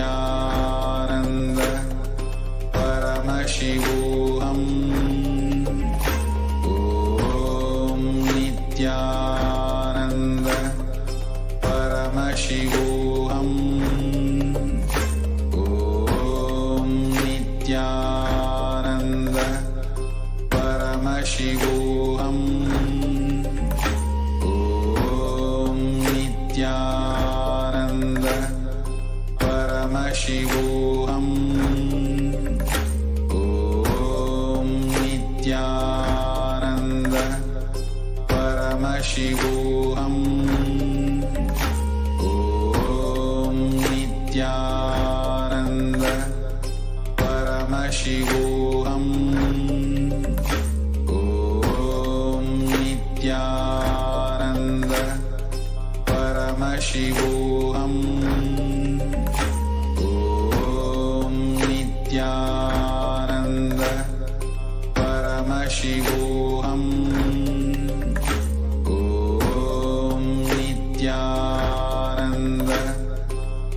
Nithyananda Paramashivoham. Om Nithyananda Paramashivoham. Om Nithyananda Paramashivoham. Om Nithyananda Paramashivoham. Om Nithyananda Paramashivoham. Om Nithyananda Paramashivoham. Om Nithyananda Paramashivoham. Om Nithyananda Paramashivoham. Om Nithyananda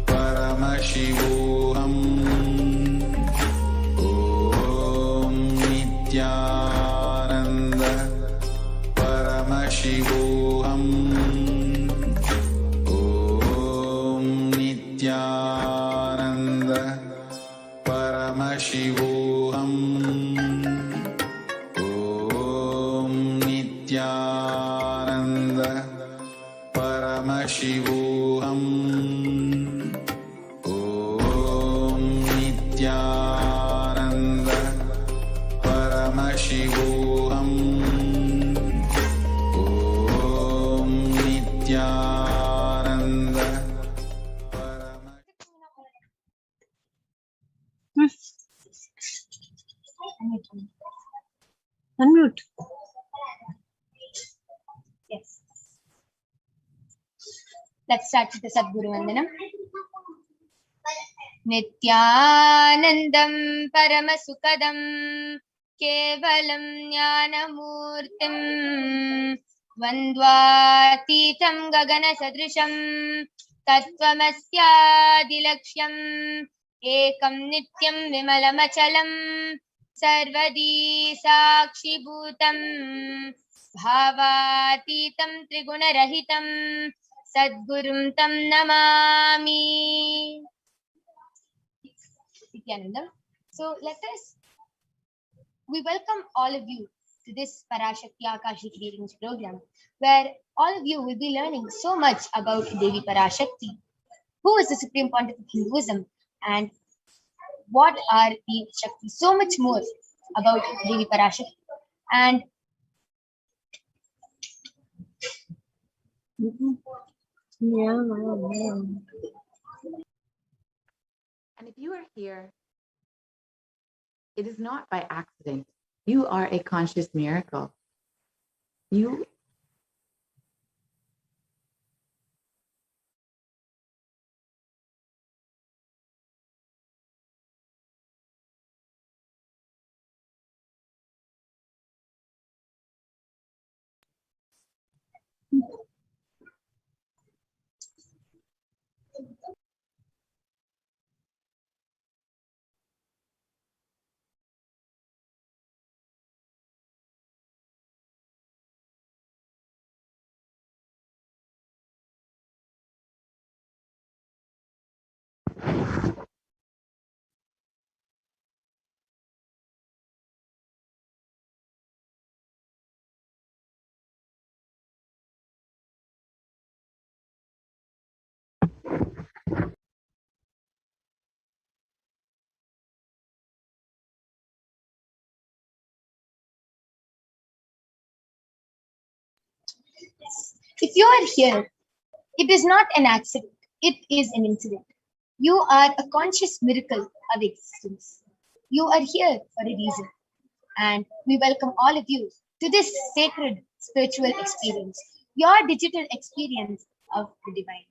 Paramashivoham. Om Nithyananda Paramashivoham. Om Nithyananda Paramashivoham. Om Nithyananda Paramashivoham. Om Nithyananda Paramashivoham. Om Nithyananda Unmute. Yes. Let's start with the Sadguru Vandanam. Nithyanandam Paramasukadam Kevalam Jnanamurtim Vandvatitam Gagana Sadrisham Tattvamasyaadilaksham Ekam Nityam Vimalamachalam Sarvadi Sakshi Bhutam Bhavatitam Trigunarahitam Sadgurum Tam Namami. Nithyanandam. So we welcome all of you to this Parashakti Akashic readings program, where all of you will be learning so much about Devi Parashakti, who is the Supreme Pontiff of Hinduism, and what are the Shakti, so much more about Devi Parashakti. And And if you are here, it is not by accident. You are a conscious miracle. You if you are here, it is not an accident, it is an incident. You are a conscious miracle of existence. You are here for a reason. And we welcome all of you to this sacred spiritual experience, your digital experience of the divine.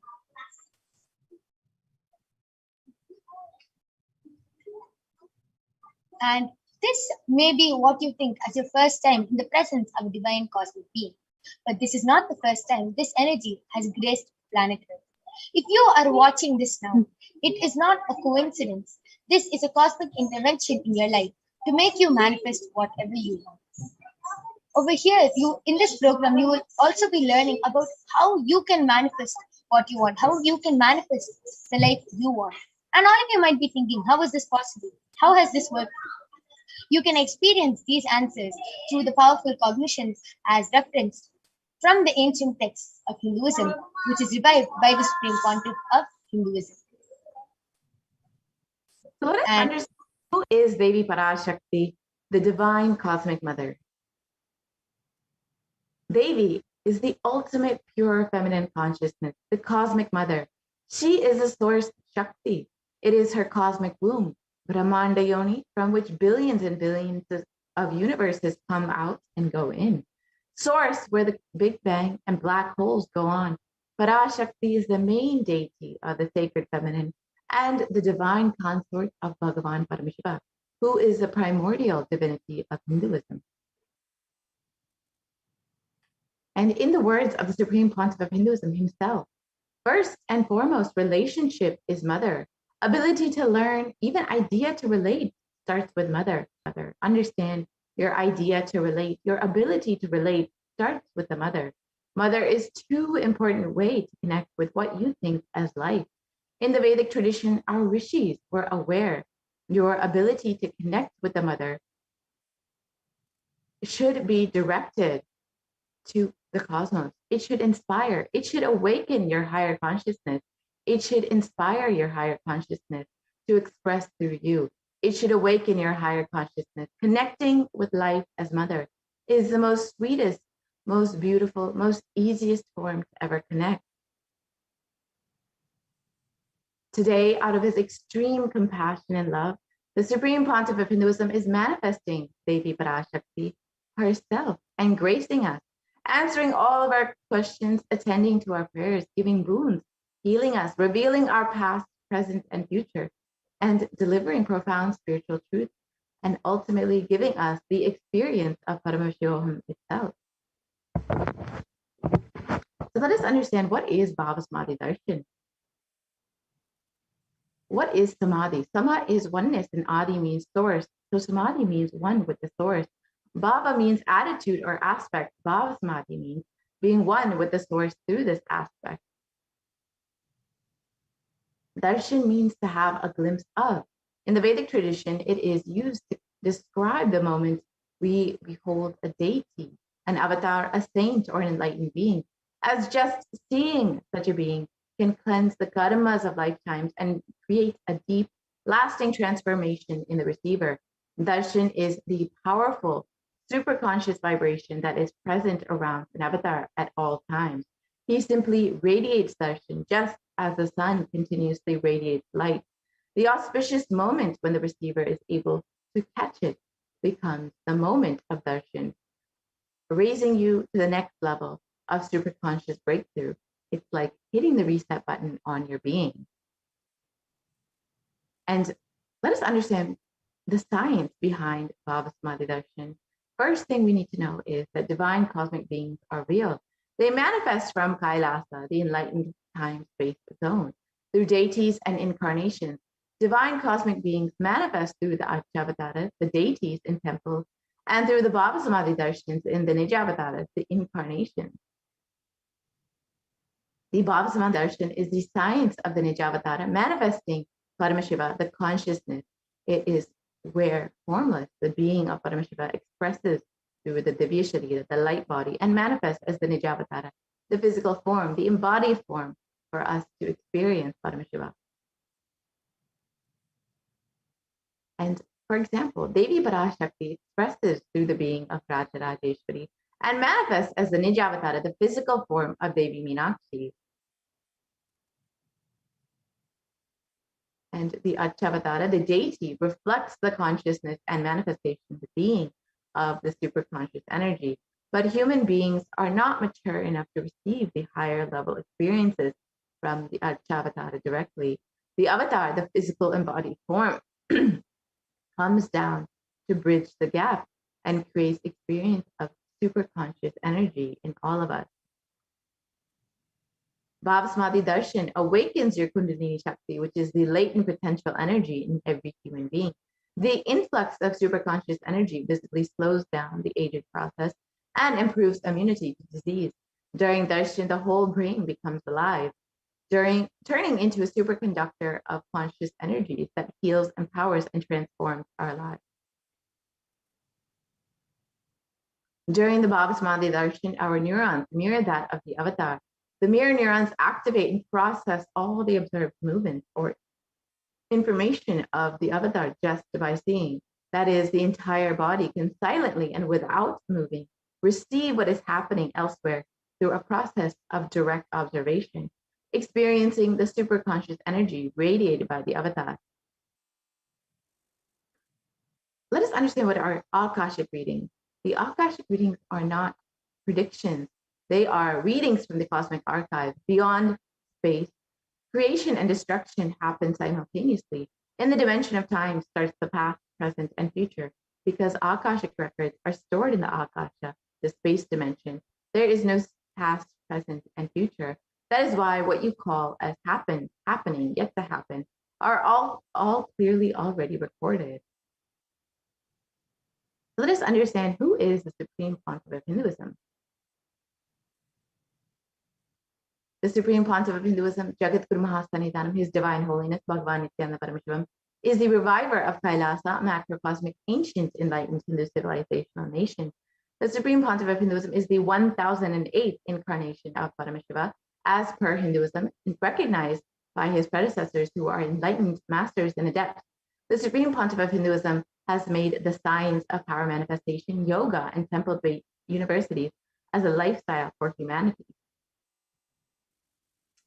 And this may be what you think as your first time in the presence of a divine cosmic being. But this is not the first time this energy has graced planet Earth. If you are watching this now, it is not a coincidence. This is a cosmic intervention in your life to make you manifest whatever you want. Over here, you in this program, you will also be learning about how you can manifest what you want, how you can manifest the life you want. And all of you might be thinking, how is this possible? How has this worked? You can experience these answers through the powerful cognitions as referenced from the ancient texts of Hinduism, which is revived by the Supreme Pontiff of Hinduism. So let us And understand who is Devi Parashakti, the divine cosmic mother. Devi is the ultimate pure feminine consciousness, the cosmic mother. She is the source Shakti. It is her cosmic womb, Brahmanda Yoni, from which billions and billions of universes come out and go in. Source where the Big Bang and black holes go on. Parashakti is the main deity of the sacred feminine and the divine consort of Bhagavan Paramashiva, who is the primordial divinity of Hinduism. And in the words of the Supreme Pontiff of Hinduism himself, first and foremost, relationship is mother. Ability to learn, even idea to relate, starts with mother. Understand your idea to relate, your ability to relate starts with the mother. Mother is too important way to connect with what you think as life. In the Vedic tradition, our rishis were aware your ability to connect with the mother should be directed to the cosmos. It should inspire, it should awaken your higher consciousness. It should inspire your higher consciousness to express through you. It should awaken your higher consciousness. Connecting with life as mother is the most sweetest, most beautiful, most easiest form to ever connect. Today, out of his extreme compassion and love, the Supreme Pontiff of Hinduism is manifesting Devi Parashakti herself and gracing us, answering all of our questions, attending to our prayers, giving boons, healing us, revealing our past, present, and future, and delivering profound spiritual truth, and ultimately giving us the experience of Paramashivoham itself. So let us understand, what is Bhava Samadhi Darshan? What is Samadhi? Sama is oneness and Adi means source. So Samadhi means one with the source. Bhava means attitude or aspect. Bhava Samadhi means being one with the source through this aspect. Darshan means to have a glimpse of. In the Vedic tradition, it is used to describe the moment we behold a deity, an avatar, a saint, or an enlightened being, as just seeing such a being can cleanse the karmas of lifetimes and create a deep, lasting transformation in the receiver. Darshan is the powerful, superconscious vibration that is present around an avatar at all times. He simply radiates darshan just as the sun continuously radiates light. The auspicious moment when the receiver is able to catch it becomes the moment of darshan, raising you to the next level of superconscious breakthrough. It's like hitting the reset button on your being. And let us understand the science behind Bhava Samadhi Darshan. First thing we need to know is that divine cosmic beings are real. They manifest from Kailasa, the enlightened time-space zone, through deities and incarnations. Divine cosmic beings manifest through the Achavataras, the deities in temples, and through the Bhava Samadhi Darshans in the Nijavataras, the incarnations. The Bhava Samadhi Darshan is the science of the Nijavatara manifesting Paramashiva, the consciousness. It is where formless, the being of Paramashiva, expresses through the Divya Sharira, the light body, and manifests as the Nijavatara, the physical form, the embodied form for us to experience Paramashiva. And for example, Devi Parashakti expresses through the being of Raja Rajeshwari and manifests as the Nijavatara, the physical form of Devi Meenakshi. And the Acchavatara, the deity, reflects the consciousness and manifestation, the being of the superconscious energy. But human beings are not mature enough to receive the higher level experiences from the Acchavatara directly. The avatar, the physical embodied form, comes down to bridge the gap and creates experience of superconscious energy in all of us. Bhavasmadhi Darshan awakens your Kundalini Shakti, which is the latent potential energy in every human being. The influx of superconscious energy visibly slows down the aging process and improves immunity to disease. During Darshan, the whole brain becomes alive, turning into a superconductor of conscious energy that heals, empowers, and transforms our lives. During the Bhavasmadhi Darshan, our neurons mirror that of the avatar. The mirror neurons activate and process all the observed movements or information of the avatar just by seeing. That is, the entire body can silently and without moving receive what is happening elsewhere through a process of direct observation, experiencing the superconscious energy radiated by the avatar. Let us understand what are Akashic readings. The Akashic readings are not predictions. They are readings from the cosmic archive. Beyond space, creation and destruction happen simultaneously. In the dimension of time starts the past, present, and future. Because Akashic records are stored in the Akasha, the space dimension, there is no past, present, and future. That is why what you call as happening, yet to happen, are all clearly already recorded. Let us understand who is the Supreme Pontiff of Hinduism. The Supreme Pontiff of Hinduism, Jagat Guru Mahasannidhanam, His Divine Holiness, Bhagavan Nithyananda Paramashivam, is the reviver of Kailasa, macrocosmic ancient enlightened Hindu civilizational nation. The Supreme Pontiff of Hinduism is the 1008th incarnation of Paramashiva, as per Hinduism, recognized by his predecessors who are enlightened masters and adepts. The Supreme Pontiff of Hinduism has made the science of power manifestation, yoga, and temple-based universities as a lifestyle for humanity.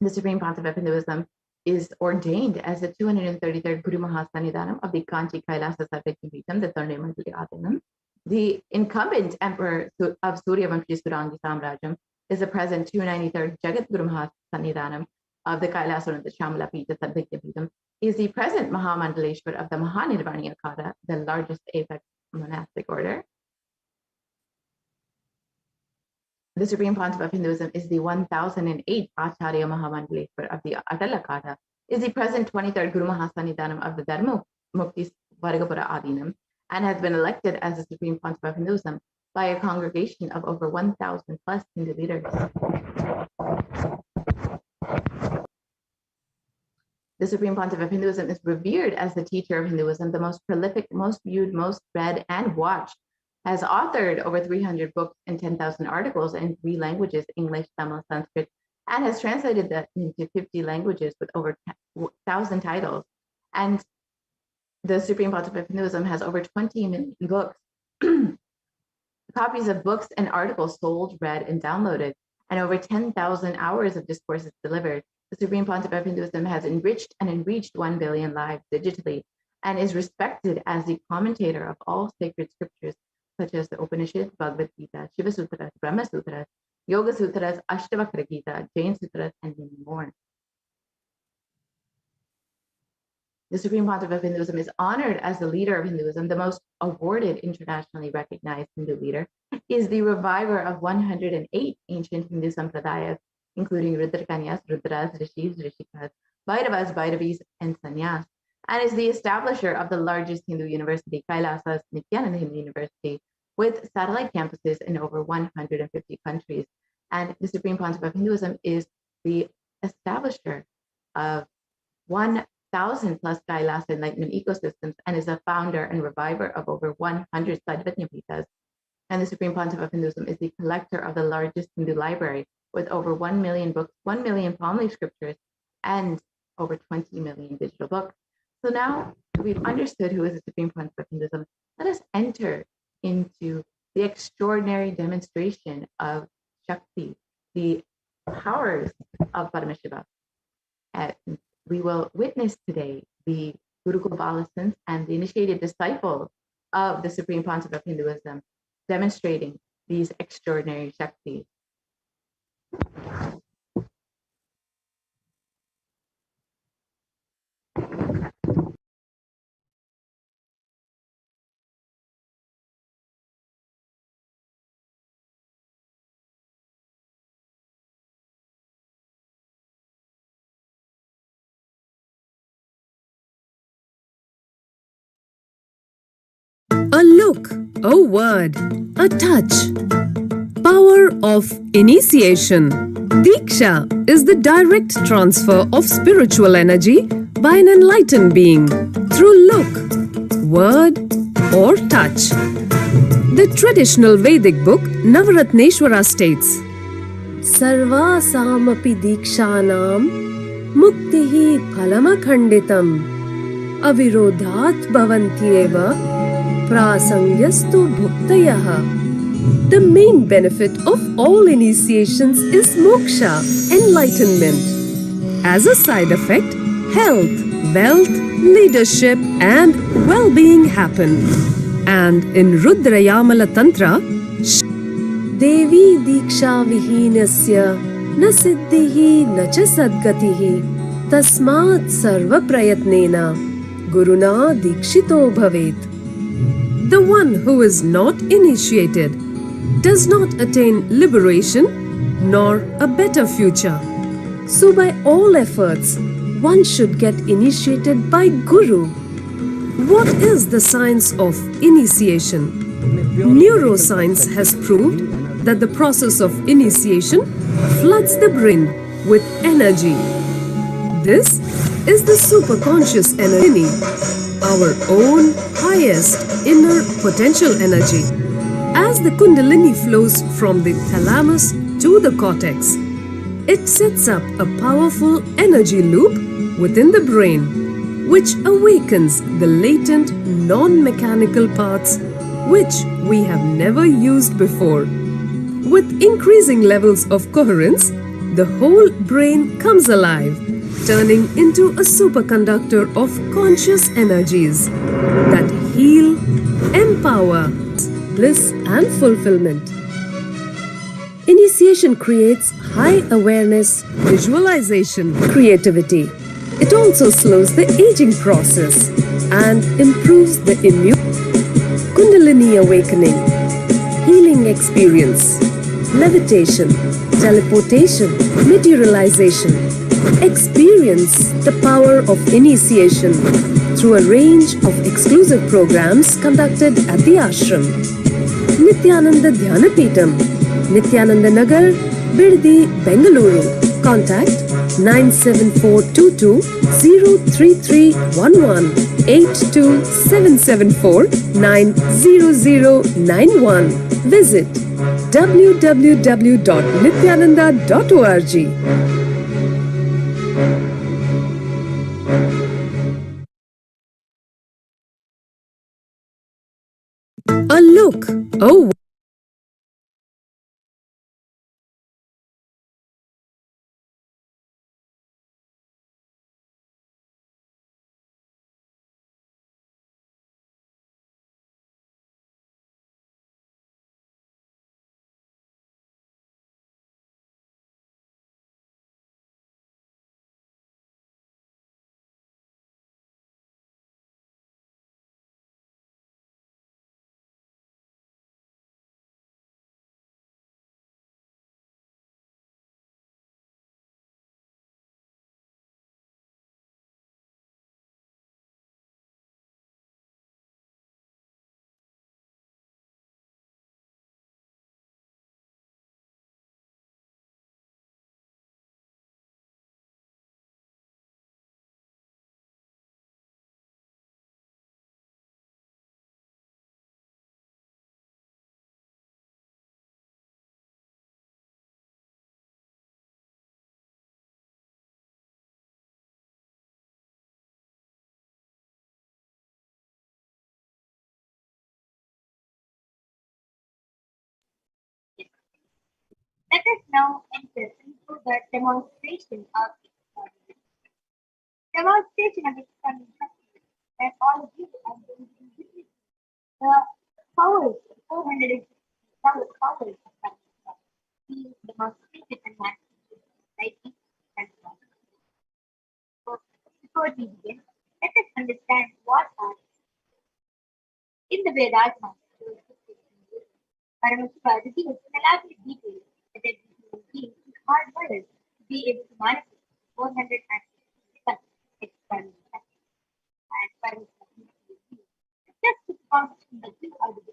The Supreme Pontiff of Hinduism is ordained as the 233rd Guru Mahasannidhanam of the Kanchi Kailasa Sarvajnapeetham, the Tornamandali Adinam. The incumbent emperor of Suryavamshi Surangi Samrajam is the present 293rd Jagat Guru Mahasannidhanam of the Kailasa the Shamala Pita Sarvajnapeetham, is the present Mahamandaleshwar of the Mahanirvani Akada, the largest apex monastic order. The Supreme Pontiff of Hinduism is the 1008th Acharya Mahamandaleshwar of the Atal Akada, is the present 23rd Guru Mahasannidhanam of the Dharma Mukti Vargapura Adinam, and has been elected as the Supreme Pontiff of Hinduism by a congregation of over 1,000 plus Hindu leaders. The Supreme Pontiff of Hinduism is revered as the teacher of Hinduism, the most prolific, most viewed, most read, and watched, has authored over 300 books and 10,000 articles in 3 languages, English, Tamil, Sanskrit, and has translated that into 50 languages with over 1,000 titles. And the Supreme Pontiff of Hinduism has over 20 million books, copies of books and articles sold, read, and downloaded, and over 10,000 hours of discourses delivered. The Supreme Pontiff of Hinduism has enriched and enriched 1 billion lives digitally and is respected as the commentator of all sacred scriptures, such as the Upanishads, Bhagavad Gita, Shiva Sutras, Brahma Sutras, Yoga Sutras, Ashtavakra Gita, Jain Sutras, and many more. The Supreme Pontiff of Hinduism is honored as the leader of Hinduism, the most awarded internationally recognized Hindu leader, is the reviver of 108 ancient Hindu sampradayas, including Rudrakanyas, Rudras, Rishis, Rishikas, Bhairavas, Bhairavis, and Sannyas, and is the establisher of the largest Hindu university, Kailasa's Nithyananda Hindu University, with satellite campuses in over 150 countries. And the Supreme Pontiff of Hinduism is the establisher of 1,000 plus Kailasa enlightenment ecosystems and is a founder and reviver of over 100 Sadvajnapeethas. And the Supreme Pontiff of Hinduism is the collector of the largest Hindu library with over 1 million books, 1 million palm leaf scriptures, and over 20 million digital books. So now we've understood who is the Supreme Pontiff of Hinduism. Let us enter into the extraordinary demonstration of Shakti, the powers of Paramashiva. We will witness today the Guru Gopalasans and the initiated disciples of the Supreme Pontiff of Hinduism demonstrating these extraordinary Shaktis. look, a word, a touch. Power of initiation. Diksha is the direct transfer of spiritual energy by an enlightened being through look, word, or touch. The traditional Vedic book Navaratneshwara states, Sarvasamapi dikshanam muktihi phalamakhanditam avirodhat bhavantyeva prasangyastu bhuktayaha. The main benefit of all initiations is moksha, enlightenment. As a side effect, health, wealth, leadership, and well-being happen. And in Rudrayamala Tantra, Devi Diksha Vihinasya na siddhihi na cha sadgatihi tasmat sarva prayatnena guruna dikshito bhavet. The one who is not initiated does not attain liberation nor a better future. So by all efforts, one should get initiated by Guru. What is the science of initiation? Neuroscience has proved that the process of initiation floods the brain with energy. This is the superconscious energy, our own highest inner potential energy. As the Kundalini flows from the thalamus to the cortex, it sets up a powerful energy loop within the brain, which awakens the latent non-mechanical parts which we have never used before. With increasing levels of coherence, the whole brain comes alive, turning into a superconductor of conscious energies that heal, empower, bliss and fulfillment. Initiation creates high awareness, visualization, creativity. It also slows the aging process and improves the immune. Kundalini awakening, healing experience, levitation, teleportation, materialization. Experience the power of initiation through a range of exclusive programs conducted at the ashram. Nithyananda Dhyanapitham, Nithyananda Nagar, Biddi, Bengaluru. Contact 97422 03311 82774 90091. Visit www.nithyananda.org. A look, oh. Let us now enter into the demonstration of extraordinary. Demonstration of extraordinary that all of you are going to be witnessing. The powers, 460,000 powers of Paramashivoham being demonstrated and manifested by each and one. So, before we begin, let us understand what are in the Vedas. Paramashiva reveals in elaborate detail that every human being is hardwired to be able to manifest 460 external factors. And Paramashiva reveals that just to function that you are the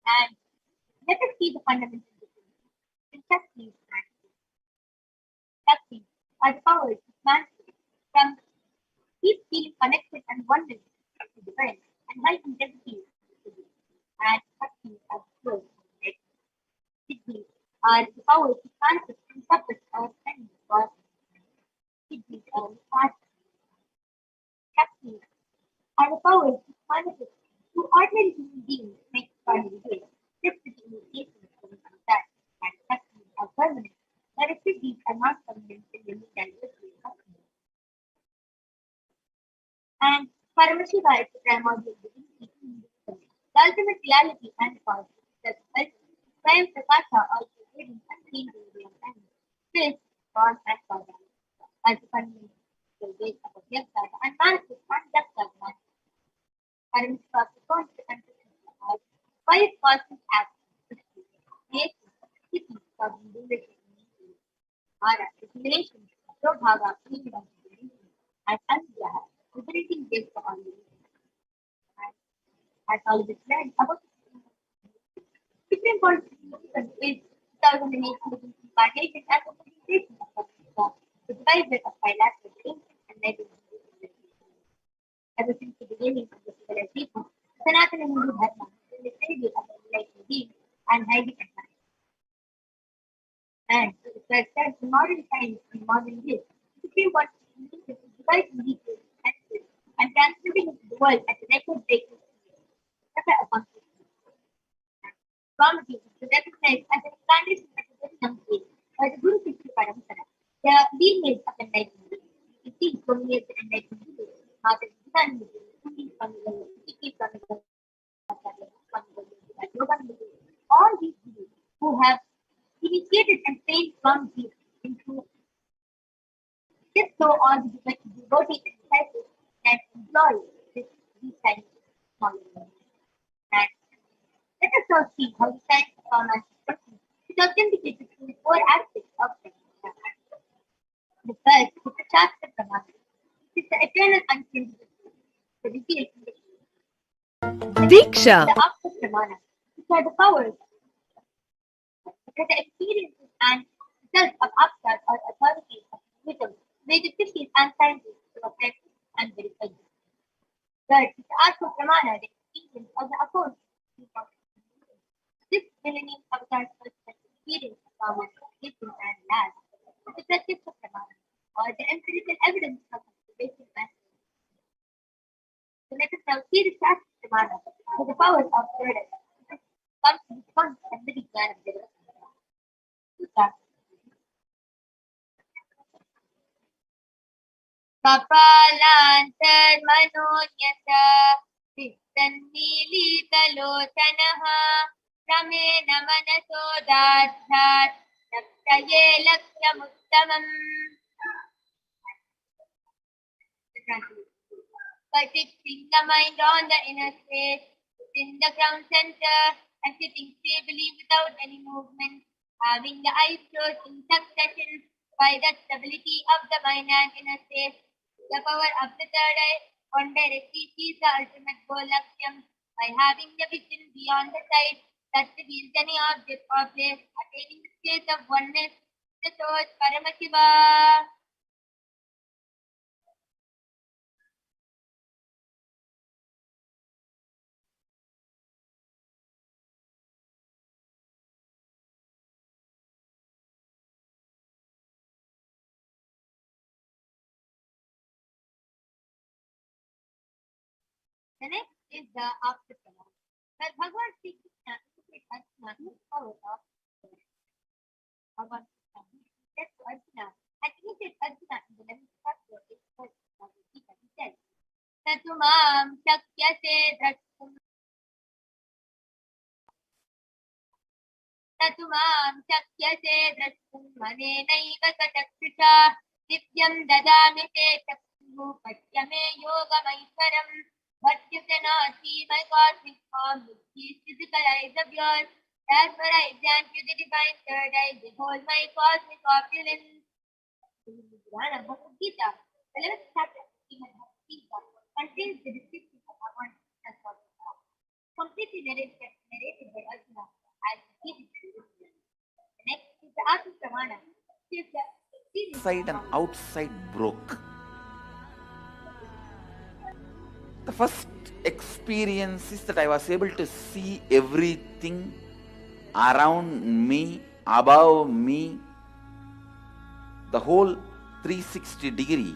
And let us see the fundamental difference in Shakti and Shakti are the powers which manifest from deep feeling connected and oneness to divine and high intensity to the and Shakti are pure right? Siddhis are the powers which manifest and suppress our strength or Siddhis are the past Shakti are the powers which manifest to ordinary human beings make ordinary days. Just as initiations from that and Shaktis are permanent, whereas Siddhis are not permanent in the diversity of Shakti. And Paramashiva is the primordial divinity in the ultimate reality and cause. Thus, Swayam Prakasha also hidden and seen in real time. This, God and God as the fundamental base of Yaksata and manifest and Yaksata Paramashiva performs the consciousness of five cosmic acts of creation, Sthiti, duration, Mara, accumulation, Prabhava, freedom, and Angraha, liberating based on the as always learned about Supreme Court is 2008 incarnation as a presentation of the supervisor of bilateral ancient and medical ever since the beginning of the civilization. Sanatana Hindu Dharma is the cradle of the enlightened being and highly advanced. And it was said in modern times and modern days, the Supreme Court is dividing details and transmitting it to the world at a record-breaking speed. Such a accomplishment. Swamiji is recognized as an incarnation at a very young age by the Guru Sixty Parampara. They are lineage of enlightenment. You see, so many of the enlightened Gurus, Mata Gita, Sundhi Swamigal, Tiki Swamigal, all these Gurus who have initiated and trained Swamiji into just so all the devotees and disciples can employ these kinds of knowledge. And let us now see how the science of Paramashivoham is authenticated through four aspects of Paramashivoham. The first is the Shastra Pramana. It is the eternal unchangeable truth, the revealed in the truth. Diksha. The Akashic Pramana, which are the powers, which are the experiences and results of Akshas or authorities of wisdom, made the cities and scientists to affect and verify. Third is the Atma Pramana, the experience of the accounts. This millennium avatars the experience of common teaching and last is the Pratyaksh Pramana, or the empirical evidence of observation and so let us now see the Shastra Pramana for the powers of paradise. This comes to the fun and the Vijnana of development. कपालान्तर्मनोन्यसा विस्तन्मीलितलोचनः रमेण मनसो दार्ढ्यात् रक्तये लक्ष्यमुत्तमम् Fixing the mind on the inner space within the ground center and sitting stably without any movement, having the eyes closed in succession by the stability of the mind and inner space. The power of the third eye one directly sees the ultimate goal Laksham by having the vision beyond the sight that reveals any object or place, attaining the state of oneness, the source Paramashiva. The next is the afterthought. Where Bhagwan Sri Krishna indicates Arjuna his power of Bhagwan Krishna. He said to Arjuna and indicates Arjuna in the 11th chapter, 8th verse of the Gita. He said, Natumam shakyase drashtum Natumam shakyase drashtum manenaiva sachakshisha divyam dadami te chakshuru patyame yogamaisvaram. But you cannot see my cosmic form with these physical eyes of yours. Therefore I grant you the divine third eye. Behold my cosmic opulence. This is the Purana Bhagavad Gita. The 11th chapter of Srimad Bhagavad Gita contains the description of our consciousness. Complete immediately narrated by Arjuna as he did. The next is the Atma Pramana, which is the experience Inside and of outside broke. The first experience is that I was able to see everything around me, above me, the whole 360-degree,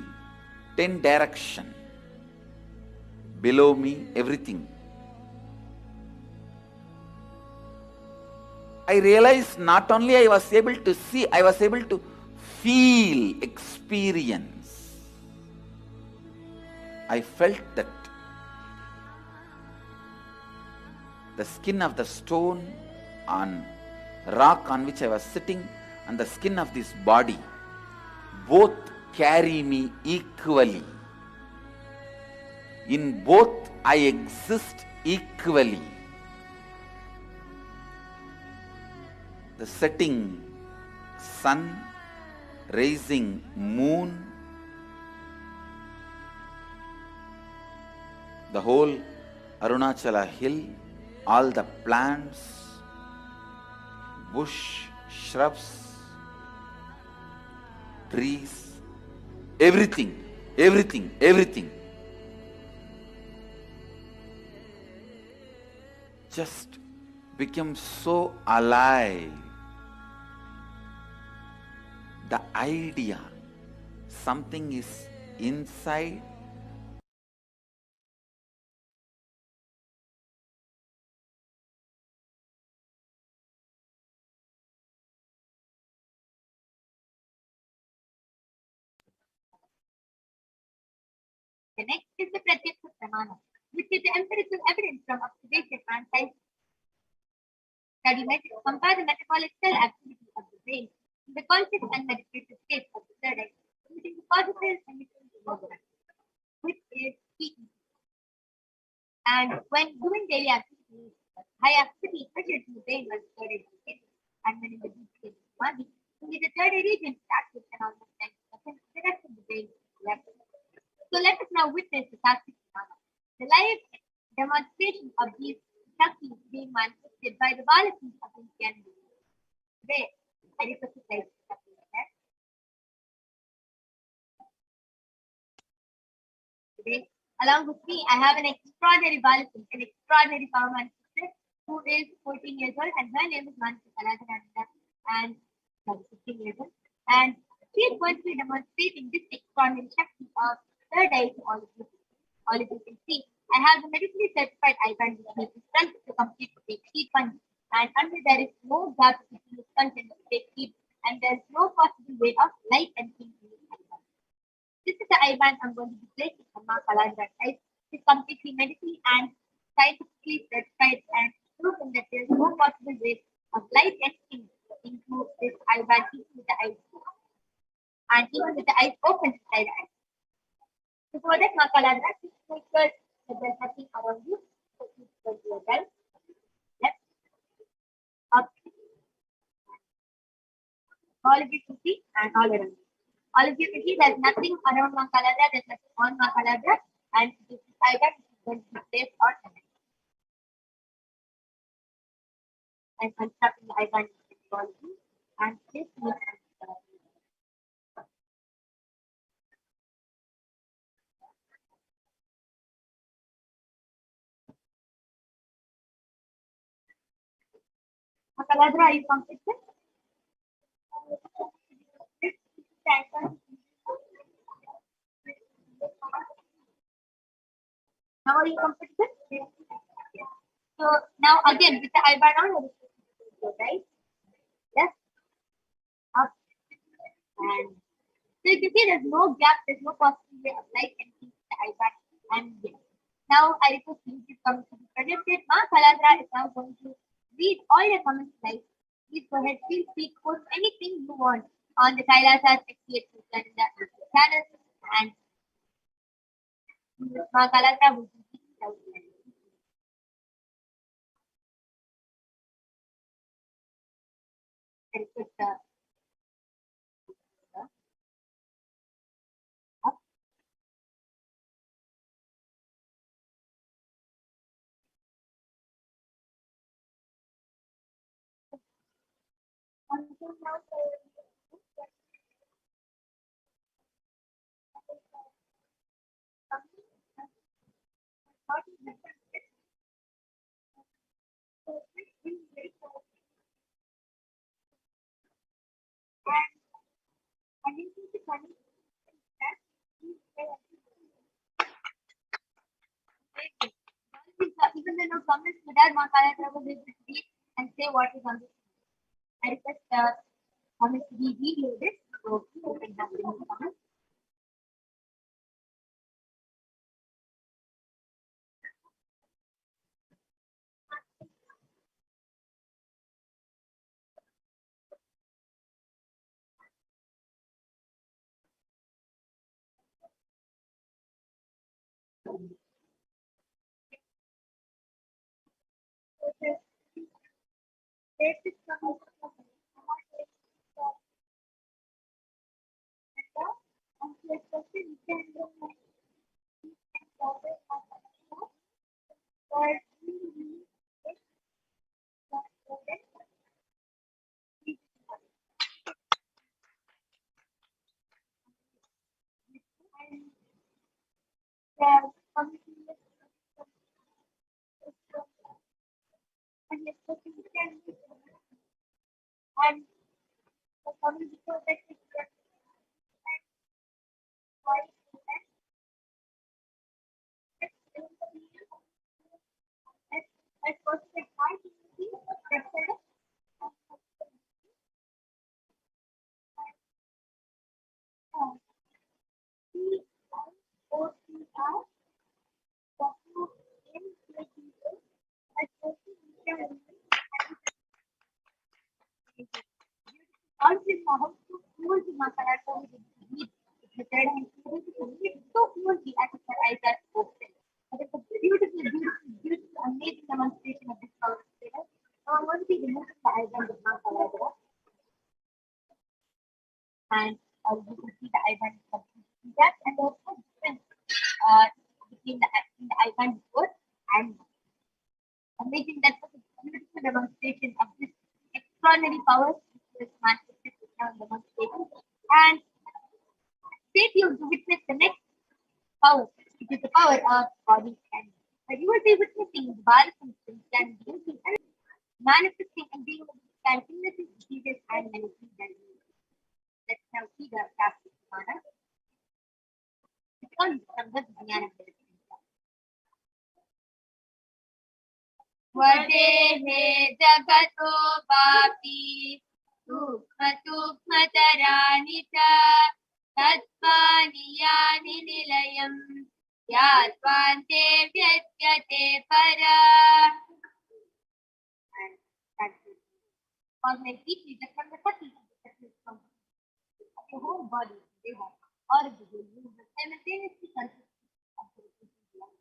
10 direction, below me, everything. I realized not only I was able to see, I was able to feel, experience. I felt that the skin of the stone on rock on which I was sitting and the skin of this body both carry me equally. In both I exist equally. The setting sun, rising moon, the whole Arunachala hill, all the plants, bush, shrubs, trees, everything, everything, everything. Just became so alive. The idea, something is inside, the next is the Pratyaksha Pramana, which is the empirical evidence from observation and science study methods. Compare the metabolical activity of the brain in the conscious and meditative state of the third eye, emitting the positive emission hemoglobin, which is speaking. And when doing daily activities, high activity pressured in the brain was the third eye state, and when in the deep state of samadhi, only the third eye region is active and almost 90%, the rest of the brain is left. So let us now witness the Akashic phenomena. The live demonstration of these Shaktis being manifested by the Balakis of Nithyananda. Today, I request you guys to step in there. Today, along with me, I have an extraordinary Balakin, an extraordinary power manifester who is 14 years old, and her name is Mansi Kalajananda, and she's 15 years old. And she is going to be demonstrating this extraordinary Shakti of third eye to all of you. All of you can see. I have the medically certified eye band which makes the strength to complete the big sheet punch. And under there is no gap between the sponge and the big sheet, and there's no possible way of light entering in this eye band. This is the eye band I'm going to be placing on my Kalandra's eyes. It's completely medically and scientifically certified and proven that there's no possible way of light entering into this eye band even with the eyes closed. And even with the eyes open inside the eyes. Before that, Makalandra, just make sure that there's nothing around you. So keep your right, left, up, all of you can see, and all around you. All of you can see there's nothing around Makalandra, there's nothing on Makalandra, and this is either going to be placed or connected. I'm constructing the icon for you, and this means Makalandra, are you comfortable? Now are you comfortable? So now again with the eyebrow on, right? Left, up, and so you can see there's no gap, there's no possible way of light entering the eyebrow. And yes. Now I request you to come to the projected. Ma Kalandra is now going to read all your comments live. Please go ahead, feel free, post anything you want on the Kailasa's HDH Nithyananda channel, and Ma Kalandra will be speaking out. I request up. Even though no comments, Madar Makaya Prabhu will read and say what is on this. I request comments to be reloaded so you can have the comments. And the coming before that is at first like why do you see that also how to cool the Makarata with the heat. The third and so coolly at her eyes are open. But it's a beautiful, beautiful, beautiful, amazing demonstration of this power status. Once we remove the eyes and the Makarata, and you can see the eye band that and also difference between the eye band before and amazing that was a beautiful demonstration of this extraordinary power which was manifested with now demonstration. And stay tuned to witness the next power, which is the power of body and you will be witnessing the Bharat system can be and manifesting and being able to continuously diseases and managing them. Let's now see the plastic mana. It comes from the Jnana वदेहे जगतो वापि सूक्ष्मतराणि च तत्त्वानि यानि निलयम् यात्वान्ते व्यज्यते परा. Cosmic heat is from the subtle from the whole body, or the whole simultaneously consistent of the light.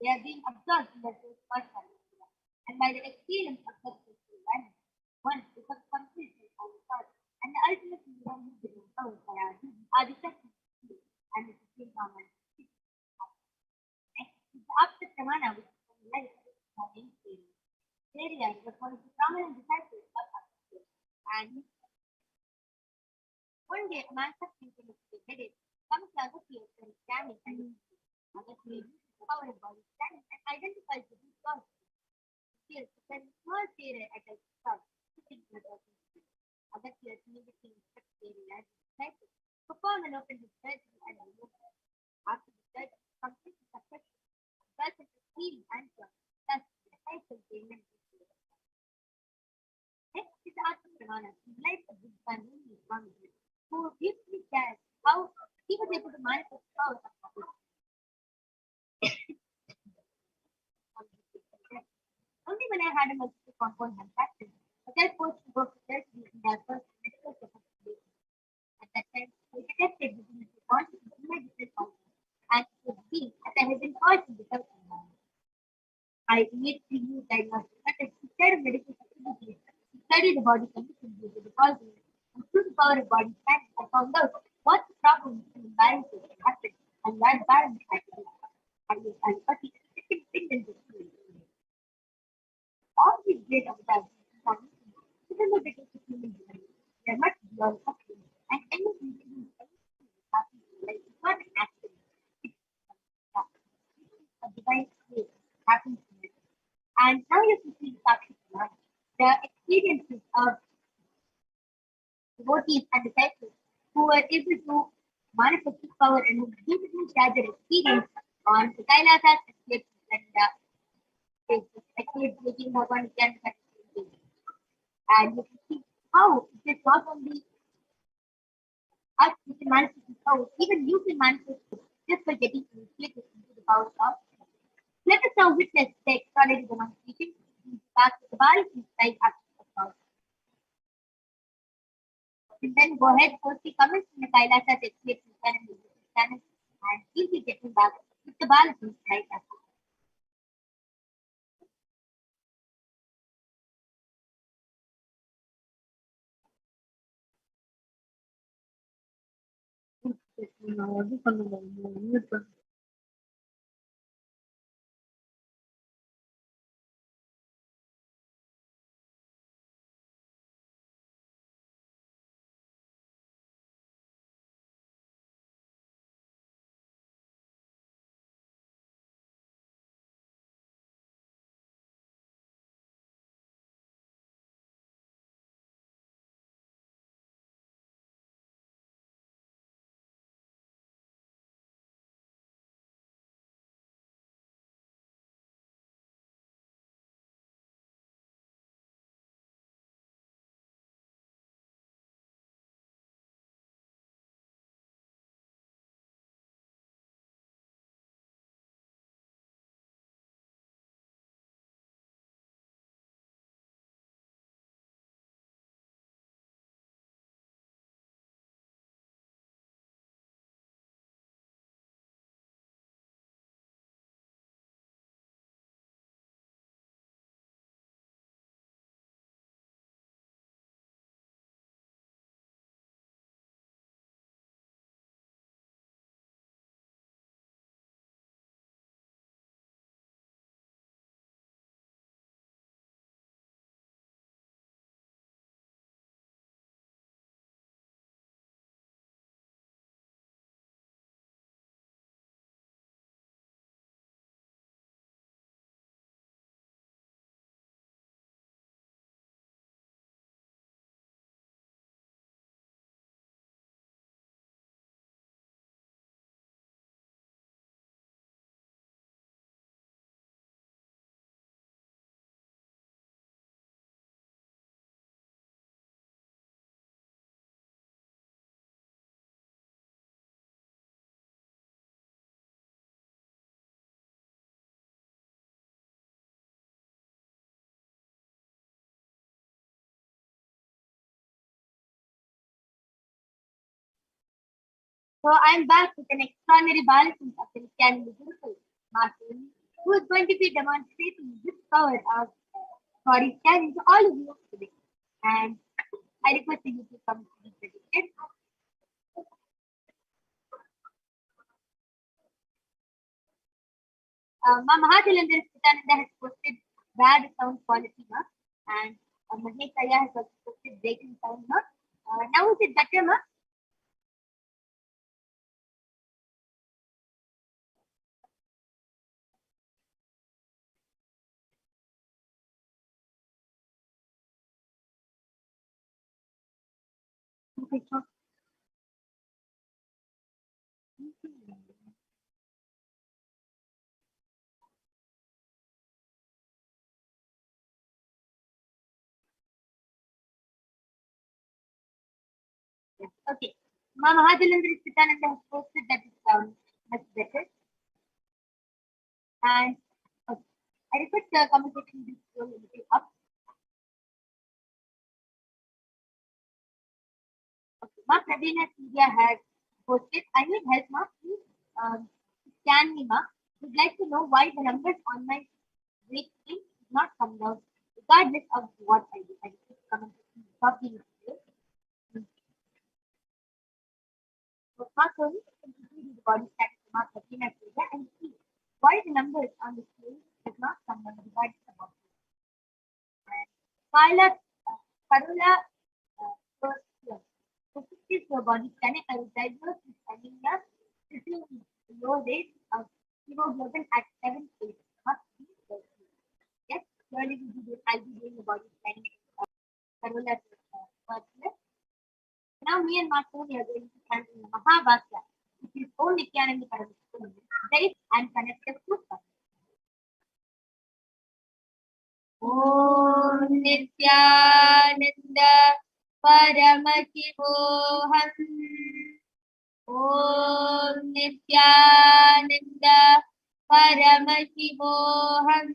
They are being absorbed in the first and by the experience of such life, one becomes completely outside, and the ultimate one who becomes outside are the second and the supreme common. Next is the after pramana, which is the life of the experience. Area was one of the prominent disciples of Akashic, and one day a man succeeded in his headache, comes to Akashic and examines and Akashic power of body standing and identifies the root cause. Here, when small area at a start, sitting in the office, Akashic immediately instructs the area to disciple, perform and open his surgery and remove it. After the surgery, complete the succession, the person is healed and cured. Thus, the disciple payment. Next is Atma Pramana, the life of this man who deeply cares how he was able to manifest power of Akashic. Only when I had a multiple compound manufacturing, but I forced to work with surgery in their first medical capacity. At that time, I detected the quantity in my different functions, and it was being as I had been caused in the environment. I immediately used diagnostic methods instead of medical facilities to study the body condition due to the causes. And through the power of body science, I found out what the problem with imbalances that happened and what balance I could do. I got the second thing all these great advantages even though they take human beings, they there must be all suffering. And any incident, anything that happens in life is not an accident. It's a divine state happens in it. And now you can see the experiences of devotees and disciples who were able to manifest this power and who beautifully shared their experience on the Kailasas escape and escape making Bhagavan Nithyananda Paramashivam. And you can see how it is not only us who can manifest this power, even you can manifest it just by getting initiated into the power of. Let us now witness the extraordinary demonstration in the past of the Bali inside action of power. And then go ahead, post the comments in the Kailasas escape channel and we'll be getting back with the Bali right after. So I'm back with an extraordinary balance of the Nithyananda beautiful Martin, who is going to be demonstrating this power of body scanning to all of you today. And I request you to come to be predicted. Ma Mahatilandra Sitananda has posted bad sound quality, ma, and Mahesh Aya has also posted breaking sound, ma. Now is it better, ma? Okay, so okay. Ma Mahatilandra Sitananda has posted that it sounds much better. And okay, I request the comment section to scroll a little up. Okay. Ma Pravina Surya has posted, I need help, ma. Please scan me, ma. Would like to know why the numbers on my weight screen did not come down, regardless of what I do. I request comment section to stop being afraid. So, ma Soni, can you do the body scan to ma Pravina Surya and see why the numbers on the screen did not come down, regardless of what I do. And Carla, Carola, first is your body scanning. I was diagnosed with anemia, sitting low rate of hemoglobin at 7 8. Must be surgery. Yes, surely I'll be doing the body scanning. Carola first. Now me and Martoni are going to chant in the Mahabhasya, which is Om Nithyananda Paramashivam, very and connected to us. Om Nithyananda Paramashivoham. Om Nithyananda Paramashivoham.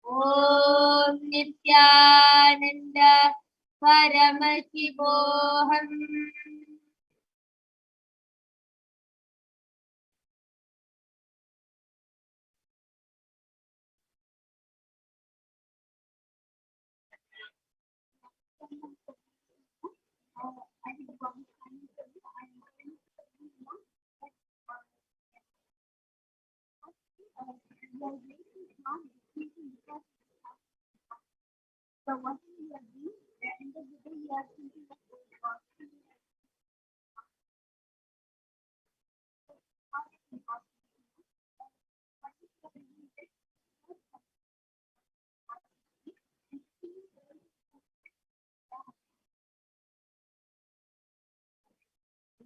Om Nithyananda Paramashivoham. So what you are doing, at the end of the day, you are thinking of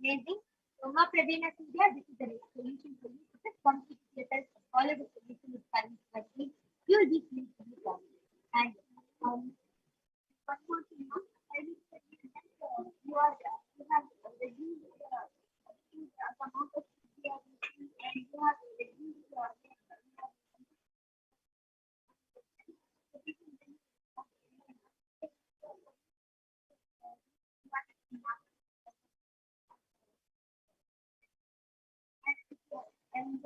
amazing. So, Pradina India, this is the solution for you. Just complete letters, follow the solution with current strategy. You'll be pleased to be done. And one more thing, I will say that you have reduced amount of and you have reduced and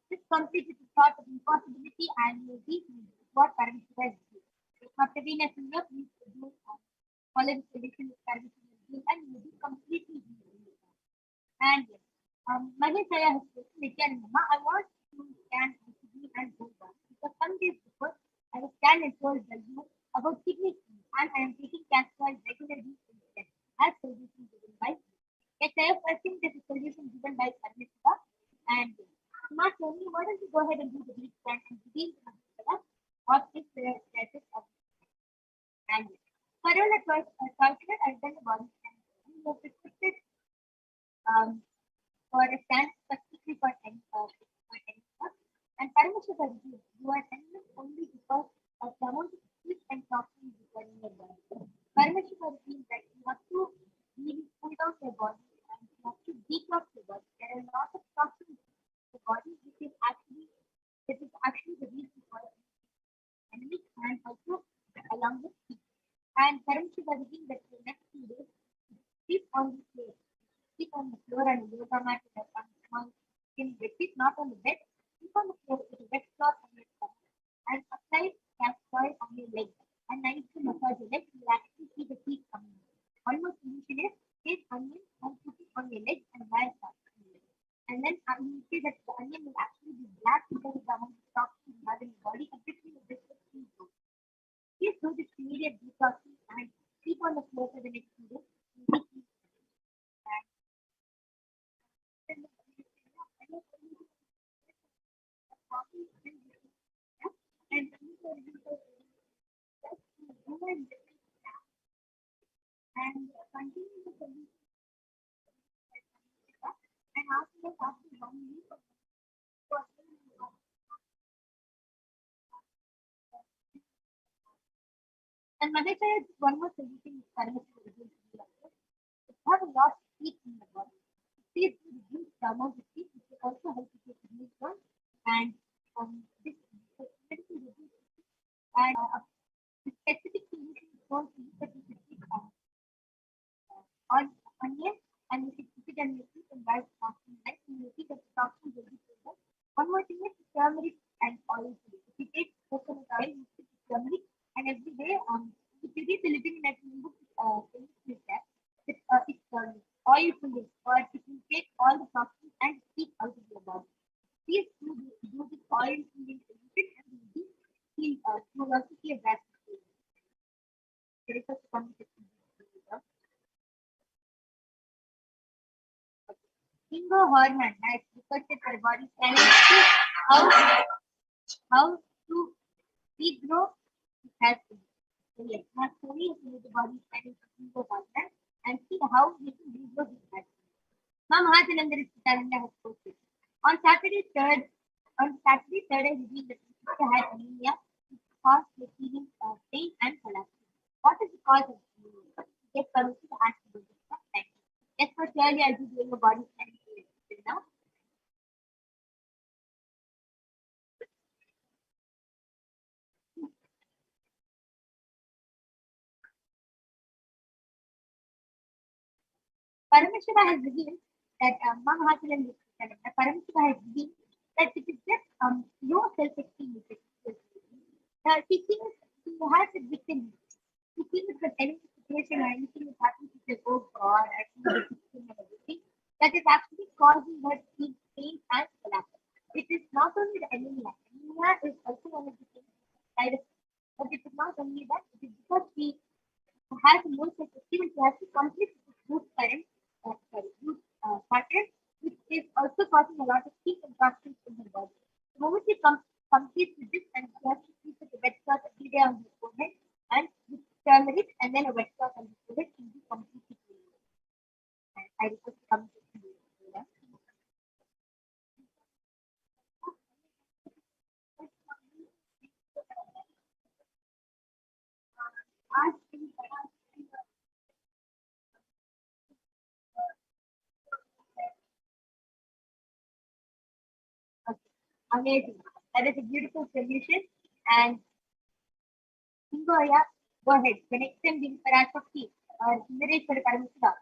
this completed the thought of impossibility and will be what Paramashiva is doing. After being a singer, please do follow the solution with Paramashiva and you will be completely healed. And yes, Maheshaya has spoken, Nithyananda, I want to scan kidney and go back. Because some days before, I was scanned and told by you about kidney stones and I am taking castor regularly instead, as solution given by you. Yes, I think this is solution given by Paramashiva. And not only, why don't you go ahead and do the deep scan and reveal to Paramashiva what is the status of and Carola calculate I've done the body scan. You have prescribed for a scan specifically for and Paramashiva you are telling only because of the amount of heat and toxins you are in your body. Paramashiva means that you have to really pull out your body and you have to detox your body. There are a lot of toxins in the body which is actually the reason for enemy and also along with heat. And Paramashiva means that the next 2 days sleep on the floor. Sleep on the floor and yoga mat in a small skin bedsheet, not on the bed. Sleep on the floor with a wet cloth on your stomach and apply castor oil on your legs. And nicely massage your legs, you will actually see the heat coming. One more solution is take onion and put it on your legs and wear socks. And then you see that the onion will actually be black because of the amount of toxins you have in your body and this will be please do this immediate detoxing and sleep on the floor for the next 2 days. And continue to believe and after 1 week and Maheshaya, one more solution is Paramashiva have a lot of heat in the body. Please reduce the amount of heat, which will also help you to reduce burn and this medicine reduces and the specific solution is called that you should take on onion and you should put it on your feet and guide toxin right and you see that the toxin will be filled. One more thing is turmeric and oil. If you take coconut oil, you put turmeric and every day if you read the living in that book it's oil Ingo Horman has requested for a body scan to see how to regrow it has been. So yes, my story is with the body scanning for Ingo Horman and see how we can regrow this has been. Mom Mahajananda has posted. On Saturday 3rd, I revealed that Sister had anemia which caused the feeling of pain and collapse. What is the cause of anemia? Get permission to ask about this. Thank you. Yes, for surely I'll be doing a body scanning till now. Paramashiva has revealed that Paramashiva has revealed that it is just low self-esteem with it. She feels she has a victim. She feels that any situation or anything is happening, she says, "Oh God, I feel the victim and everything." That is actually causing her to feel pain and collapse. It is not only the anemia. Anemia is also one of the things side effects. But it is not only that. It is because she has a low self-esteem and she has to complete this root pattern, which is also causing a lot of heat and toxins in her body. The moment she completes with this and she has to keep with a wet cloth every day on her forehead and with turmeric and then a wet cloth on her forehead, she will be completely clean. And I request to come to you. Okay. Amazing. That is a beautiful solution. And Singoya, go ahead. The next time being Parashakti or Sundareshwara Paramashiva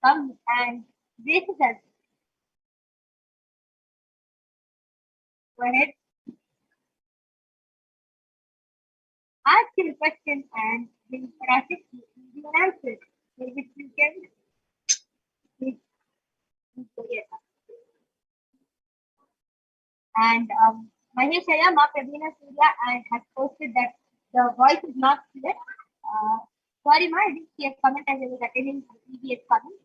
comes and graces us. Go ahead. Ask your question and then Parashakti will give an answer. Which you can please go ahead. And Maheshaya Ma Pravina Surya and has posted that the voice is not clear. Sorry, Ma, I didn't see a comment as I was attending the previous comment.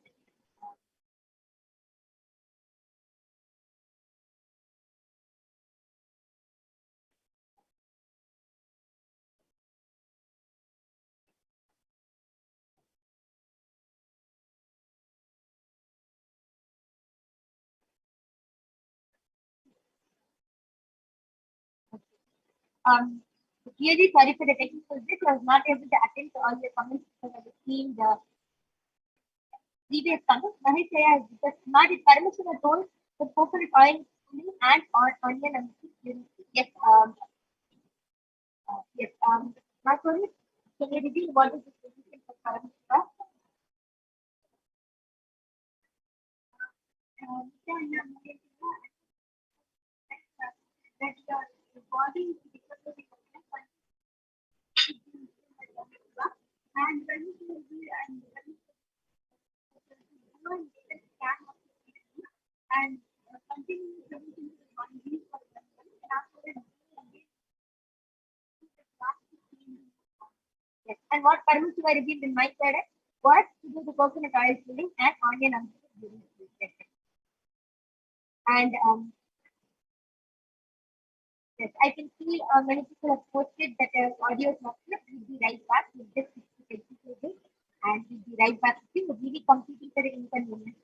Really sorry for the technical glitch. I was not able to attend to all the comments because I was seeing the previous comments. Maheshaya has just not it. Paramashiva told the coconut oil and onion and during yes, yes, my colleague, can you reveal what is the solution for Paramashiva? That the body is recovering and when it will be and and continue everything on these for example, and after that, yes. And what Paramashiva revealed in my side was to do the coconut oil filling and onion and during the session. And yes, I can see many people have posted that audio is not clear. We'll be right back with this and we'll be right back with you. We'll be completing the inconvenience.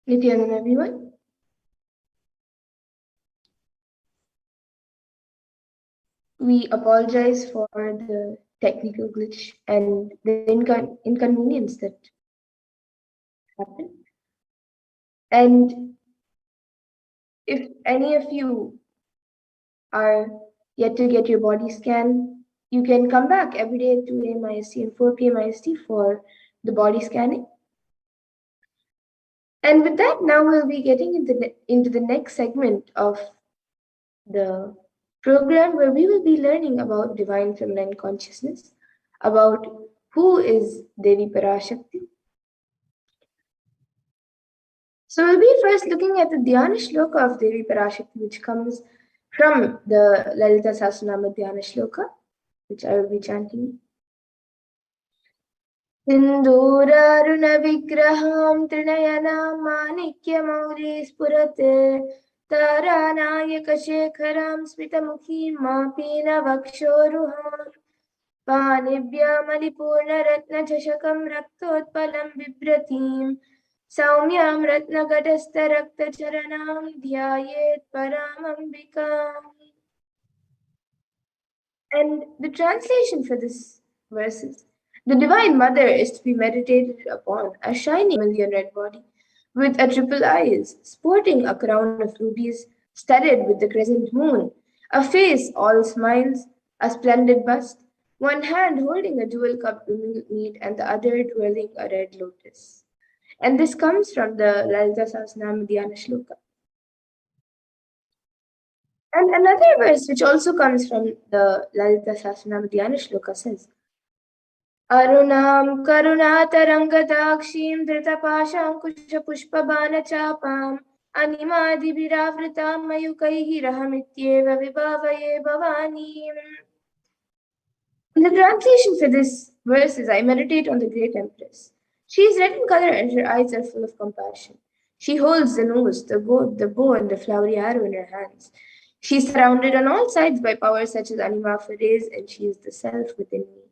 Nithyananda, everyone. We apologize for the technical glitch and the inconvenience that happened. And if any of you are yet to get your body scan, you can come back every day at 2 a.m. IST and 4 p.m. IST for the body scanning. And with that, now we'll be getting into the next segment of the program where we will be learning about divine feminine consciousness, about who is Devi Parashakti. So we'll be first looking at the Dhyana Shloka of Devi Parashakti, which comes from the Lalita Sahasranama Dhyana Shloka, which I will be chanting. सिन्दूरारुण विग्रहां त्रिनयनां माणिक्यमौली स्फुरते तारानायकशेखरां स्मितमुखीं मापीनवक्षोरुहां पाणिभ्यामलिपूर्णरत्नचषकं रक्तोत्पलं बिभ्रतीं सौम्यां रत्नघटस्थरक्तचरणां ध्यायेत् परामम्बिकाम्. And the translation for this verse is: the Divine Mother is to be meditated upon, a shining million red body, with a triple eyes, sporting a crown of rubies, studded with the crescent moon, a face all smiles, a splendid bust, one hand holding a jewel cup mead and the other twirling a red lotus. And this comes from the Lalita Sahasranama Dhyana Shloka. And another verse which also comes from the Lalita Sahasranama Dhyana Shloka says, Arunam karunatarangadaakshim dhritapaashankushpushpabanachapam animadibhiravritam mayukaihi rahamityeva vibhavaye bhavanim. The translation for this verse is: I meditate on the great Empress. She is red in color and her eyes are full of compassion. She holds the nose, the goat, the bow, and the flowery arrow in her hands. She is surrounded on all sides by powers such as Anima Ferez, and she is the self within me.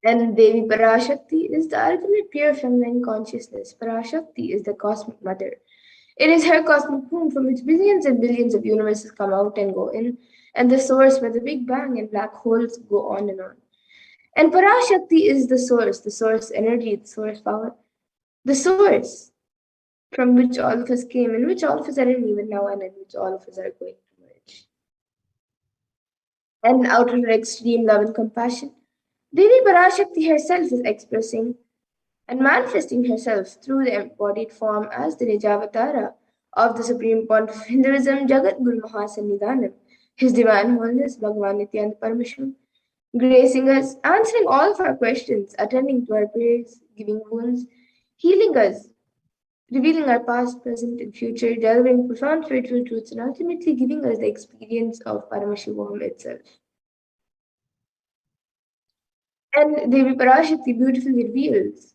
And Devi Parashakti is the ultimate pure feminine consciousness. Parashakti is the cosmic mother. It is her cosmic womb from which billions and billions of universes come out and go in, and the source where the Big Bang and black holes go on and on. And Parashakti is the source energy, the source power, the source from which all of us came, in which all of us are in even now, and in which all of us are going to merge. And out of her extreme love and compassion, Devi Parashakti herself is expressing and manifesting herself through the embodied form as the Nijavatara of the Supreme Pontiff of Hinduism, Jagat Guru Mahasannidhanam, His Divine Holiness Bhagavan Nithyananda Paramashivam, gracing us, answering all of our questions, attending to our prayers, giving wounds, healing us, revealing our past, present, and future, delivering profound spiritual truths, and ultimately giving us the experience of Paramashivoham itself. And Devi Parashakti beautifully reveals,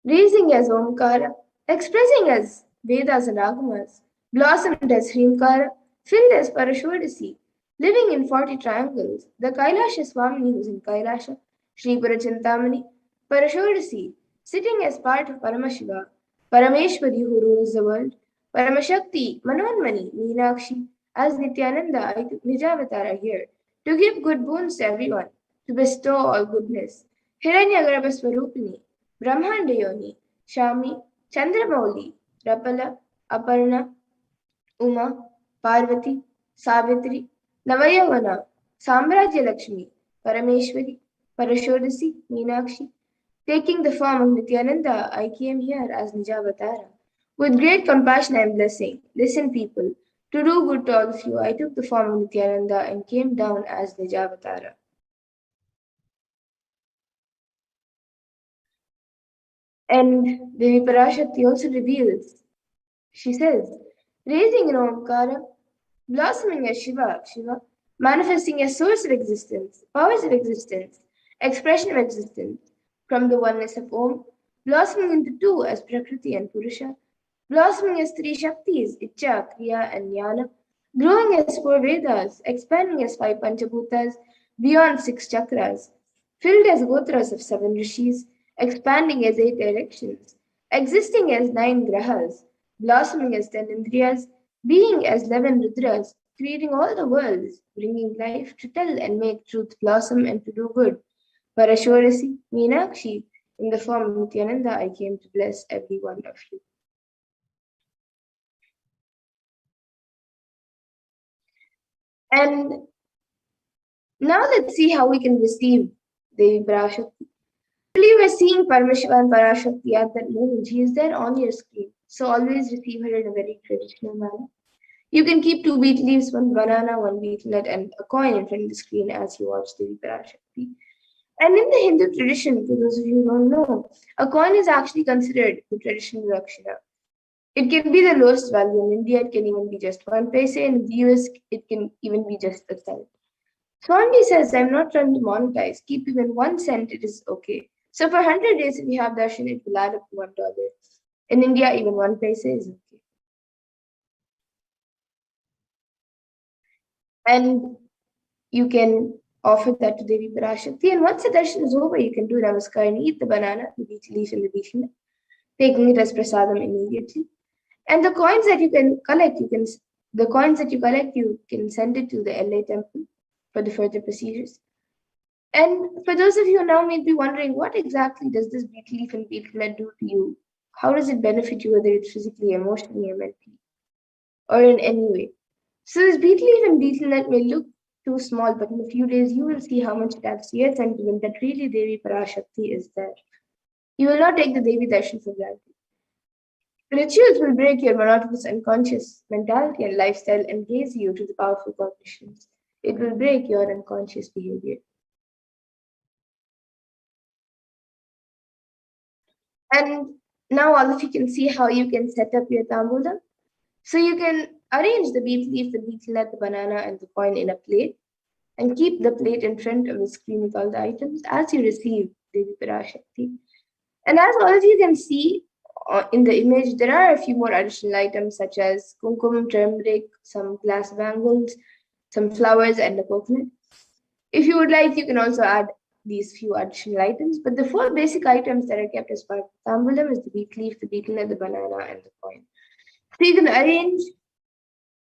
raising as Omkara, expressing as Vedas and Agamas, blossomed as Hrimkara, filled as Parashodasi, living in 40 triangles, the Kailasha Swamini who's in Kailasha, Sri Parachintamani, Parashodasi, sitting as part of Paramashiva, Parameshwari who rules the world, Paramashakti, Manonmani, Meenakshi, as Nithyananda, I took Nijavatara here, to give good boons to everyone, to bestow all goodness. Hiranyagarbha Swarupini, Brahmanda Yoni, Shami, Chandramauli, Rapala, Aparna, Uma, Parvati, Savitri, Navayavana, Samrajya Lakshmi, Parameshwari, Parashodasi, Meenakshi. Taking the form of Nithyananda, I came here as Nijavatara. With great compassion and blessing, listen people, to do good to all of you, I took the form of Nithyananda and came down as Nijavatara. And Devi Parashakti also reveals, she says, raising in Omkara, blossoming as Shiva, manifesting as source of existence, powers of existence, expression of existence, from the oneness of Om, blossoming into two as Prakriti and Purusha, blossoming as three Shaktis, Icha, Kriya, and Jnana, growing as four Vedas, expanding as five Panchabhutas, beyond six chakras, filled as Gotras of seven Rishis, expanding as 8 directions, existing as 9 grahas, blossoming as 10 indriyas, being as 11 rudras, creating all the worlds, bringing life to tell and make truth blossom and to do good. Parashorasi, Meenakshi, in the form of Nithyananda, I came to bless every one of you. And now let's see how we can receive Devi Parashakti. Actually, we're seeing Paramashiva and Parashakti at that moment. She is there on your screen. So always receive her in a very traditional manner. You can keep 2 beet leaves, 1 banana, 1 betel nut, and a coin in front of the screen as you watch Devi Parashakti. And in the Hindu tradition, for those of you who don't know, a coin is actually considered the traditional Rakshana. It can be the lowest value. In India, it can even be just 1 paise. In the US, it can even be just a cent. Swami says, I'm not trying to monetize. Keep even 1 cent, it is okay. So for 100 days, if you have darshan, it will add up to $1. In India, even 1 paise is okay. And you can offer that to Devi Parashakti. And once the darshan is over, you can do namaskar and eat the banana, the beech leaf, and the beech nut, taking it as prasadam immediately. And the coins that you can collect, you can send it to the LA temple for the further procedures. And for those of you who now may be wondering, what exactly does this beet leaf and betel nut do to you? How does it benefit you, whether it's physically, emotionally, or mentally, or in any way? So this beet leaf and betel nut may look too small, but in a few days you will see how much it adds to your sentiment that really Devi Parashakti is there. You will not take the Devi darshan for granted. Rituals will break your monotonous unconscious mentality and lifestyle and raise you to the powerful cognitions. It will break your unconscious behavior. And now all of you can see how you can set up your tambulam. So you can arrange the beet leaf, the betel nut, the banana, and the coin in a plate and keep the plate in front of the screen with all the items as you receive Devi Parashakti. And as all of you can see in the image, there are a few more additional items such as kumkum, turmeric, some glass bangles, some flowers, and a coconut. If you would like, you can also add these few additional items, but the 4 basic items that are kept as part of the tambulam is the beet leaf, the betel nut, the banana, and the coin. So you can arrange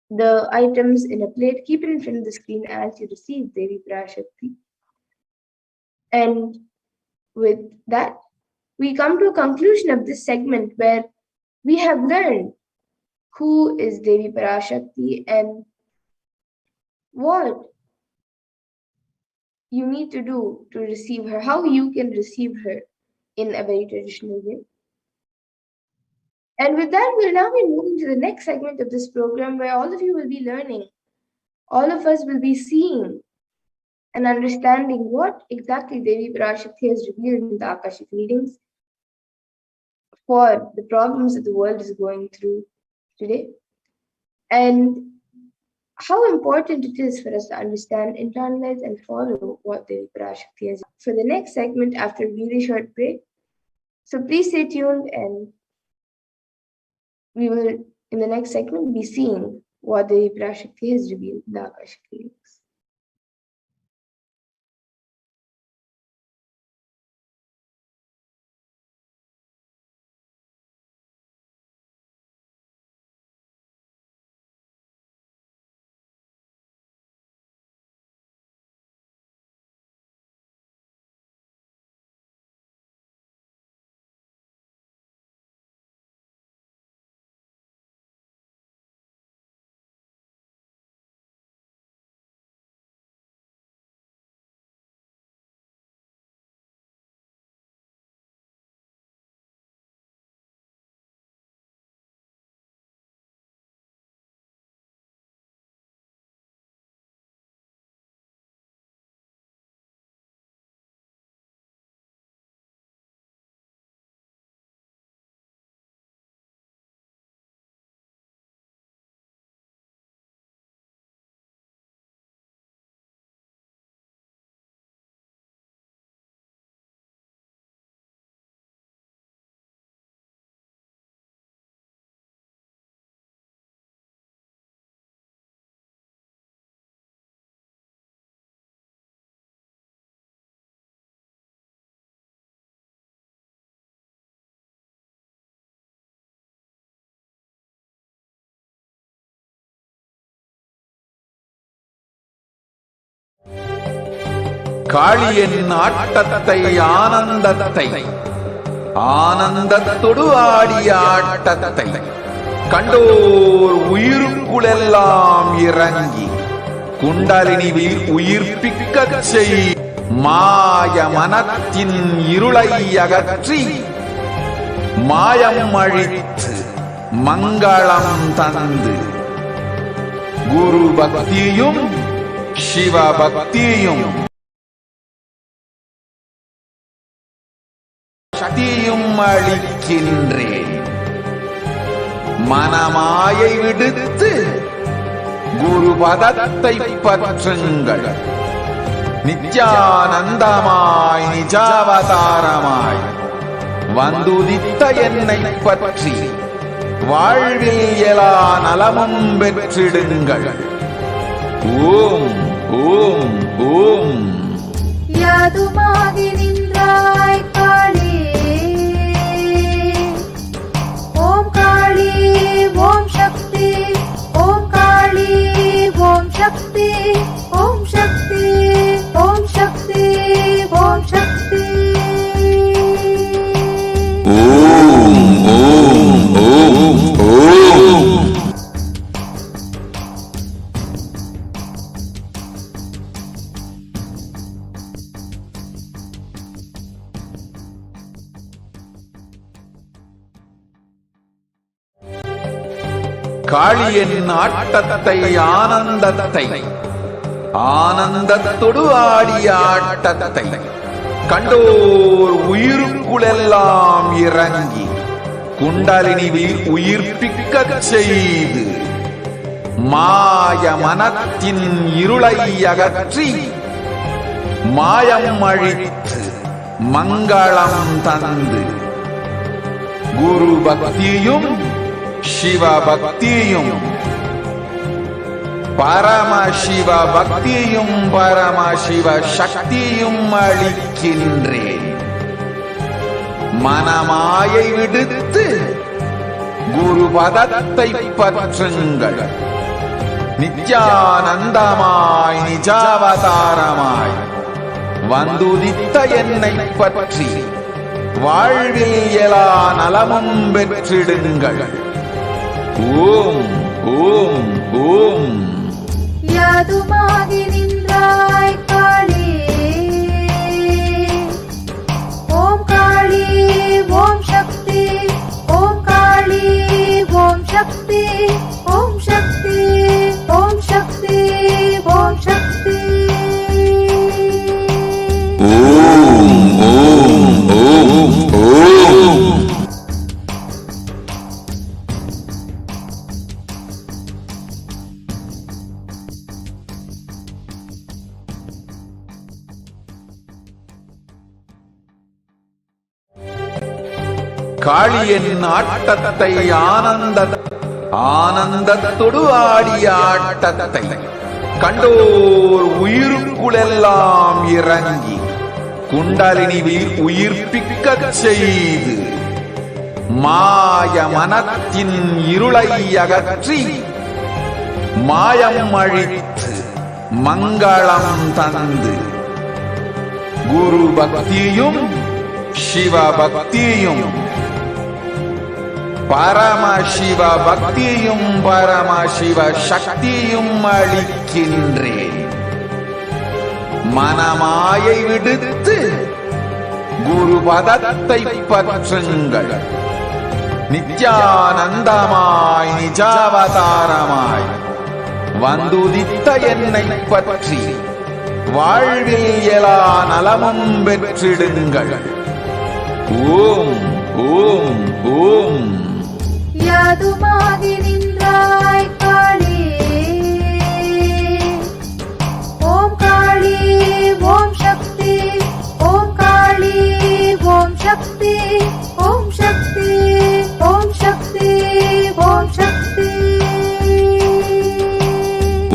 the items in a plate, keep it in front of the screen as you receive Devi Parashakti. And with that, we come to a conclusion of this segment where we have learned who is Devi Parashakti and what you need to do to receive her, how you can receive her in a very traditional way. And with that, we'll now be moving to the next segment of this program where all of you will be learning, all of us will be seeing and understanding what exactly Devi Parashakti has revealed in the Akashic readings for the problems that the world is going through today, and how important it is for us to understand, internalize, and follow what Devi Parashakti has for the next segment after a really short break. So please stay tuned, and we will, in the next segment, be seeing what Devi Parashakti has revealed in the Akashic readings. காளியின் ஆட்டத்தை ஆனந்தத்தை ஆனந்தத்தொடு ஆடிய ஆட்டத்தை கண்டோர் உயிருக்குளெல்லாம் இறங்கி குண்டலினிவில் உயிர்ப்பிக்கச் செய் மாய மனத்தின் இருளை அகற்றி மாயம் அழித்து மங்களம் தந்து குரு பக்தியும் சிவ பக்தியும் சக்தியும் அளிக்கின்றேன். மனமாயை விடுத்து குரு பதத்தை பற்றுங்கள். நித்யானந்தமாய் நிஜாவதாரமாய் வந்துதித்த என்னை பற்றி வாழ்வில் எல்லா நலமும் பெற்றிடுங்கள். ஓம் ஓம் ஓம். யாதுமாகி நின்றாய் காளி, ஓம் காளி ஓம் சக்தி, ஓம் காளி ஓம் சக்தி, ஓம் சக்தி ஓம் சக்தி ஓம் சக்தி. ஓம் ஓம் ஓம் ஓம். காளியின் ஆட்டத்தை ஆனந்தத்தை ஆனந்தத்தொடு ஆடிய ஆட்டத்தை கண்டோர் உயிருக்குளெல்லாம் இறங்கி குண்டலினிவில் உயிர்ப்பிக்கச் செய்து மாய மனத்தின் இருளை அகற்றி மாயம் அழித்து மங்களம் தந்து குரு பக்தியும் சிவ பக்தியும் பரமசிவ பக்தியும் பரமசிவ சக்தியும் அளிக்கின்றேன். மனமாயை விடுத்து குரு பதத்தை பற்றுங்கள். நித்யானந்தமாய் நிஜாவதாரமாய் வந்துதித்த என்னை பற்றி வாழ்வில் எல்லா நலமும் பெற்றிடுங்கள். ஓம் ஓம் ஓம். யாதுமாகி நின்றாய் காளி, ஓம் காளி ஓம் சக்தி, ஓம் காளி ஓம் சக்தி, ஓம் சக்தி ஓம் சக்தி ஓம் சக்தி. ஓம் ஓம் ஓம் ஓம். காளியின் ஆட்டத்தை ஆனந்தத்தொடு ஆடிய ஆட்டத்தை கண்டோர் உயிருக்குளெல்லாம் இறங்கி குண்டலினிவில் உயிர்ப்பிக்கச் செய்து மாய மனத்தின் இருளை அகற்றி மாயம் அழித்து மங்களம் தந்து குரு பக்தியும் சிவ பக்தியும் பரமசிவ பக்தியும் பரமசிவ சக்தியும் அளிக்கின்றேன். மனமாயை விடுத்து குரு பதத்தை பற்றுங்கள். நித்யானந்தமாய் நிஜாவதாரமாய் வந்துதித்த என்னை பற்றி வாழ்வில் எல்லா நலமும் பெற்றிடுங்கள். ஓம் ஓம் ஓம். யாதுமாகி நின்றாய் காளி, ஓம் காளி ஓம் சக்தி, ஓம் காளி ஓம் சக்தி, ஓம் சக்தி ஓம் சக்தி ஓம் சக்தி.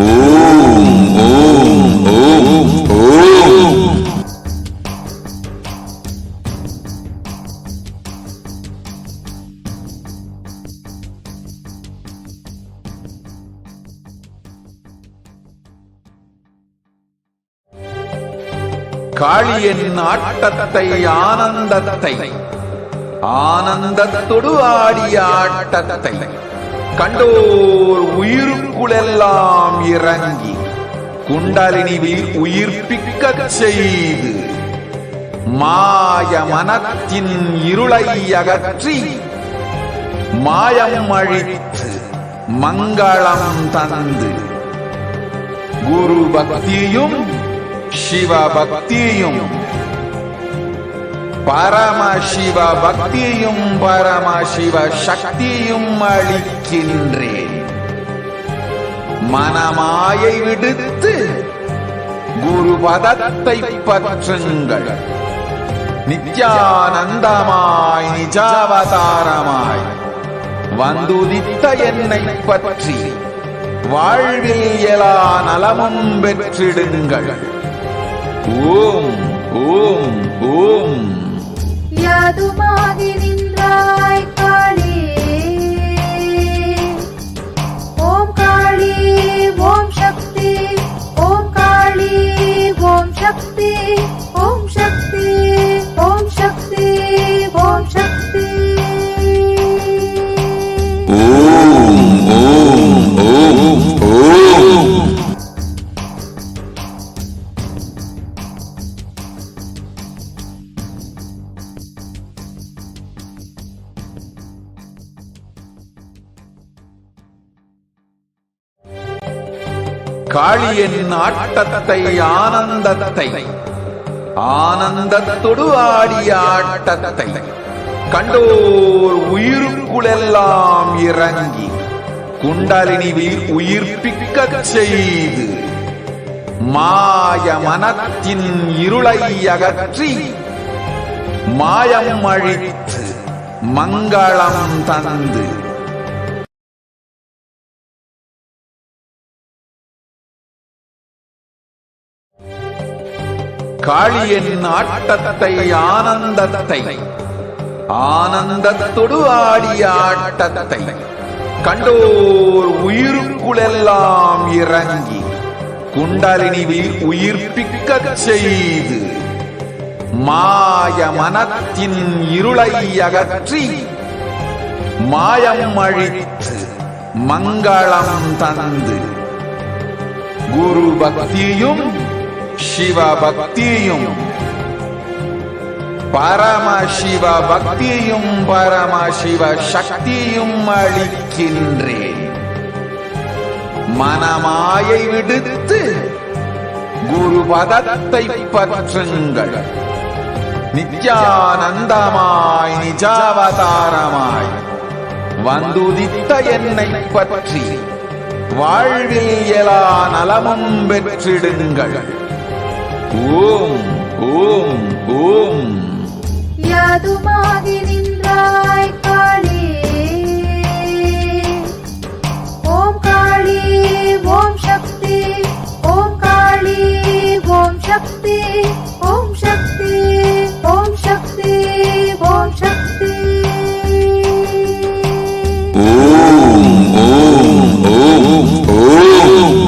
ஓம் ஓம் ஓம் ஓம். காளியின் ஆட்டத்தை ஆனந்தத்தை ஆனந்தத்தொடு ஆடிய ஆட்டத்தை கண்டோர் உயிருக்குளெல்லாம் இறங்கி குண்டலினிவில் உயிர்ப்பிக்கச் செய்து மாய மனத்தின் இருளை அகற்றி மாயம் அழித்து மங்களம் தந்து குரு பக்தியும் சிவ பக்தியும் பரமசிவ பக்தியும் பரமசிவ சக்தியும் அளிக்கின்றேன். மனமாயை விடுத்து குரு பதத்தை பற்றுங்கள். நித்யானந்தமாய் நிஜாவதாரமாய் வந்துதித்த என்னை பற்றி வாழ்வில் எல்லா நலமும் பெற்றிடுங்கள். ஓம் ஓம் ஓம். யாதுமாகி நின்றாய் காளியே, ஓம் காளி ஓம் சக்தி, ஓம் காளி ஓம் சக்தி, ஓம் சக்தி ஓம் சக்தி ஓம் சக்தி. ஓம் ஓம் ஓம் ஓம். காளியின் ஆட்டத்தை ஆனந்தத்தை ஆனந்தத்தொடு ஆடிய ஆட்டத்தை கண்டோர் உயிருக்குளெல்லாம் இறங்கி குண்டலினிவில் உயிர்ப்பிக்கச் செய்து மாய மனத்தின் இருளை அகற்றி மாயம் அழித்து மங்களம் தந்து காளியின் ஆட்டத்தை ஆனந்தத்தை ஆனந்தத்தொடு ஆடிய ஆட்டத்தை கண்டோர் உயிருக்குளெல்லாம் இறங்கி குண்டலினிவில் உயிர்ப்பிக்கச் செய்து மாய மனத்தின் இருளை அகற்றி மாயம் அழித்து மங்களம் தந்து குரு பக்தியும் சிவ பக்தியும் பரமசிவ பக்தியும் பரமசிவ சக்தியும் அளிக்கின்றேன். மனமாயை விடுத்து குரு பதத்தை பற்றுங்கள். நித்யானந்தமாய் நிஜாவதாரமாய் வந்துதித்த என்னை பற்றி வாழ்வில் எல்லா நலமும் பெற்றிடுங்கள். ஓம் ஓம் ஓம். யாதுமாகி நின்றாய் காளியே, ஓம் காளி ஓம் சக்தி, ஓம் காளி ஓம் சக்தி, ஓம் சக்தி ஓம் சக்தி ஓம் சக்தி. ஓம் ஓம் ஓம் ஓம்.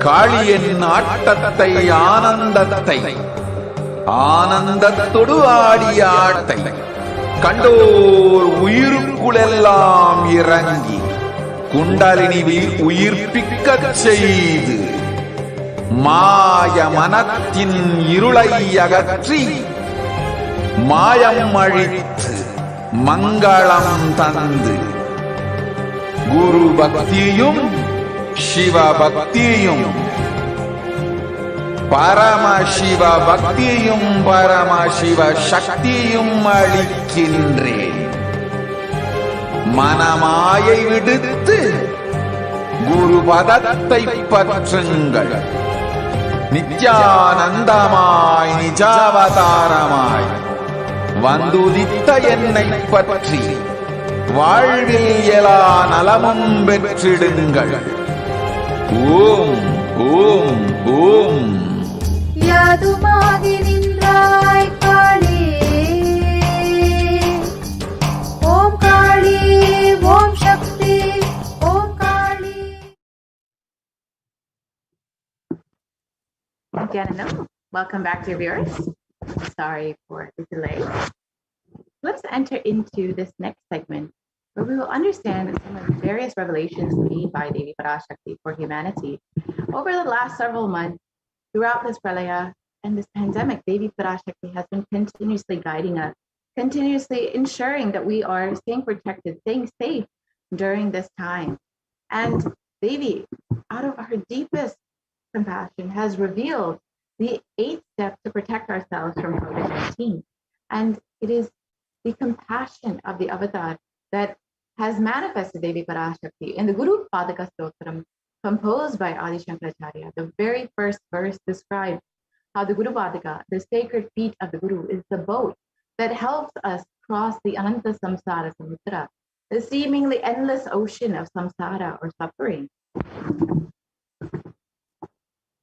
காளியின் ஆட்டத்தை ஆனந்தத்தை ஆனந்தத்தொடு ஆடிய ஆட்டத்தை கண்டோர் உயிருக்குளெல்லாம் இறங்கி குண்டலினிவில் உயிர்ப்பிக்கச் செய்து மாய மனத்தின் இருளை அகற்றி மாயம் அழித்து மங்களம் தந்து குரு பக்தியும் சிவ பக்தியும் பரமசிவ பக்தியும் பரமசிவ சக்தியும் அளிக்கின்றேன். மனமாயை விடுத்து குரு பதத்தை பற்றுங்கள். நித்யானந்தமாய் நிஜாவதாரமாய் வந்துதித்த என்னை பற்றி வாழ்வில் எல்லா நலமும் பெற்றிடுங்கள். ஓம் ஓம் ஓம். யாதுமாகி நின்றாய் காளி. ஓம் காளி ஓம் சக்தி ஓம் காளி. Again, welcome back to viewers. Sorry for the delay. Let's enter into this next segment where we will understand some of the various revelations made by Devi Parashakti for humanity. Over the last several months, throughout this pralaya and this pandemic, Devi Parashakti has been continuously guiding us, continuously ensuring that we are staying protected, staying safe during this time. And Devi, out of her deepest compassion, has revealed the 8 steps to protect ourselves from COVID-19. And it is the compassion of the avatar that has manifested Devi Parashakti in the Guru Padaka Stotram composed by Adi Shankaracharya. The very first verse describes how the Guru Padaka, the sacred feet of the Guru, is the boat that helps us cross the Ananta Samsara Samudra, the seemingly endless ocean of samsara or suffering.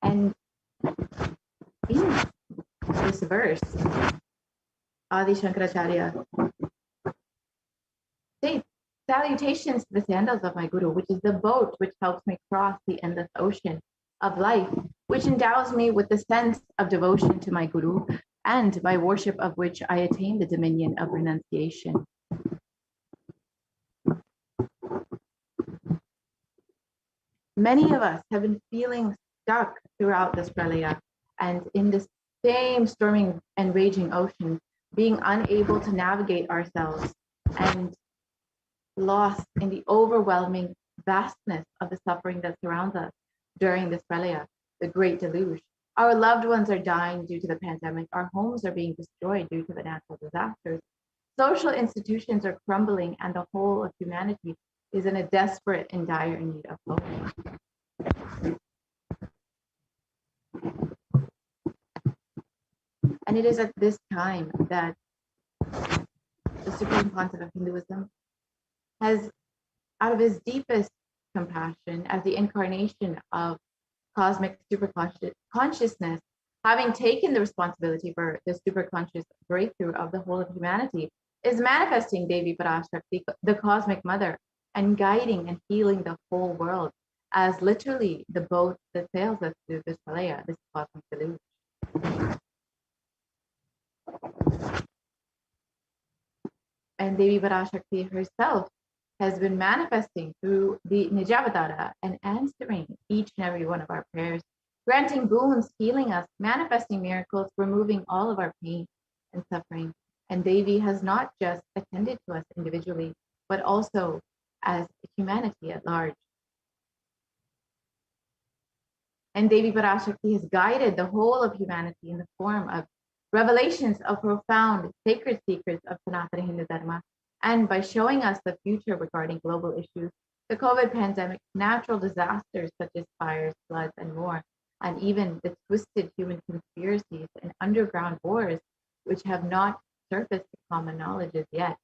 And in this verse, Adi Shankaracharya states, salutations to the sandals of my Guru, which is the boat which helps me cross the endless ocean of life, which endows me with the sense of devotion to my Guru, and by worship of which I attain the dominion of renunciation. Many of us have been feeling stuck throughout this pralaya, and in this same storming and raging ocean, being unable to navigate ourselves and lost in the overwhelming vastness of the suffering that surrounds us during this pralaya, the great deluge. Our loved ones are dying due to the pandemic. Our homes are being destroyed due to the natural disasters. Social institutions are crumbling, and the whole of humanity is in a desperate and dire need of hope. And it is at this time that the Supreme Pontiff of Hinduism has, out of his deepest compassion as the incarnation of cosmic superconsciousness, having taken the responsibility for the superconscious breakthrough of the whole of humanity, is manifesting Devi Parashakti, the cosmic mother, and guiding and healing the whole world as literally the boat that sails us through this pralaya, this cosmic deluge. And Devi Parashakti herself has been manifesting through the Nijavatara and answering each and every one of our prayers, granting boons, healing us, manifesting miracles, removing all of our pain and suffering. And Devi has not just attended to us individually, but also as humanity at large. And Devi Parashakti has guided the whole of humanity in the form of revelations of profound sacred secrets of Sanatana Hindu Dharma, and by showing us the future regarding global issues, the COVID pandemic, natural disasters such as fires, floods, and more, and even the twisted human conspiracies and underground wars, which have not surfaced to common knowledge as yet.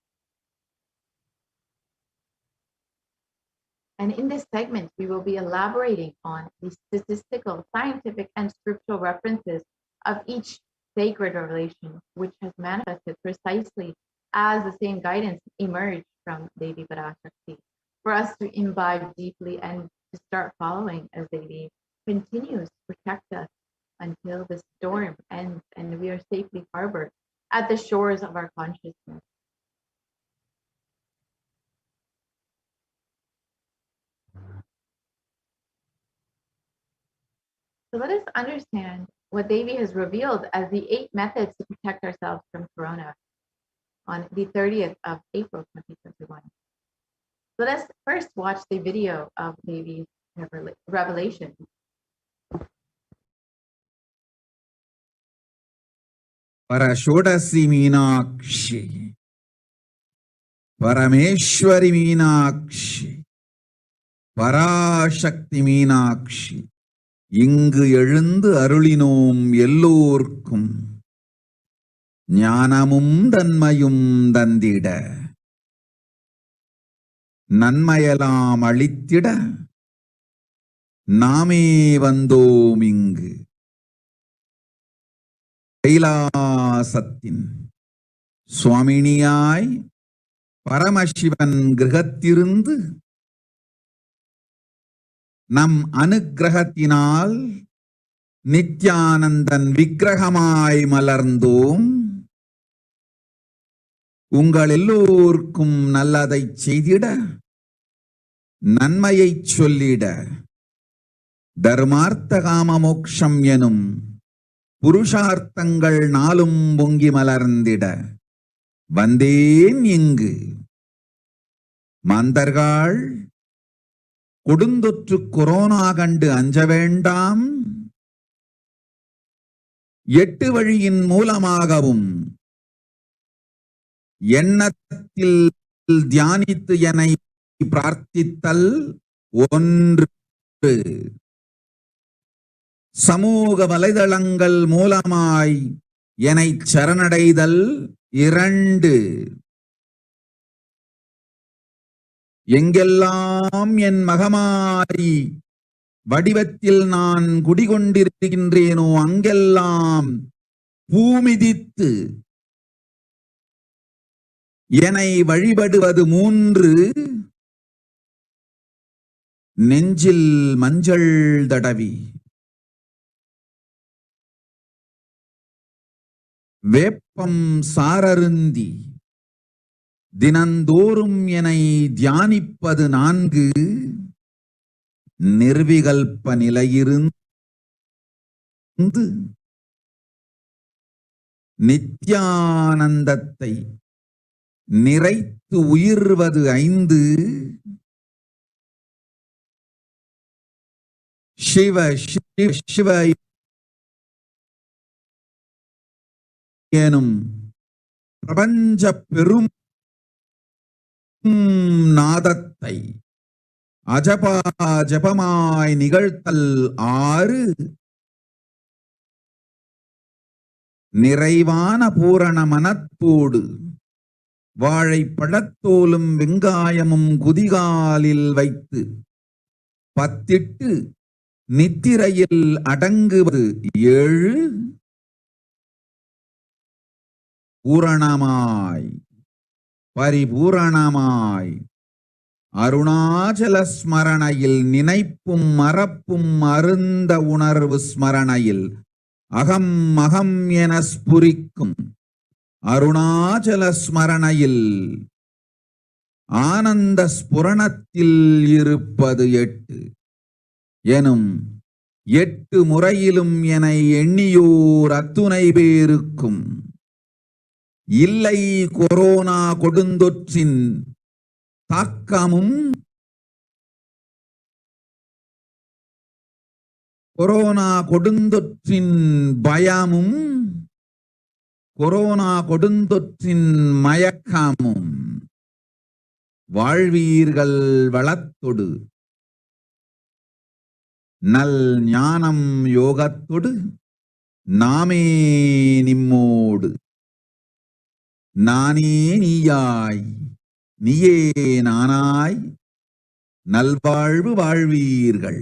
And in this segment, we will be elaborating on the statistical, scientific, and scriptural references of each sacred revelation, which has manifested precisely as the same guidance emerged from Devi Parashakti, for us to imbibe deeply and to start following as Devi continues to protect us until the storm ends and we are safely harbored at the shores of our consciousness. So let us understand what Devi has revealed as the 8 methods to protect ourselves from Corona on the 30th of April, 2021. Let us first watch the video of Devi's revelation. Parashodasi Meenakshi, Parameshwari Meenakshi, Parashakti Meenakshi, இங்கு எழுந்து அருளினோம் எல்லோர்க்கும் ஞானமும் தன்மையும் தந்திட நன்மையெல்லாம் அளித்திட நாமே வந்தோம் இங்கு கைலாசத்தின் சுவாமினியாய் பரமசிவன் கிரகத்திருந்து நம் அனுக்கிரகத்தினால் நித்யானந்தன் விக்கிரகமாய் மலர்ந்தோம். உங்கள் எல்லோருக்கும் நல்லதை செய்திட, நன்மையை சொல்லிட, தர்மார்த்த காம மோக்ஷம் எனும் புருஷார்த்தங்கள் நாளும் பொங்கி மலர்ந்திட வந்தேன் இங்கு. மாந்தர்கள் கொடுந்தொற்று கொரோனா கண்டு அஞ்ச வேண்டாம். 8 வழியின் மூலமாகவும் எண்ணத்தில் தியானித்து என்னை பிரார்த்தித்தல் ஒன்று, சமூக வலைதளங்கள் மூலமாய் என்னை சரணடைதல் 2, எங்கெல்லாம் என் மகமாரி வடிவத்தில் நான் குடிகொண்டிருக்கின்றேனோ அங்கெல்லாம் பூமிதித்து என்னை வழிபடுவது 3, நெஞ்சில் மஞ்சள் தடவி வேப்பம் சாரருந்தி தினந்தோறும் என்னை தியானிப்பது 4, நிர்விகல்ப நிலையிருந்து நித்யானந்தத்தை நிறைத்து உயிர்வது 5, சிவ சிவ சிவ எனும் பிரபஞ்ச பெரும் நாதத்தை அஜபா ஜபமாய் நிகழ்த்தல் 6, நிறைவான பூரண மனத்தோடு வாழைப்பழத்தோலும் வெங்காயமும் குதிகாலில் வைத்து பத்திட்டு நித்திரையில் அடங்குவது 7, பூரணமாய் பரிபூரணமாய் அருணாச்சல ஸ்மரணையில் நினைப்பும் மறப்பும் அருந்த உணர்வு ஸ்மரணையில் அகம் அகம் என ஸ்புரிக்கும் அருணாச்சல ஸ்மரணையில் ஆனந்த ஸ்புரணத்தில் இருப்பது 8 எனும் 8 முறையிலும் என எண்ணியோர் அத்துணை பேருக்கும் இல்லை கொரோனா கொடுந்தொற்றின் தாக்கமும் கொரோனா கொடுந்தொற்றின் பயமும் கொரோனா கொடுந்தொற்றின் மயக்கமும் வாழ்வீர்கள் வளத்தொடு நல் ஞானம் யோகத்தொடு நாமே நிம்மோடு நானே நீயாய் நீயே நானாய் நல்வாழ்வு வாழ்வீர்கள்.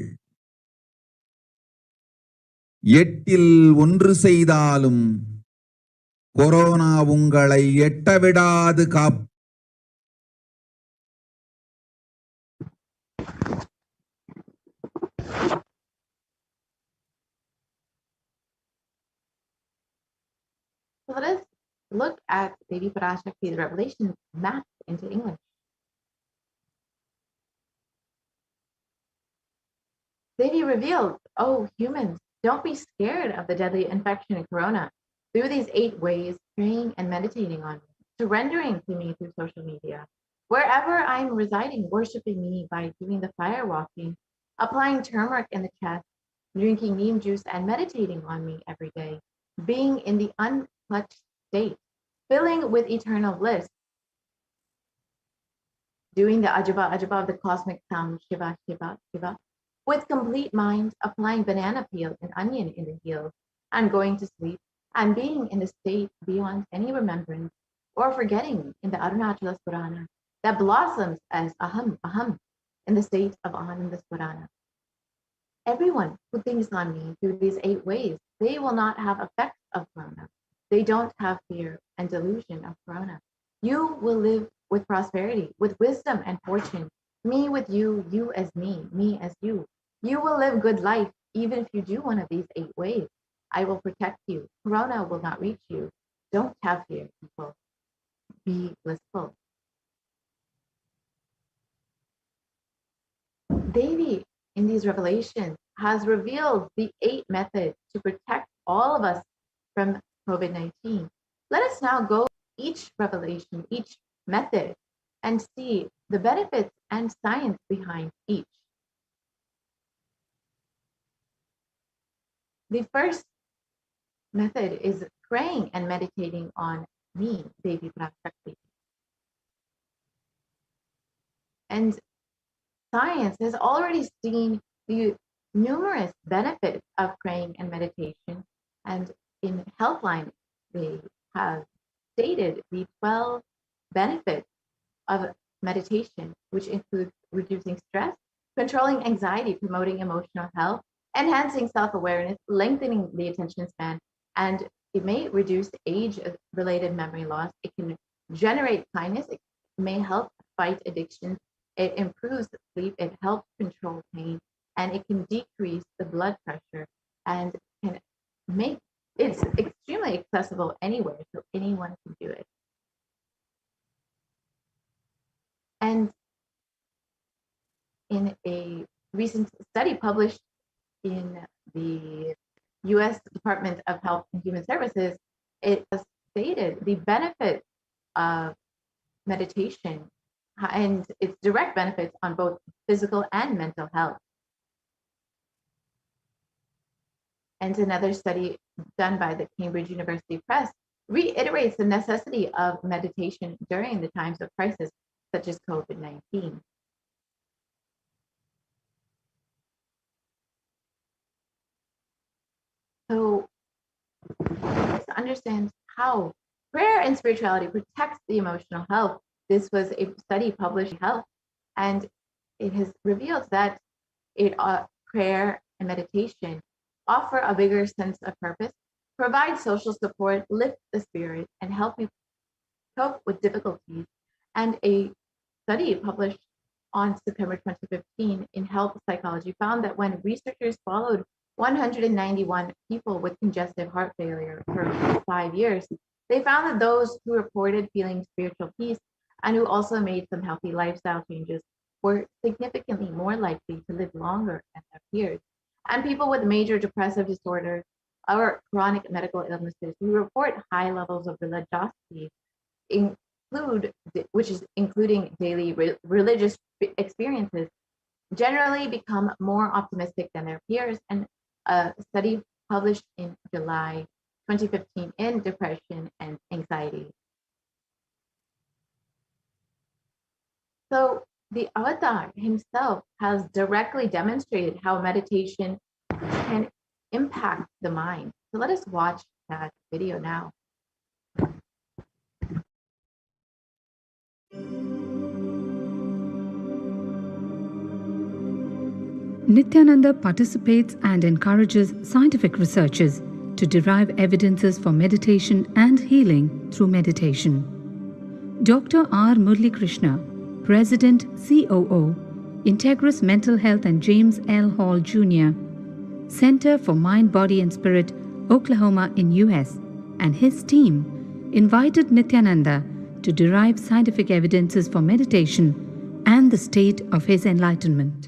8இல் 1 செய்தாலும் கொரோனா உங்களை எட்டவிடாது காப்பு. So let us look at Devi Parashakti's revelation mapped into English. Devi revealed, "Oh, humans, don't be scared of the deadly infection in corona. Through these 8 ways, praying and meditating on me, surrendering to me through social media, wherever I'm residing, worshiping me by doing the fire walking, applying turmeric in the chest, drinking neem juice and meditating on me every day, being in the unclutched state, filling with eternal bliss, doing the ajaba ajaba of the cosmic sound, Shiva, Shiva, Shiva, with complete mind, applying banana peel and onion in the heels, and going to sleep, and being in the state beyond any remembrance or forgetting in the Arunachala Swarana that blossoms as aham, aham, in the state of Ananda Swarana. Everyone who thinks on me through these 8 ways, they will not have effects of corona. They don't have fear and delusion of corona. You will live with prosperity, with wisdom and fortune. Me with you, you as me as you. You will live good life, even if you do one of these 8 ways. I will protect you. Corona will not reach you. Don't have fear, people. Be blissful. Devi, in these revelations, has revealed the 8 methods to protect all of us from COVID-19. Let us now go each revelation, each method, and see the benefits and science behind each. The first method is praying and meditating on me, Devi Parashakti. And science has already seen the numerous benefits of praying and meditation. And in Healthline, they have stated the 12 benefits of meditation, which include reducing stress, controlling anxiety, promoting emotional health, enhancing self-awareness, lengthening the attention span, and it may reduce age-related memory loss. It can generate kindness. It may help fight addictions. It improves sleep. It helps control pain, and it can decrease the blood pressure, and can make it's extremely accessible anywhere, so anyone can do it. And in a recent study published in the US Department of Health and Human Services, it has stated the benefits of meditation and its direct benefits on both physical and mental health. And another study done by the Cambridge University Press reiterates the necessity of meditation during the times of crisis, such as COVID-19. So let's understand how prayer and spirituality protects the emotional health. This was a study published in Health, and it has revealed that prayer and meditation offer a bigger sense of purpose, provide social support, lift the spirit, and help you cope with difficulties. And a study published on September 2015 in Health Psychology found that when researchers followed 191 people with congestive heart failure for 5 years, they found that those who reported feeling spiritual peace and who also made some healthy lifestyle changes were significantly more likely to live longer than their peers. And people with major depressive disorder or chronic medical illnesses who report high levels of religiosity including daily religious experiences, generally become more optimistic than their peers. And a study published in July 2015 in Depression and Anxiety. So the avatar himself has directly demonstrated how meditation can impact the mind. So let us watch that video now. Nithyananda participates and encourages scientific researchers to derive evidences for meditation and healing through meditation. Dr. R. Murli Krishna, President, COO, Integris Mental Health and James L. Hall Jr., Center for Mind, Body and Spirit, Oklahoma in US, and his team invited Nithyananda to derive scientific evidences for meditation and the state of his enlightenment.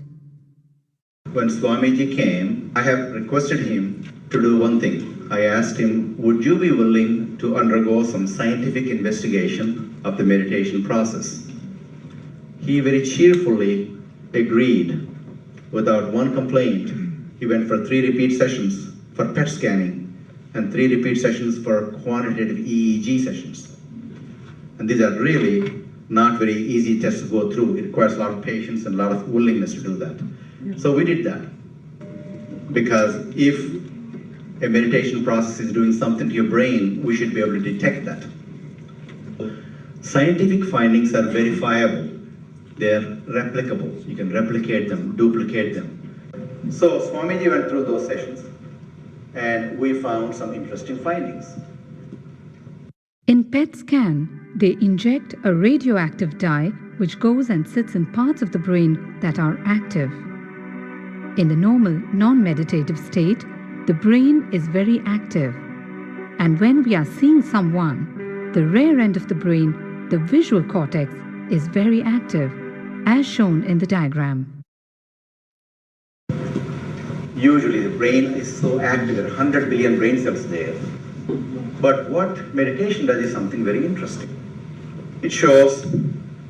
When Swamiji came, I have requested him to do one thing. I asked him, would you be willing to undergo some scientific investigation of the meditation process? He very cheerfully agreed without one complaint. He went for 3 repeat sessions for PET scanning and 3 repeat sessions for quantitative EEG sessions. And these are really not very easy tests to go through. It requires a lot of patience and a lot of willingness to do that. So we did that. Because if a meditation process is doing something to your brain, we should be able to detect that. Scientific findings are verifiable. They're replicable. You can replicate them, duplicate them. So Swamiji went through those sessions. and we found some interesting findings. In PET scan, they inject a radioactive dye which goes and sits in parts of the brain that are active. In the normal, non-meditative state, the brain is very active. And when we are seeing someone, the rear end of the brain, the visual cortex, is very active, as shown in the diagram. Usually the brain is so active, there are 100 billion brain cells there. But what meditation does is something very interesting. It shows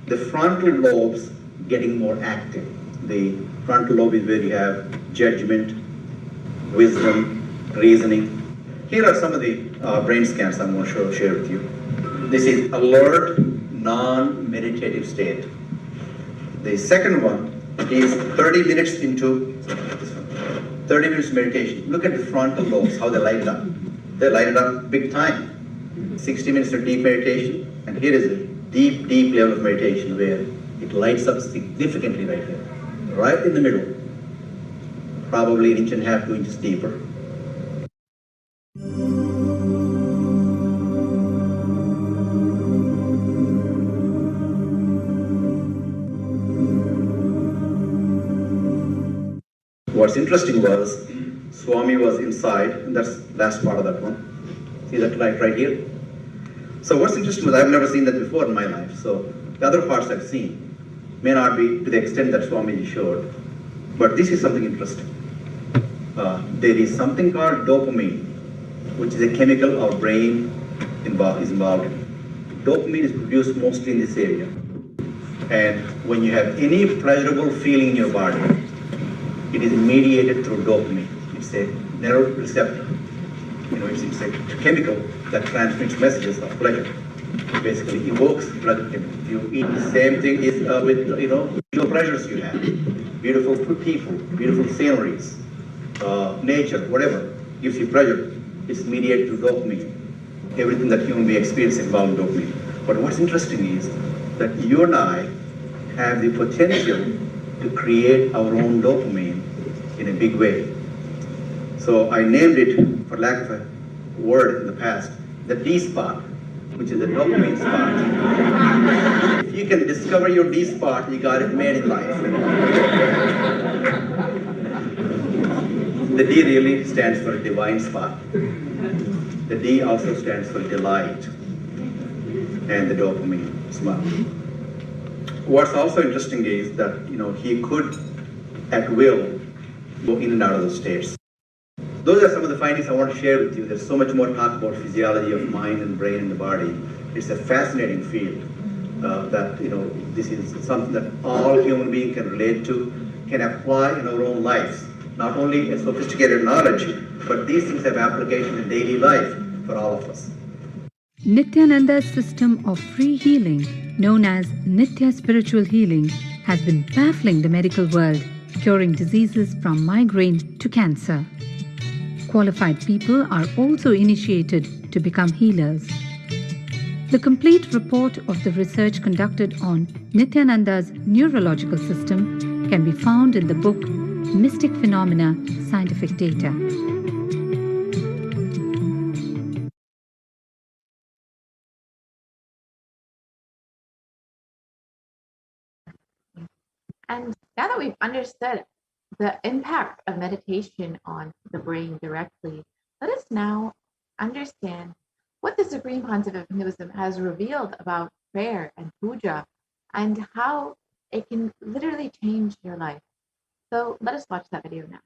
the frontal lobes getting more active. The frontal lobe is where you have judgment, wisdom, reasoning. Here are some of the brain scans I'm going to share with you. This is alert, non-meditative state. The second one is 30 minutes into 30 minutes meditation. Look at the frontal lobes, how they light it up. They light it up big time. 60 minutes of deep meditation, and here is a deep, deep level of meditation where it lights up significantly right here, right in the middle, probably 1.5 inches, 2 inches deeper. What's interesting was Swami was inside, and that's the last part of that one. See that light right here? So what's interesting was I've never seen that before in my life. So the other parts I've seen may not be to the extent that Swamiji showed, but this is something interesting. There is something called dopamine, which is a chemical our brain is involved in. Dopamine is produced mostly in this area. And when you have any pleasurable feeling in your body, it is mediated through dopamine. It's a neuroreceptor. It's a chemical that transmits messages of pleasure. It basically evokes pleasure. If you eat, the same thing is with visual pleasures you have. Beautiful people, beautiful sceneries, nature, whatever gives you pleasure. It's mediated through dopamine. Everything that human being experiences involves dopamine. But what's interesting is that you and I have the potential to create our own dopamine in a big way. So I named it, for lack of a word in the past, the D spot, which is the dopamine spot. If you can discover your D spot, you got it made in life. The D really stands for divine spot. The D also stands for delight, and the dopamine spot. What's also interesting is that he could, at will, go in and out of the states. Those are some of the findings I want to share with you. There's so much more talk about physiology of mind and brain and the body. It's a fascinating field that this is something that all human beings can relate to, can apply in our own lives. Not only a sophisticated knowledge, but these things have application in daily life for all of us. Nithyananda's system of free healing, known as Nithya Spiritual Healing, has been baffling the medical world, curing diseases from migraine to cancer. Qualified people are also initiated to become healers. The complete report of the research conducted on Nithyananda's neurological system can be found in the book Mystic Phenomena, Scientific Data. And now that we've understood the impact of meditation on the brain directly, let us now understand what the Supreme Concept of Hinduism has revealed about prayer and puja and how it can literally change your life. So let us watch that video now.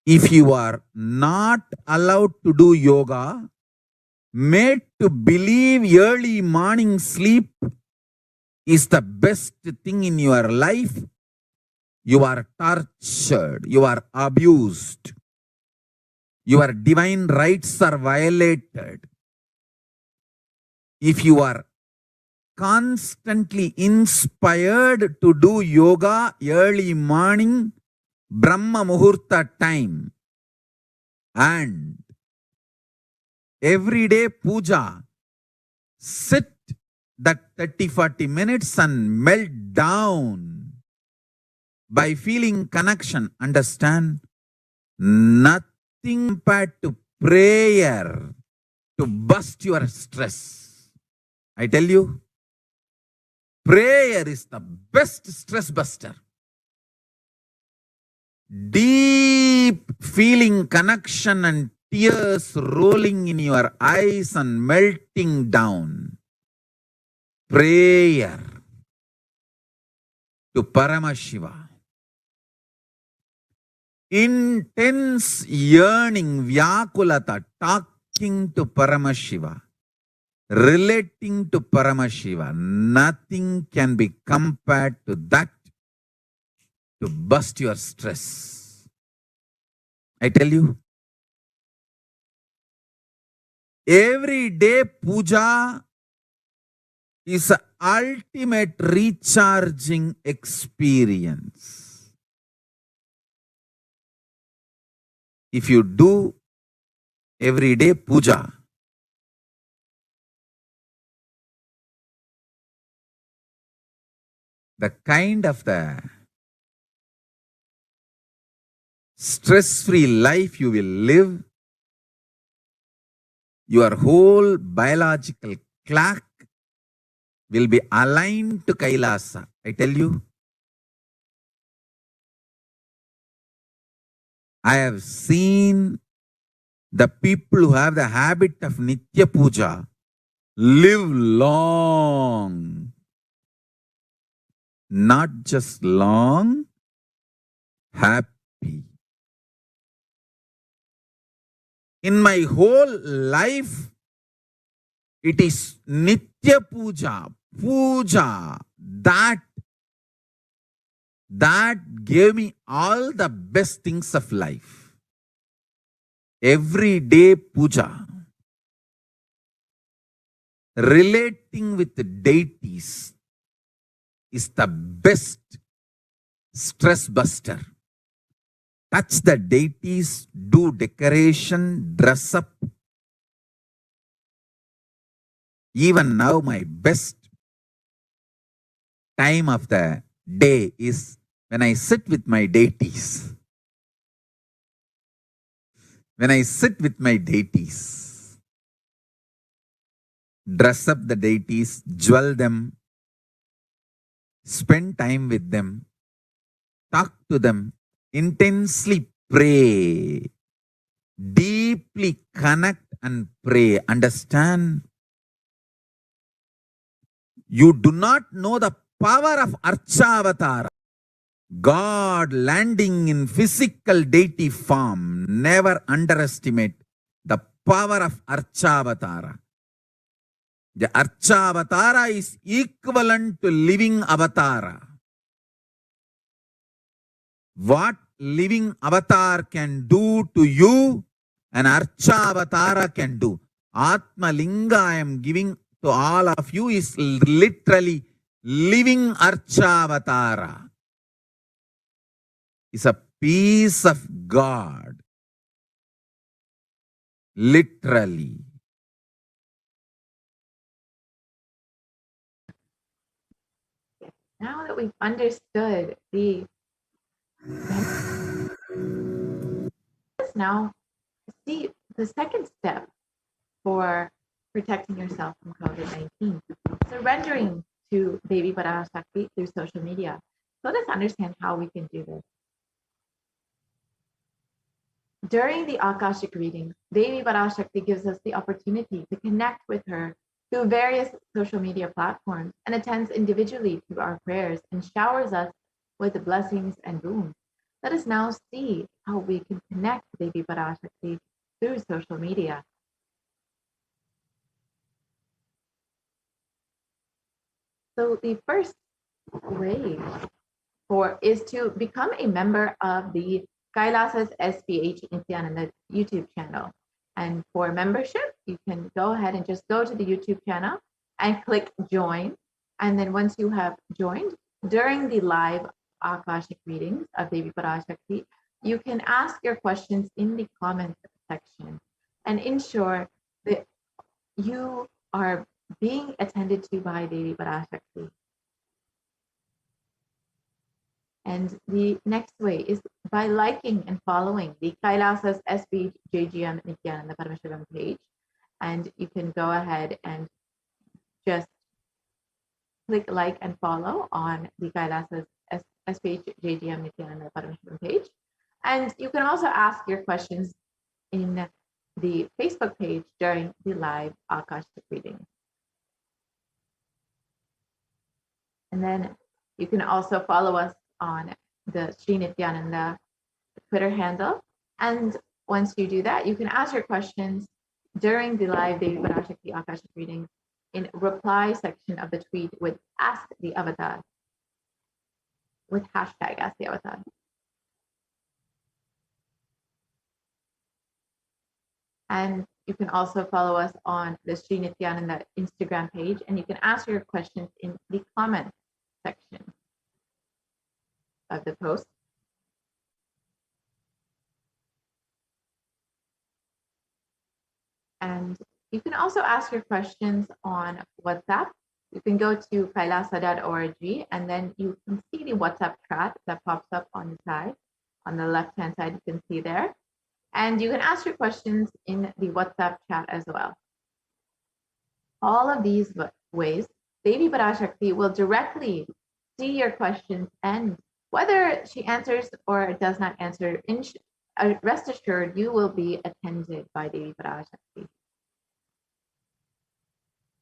If you are not allowed to do yoga, made to believe early morning sleep is the best thing in your life, you are tortured, you are abused, your divine rights are violated. If you are constantly inspired to do yoga early morning, Brahma Muhurta time, and everyday puja. Sit that 30-40 minutes and melt down by feeling connection. Understand? Nothing compared to prayer to bust your stress. I tell you, prayer is the best stress buster. Deep feeling connection and tears rolling in your eyes and melting down. Prayer to Paramashiva. Intense yearning, Vyakulata, talking to Paramashiva, relating to Paramashiva. Nothing can be compared to that to bust your stress. I tell you, every day puja is an ultimate recharging experience. If you do everyday puja, the kind of the stress-free life you will live, your whole biological clock will be aligned to Kailasa. I tell you, I have seen the people who have the habit of Nitya Puja live long. Not just long, happy. In my whole life, it is Nitya Puja, that gave me all the best things of life. Everyday puja, relating with the deities is the best stress buster. Touch the deities, do decoration, dress up. Even now, my best time of the day is when I sit with my deities. When I sit with my deities, dress up the deities, jewel them, spend time with them, talk to them, intensely pray, deeply connect and pray. Understand? You do not know the power of Archavatara. God landing in physical deity form. Never underestimate the power of Archavatara. The Archavatara is equivalent to living avatara. What living avatar can do to you, an Archavatara can do. Atma Linga I am giving to all of you is literally living Archavatara. Is a piece of God. Literally. Now that we've understood the let's now see the second step for protecting yourself from COVID-19. Surrendering to Devi Parashakti through social media. So let's understand how we can do this. During the Akashic readings, Devi Parashakti gives us the opportunity to connect with her through various social media platforms and attends individually to our prayers and showers us with the blessings and boons. Let us now see how we can connect Devi Parashakti through social media. So the first way is to become a member of the Kailasa's HDH Nithyananda YouTube channel. And for membership, you can go ahead and just go to the YouTube channel and click join. And then once you have joined, during the live Akashic readings of Devi Parashakti, you can ask your questions in the comment section and ensure the you are being attended to by Devi Parashakti. And the next way is by liking and following the Kailasa's HDH Nithyananda Paramashivam page. And you can go ahead and just click like and follow on the Kailasa's HDH Nithyananda Paramashivam page. And you can also ask your questions in the Facebook page during the live Akashic reading. And then you can also follow us on the Sri Nithyananda Twitter handle. And once you do that, you can ask your questions during the live Devi Parashakti Akashic reading in reply section of the tweet with Ask the Avatar, with hashtag Ask the Avatar. And you can also follow us on the Sri Nithyananda Instagram page, and you can ask your questions in the comment section of the post. And you can also ask your questions on WhatsApp. You can go to kailasa.org, and then you can see the WhatsApp chat that pops up on the side. On the left-hand side, you can see there. And you can ask your questions in the WhatsApp chat as well. All of these ways, Devi Parashakti will directly see your questions, and whether she answers or does not answer, rest assured you will be attended by Devi Parashakti.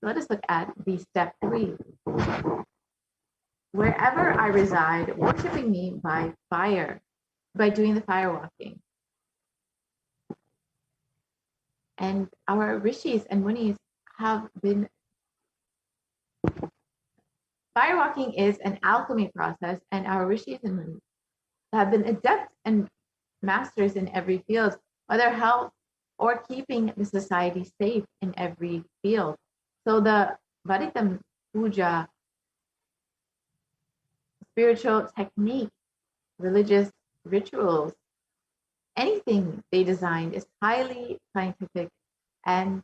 Let us look at the step 3. Wherever I reside, worshiping me by fire, by doing the fire walking. And our rishis and munis have been, fire walking is an alchemy process, and our rishis and munis have been adept and masters in every field, whether health or keeping the society safe in every field. So the Varitam Puja, spiritual technique, religious rituals, anything they designed is highly scientific and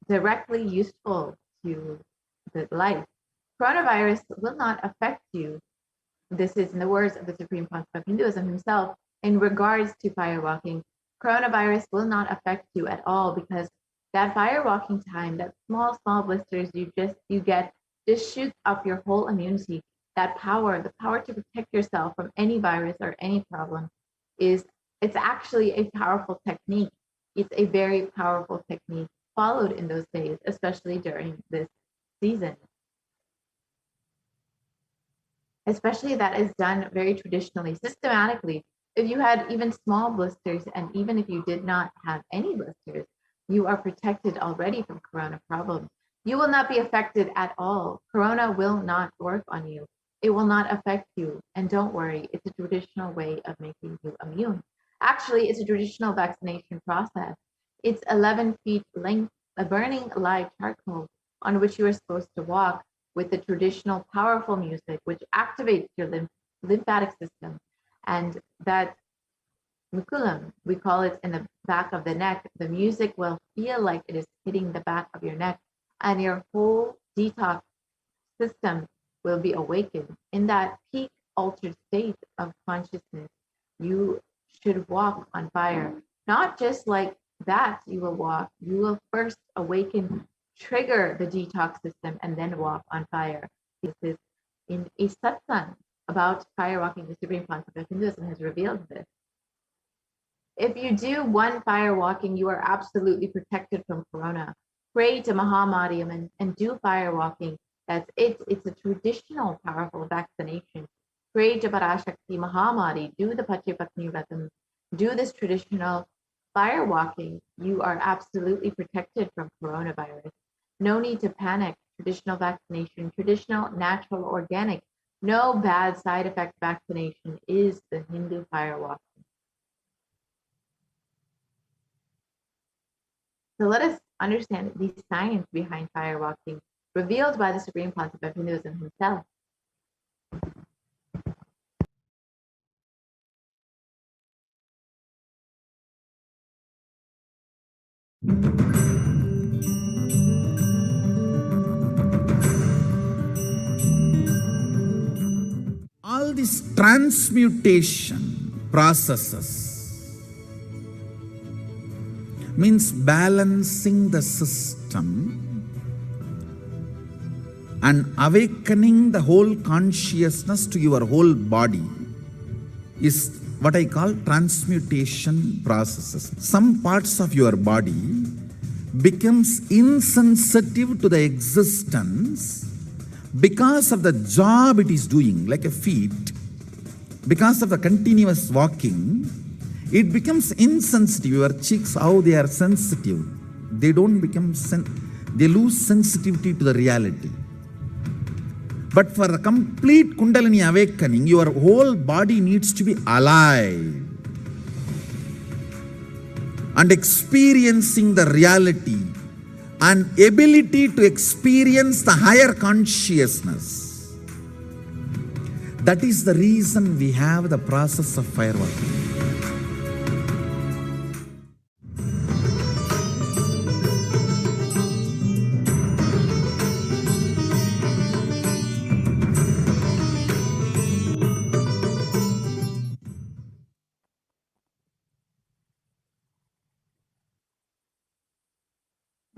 directly useful to the life. Coronavirus will not affect you. This is in the words of the Supreme Pontiff of Hinduism himself in regards to fire walking. Coronavirus will not affect you at all, because that fire walking time, that small blisters you get just shoots up your whole immunity. That power, the power to protect yourself from any virus or any problem, it's actually a powerful technique. It's a very powerful technique followed in those days, especially during this season. Especially that is done very traditionally, systematically. If you had even small blisters, and even if you did not have any blisters, you are protected already from corona problems. You will not be affected at all. Corona will not work on you. It will not affect you. And don't worry, it's a traditional way of making you immune. Actually, it's a traditional vaccination process. It's 11 feet length, a burning live charcoal on which you are supposed to walk with the traditional powerful music, which activates your lymphatic system. And that mukulam, we call it in the back of the neck, the music will feel like it is hitting the back of your neck, and your whole detox system will be awakened. In that peak altered state of consciousness, you should walk on fire. Not just like that you will walk, you will first awaken, trigger the detox system, and then walk on fire. This is in a satsang about fire walking. The Supreme Pontiff of Hinduism has revealed this. If you do one fire walking, you are absolutely protected from corona. Pray to Mahamariam and do fire walking. That's it. It's a traditional, powerful vaccination. Pray to Parashakti Mahamari. Do the Pachipatni Vratam. Do this traditional fire walking. You are absolutely protected from coronavirus. No need to panic. Traditional vaccination, traditional, natural, organic. No bad side effect vaccination is the Hindu fire walking. So let us understand the science behind fire walking, revealed by the Supreme Pontiff of Hinduism himself. these transmutation processes means balancing the system and awakening the whole consciousness to your whole body is what I call transmutation processes. Some parts of your body becomes insensitive to the existence because of the job it is doing, like a feet. Because of the continuous walking, it becomes insensitive. Your cheeks, how they are sensitive. They don't become, they lose sensitivity to the reality. But for a complete Kundalini awakening, your whole body needs to be alive and experiencing the reality and ability to experience the higher consciousness. That is the reason we have the process of firewalking.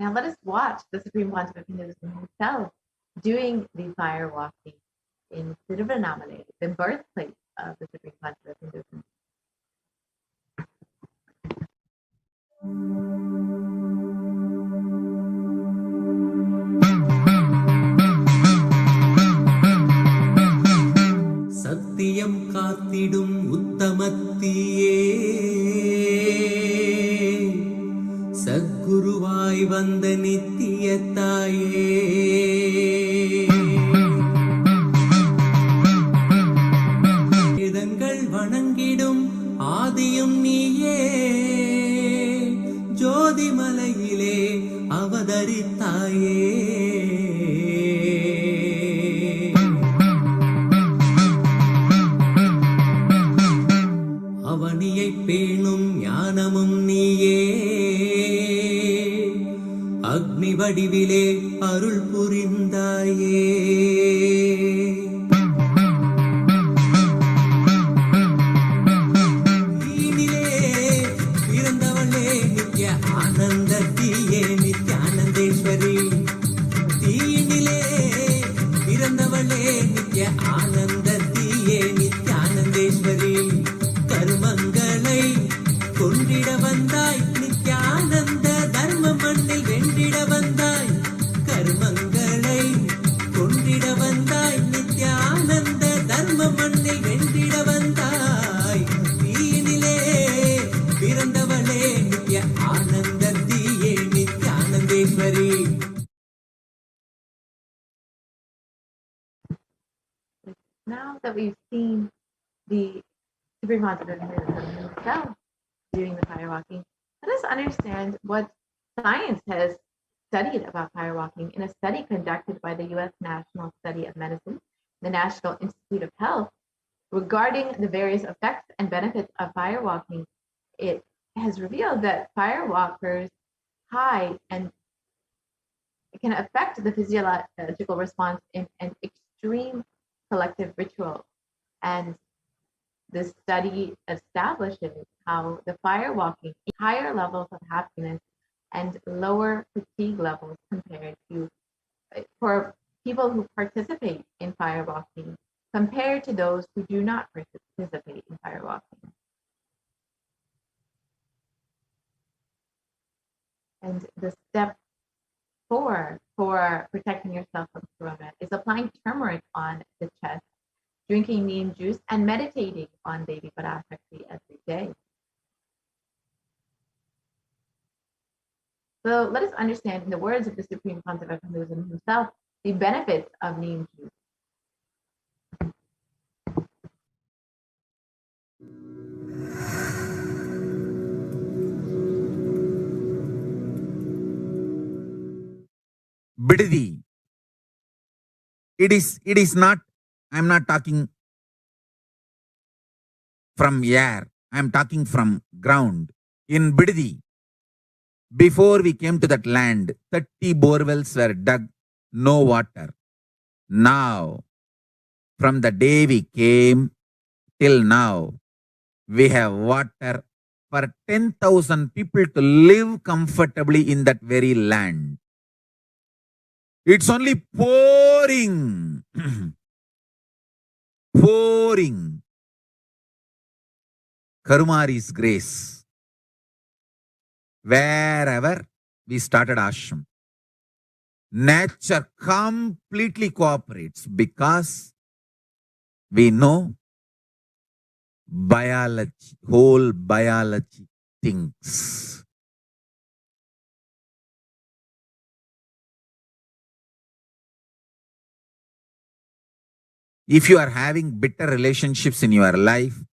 Now let us watch the Supreme Quantum of Hinduism himself doing the fire walking in Tiruvannamalai, the birthplace of the Supreme Quantum of Hinduism. சத்தியம் காத்திடும் உத்தமத்தியே சத்குருவாய் வந்த நித்திய தாயே வேதங்கள் வணங்கிடும் ஆதியும் நீயே ஜோதிமலையிலே அவதரித்தாயே அவனியை பேணும் ஞானமும் நீயே அக்னி வடிவிலே அருள் புரிந்தாயே தீனிலே பிறந்தவளே நித்ய ஆனந்தத்தியே நித்யானந்தேஸ்வரி தீனிலே பிறந்தவளே நித்ய ஆனந்தத்தியே நித்யானந்தேஸ்வரி கர்மங்களை கொன்றிட வந்தாய் நித்யானந்த தர்ம மண்ணில் வென்றிட வந்தாய் கர்மங்களை கொன்றிட வந்தாய் நித்யானந்த தர்ம மண்ணில் வென்றிட வந்தாய் தீயினிலே பிறந்தவளே நித்ய ஆனந்த தீயே நித்யானந்தேஸ்வரி. Now that we've seen the Supreme Quantum of Hinduism himself doing the firewalking, let us understand what science has studied about firewalking in a study conducted by the U.S. National Study of Medicine, the National Institute of Health, regarding the various effects and benefits of firewalking. It has revealed that firewalkers hide and can affect the physiological response in an extreme collective ritual. And this study establishes how the firewalking higher levels of happiness and lower fatigue levels compared to for people who participate in firewalking compared to those who do not participate in firewalking. And the step 4 for protecting yourself from corona is applying turmeric on the chest, drinking neem juice, and meditating on Devi Parashakti every day. So let us understand, in the words of the Supreme Quantum of Hinduism himself, the benefits of neem juice. Bididi. It is not, I am not talking from air, I am talking from ground. In Bididi, before we came to that land, 30 borewells were dug, no water. Now, From the day we came till now, we have water for 10,000 people to live comfortably in that very land. It's only pouring, pouring Karumari's grace. Wherever we started ashram, nature completely cooperates because we know biology, whole biology thinks. If you are having bitter relationships in your life,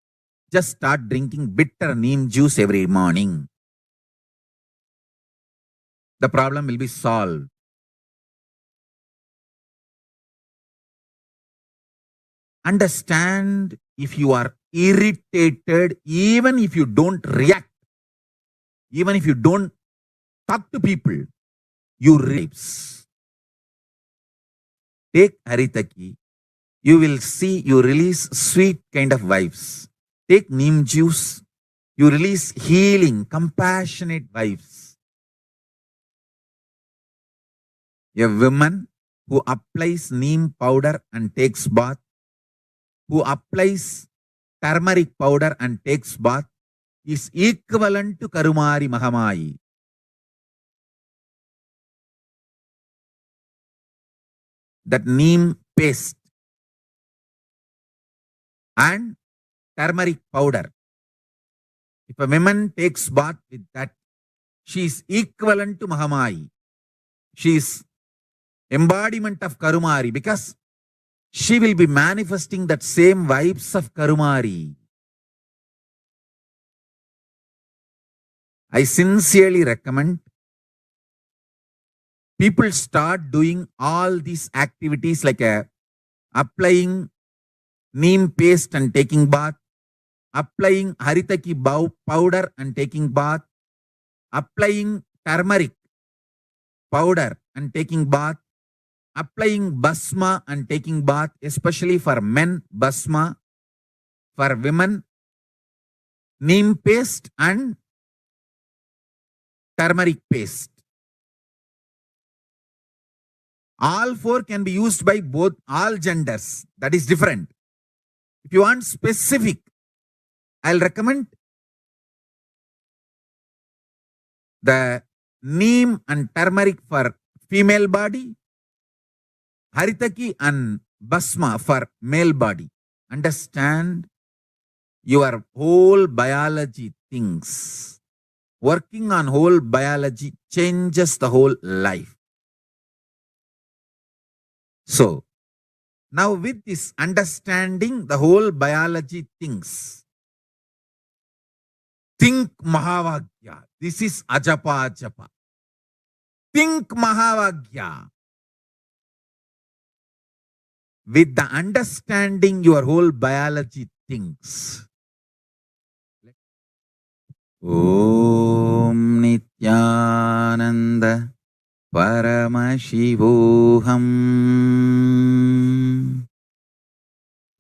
just start drinking bitter neem juice every morning. The problem will be solved. Understand, if you are irritated, even if you don't react, even if you don't talk to people, you release. Take Haritaki, you will see you release sweet kind of vibes. Take neem juice, you release healing, compassionate vibes. A woman who applies neem powder and takes bath, who applies turmeric powder and takes bath, is equivalent to Karumari Mahamayi. That neem paste and turmeric powder, if a woman takes bath with that, she is equivalent to Mahamayi. She is embodiment of Karumari because she will be manifesting that same vibes of Karumari. I sincerely recommend people start doing all these activities like applying neem paste and taking bath, applying haritaki powder and taking bath, applying turmeric powder and taking bath, applying basma and taking bath, especially for men, basma, for women, neem paste and turmeric paste. All four can be used by both all genders. That is different. If you want specific, I'll recommend the neem and turmeric for female body, haritaki and basma for male body. Understand, your whole biology things. Working on whole biology changes the whole life. So, now with this understanding the whole biology things, think Mahavagya. This is Ajapa Ajapa. Think Mahavagya. With the understanding your whole biology thinks. Om Nithyananda Paramashivoham.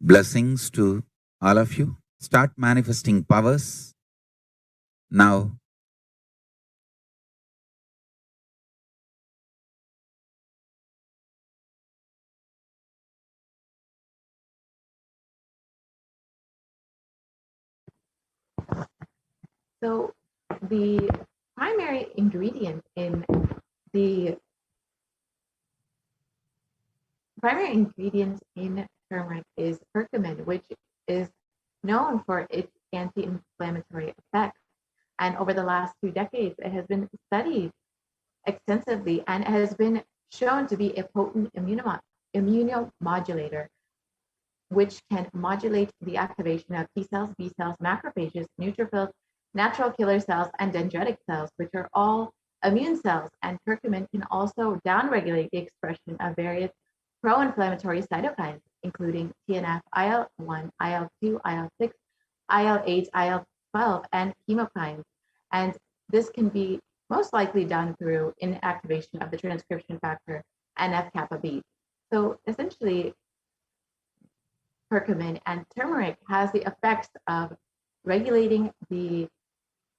Blessings to all of you. Start manifesting powers. Now, So the primary ingredient in turmeric is curcumin, which is known for its anti-inflammatory effects. And over the last 2 decades, it has been studied extensively and it has been shown to be a potent immunomodulator, which can modulate the activation of T cells, B cells, macrophages, neutrophils, natural killer cells, and dendritic cells, which are all immune cells. And curcumin can also downregulate the expression of various pro-inflammatory cytokines, including TNF, IL-1, IL-2, IL-6, IL-8, IL-12, and chemokines. And this can be most likely done through inactivation of the transcription factor NF-kappa B. So essentially, curcumin and turmeric has the effects of regulating the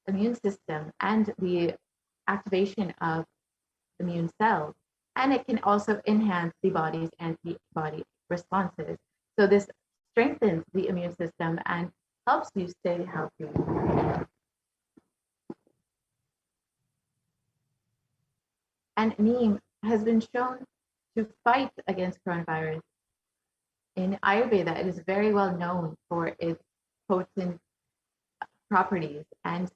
immune system and the activation of immune cells. And it can also enhance the body's antibody responses. So this strengthens the immune system and helps you stay healthy. And neem has been shown to fight against coronavirus. In Ayurveda, it is very well known for its potent properties and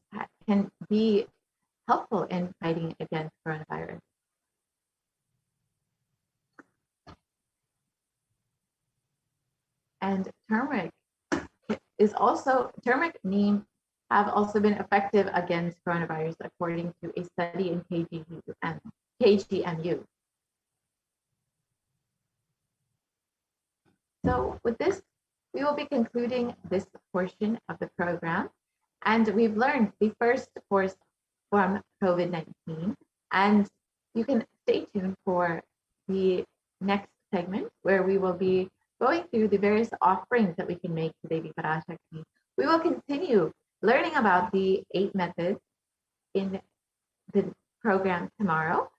can be helpful in fighting against coronavirus. And turmeric neem have also been effective against coronavirus, according to a study in KGMU. So with this, we will be concluding this portion of the program. And we've learned the first course from COVID-19. And you can stay tuned for the next segment, where we will be going through the various offerings that we can make to Devi Parashakti. We will continue learning about the 8 methods in the program tomorrow.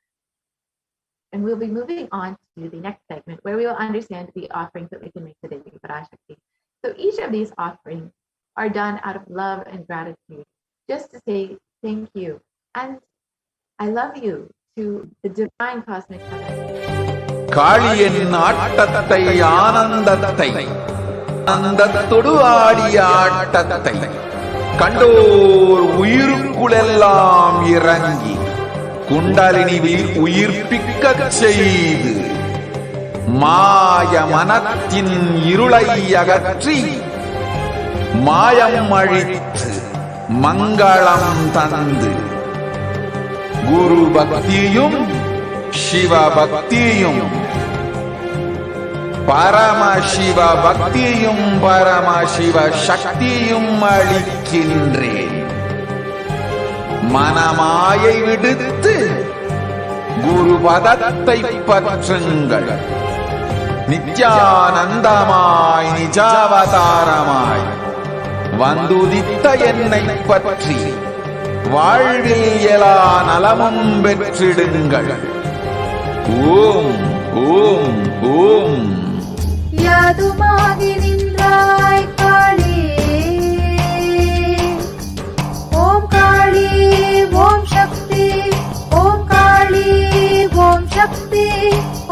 And we'll be moving on to the next segment, where we will understand the offerings that we can make to Devi Parashakti. So each of these offerings are done out of love and gratitude, just to say thank you and I love you to the divine cosmic mother. காளியின் ஆட்டத்தை ஆனந்தத்தை ஆனந்தத்தொடு ஆடிய ஆட்டத்தை கண்டோர் உயிருக்குளெல்லாம் இறங்கி குண்டலினி உயிர்ப்பிக்கச் செய்து மாய மனத்தின் இருளை அகற்றி மாயம் அழித்து மங்களம் தந்து குரு பக்தியும் சிவ பக்தியும் பரமசிவ பக்தியும் பரமசிவ சக்தியும் அளிக்கின்றேன். மனமாயை விடுத்து குரு பதத்தை பற்றுங்கள். நித்யானந்தமாய் நிஜாவதாரமாய் வந்துதித்த என்னை பற்றி வாழ்வில் எல்லா நலமும் பெற்றிடுங்கள். ஓம் ஓம் ஓம். யாதுமாகி நின்றாய் காளியே, ஓம் காளி ஓம் சக்தி, ஓம் காளி ஓம் சக்தி,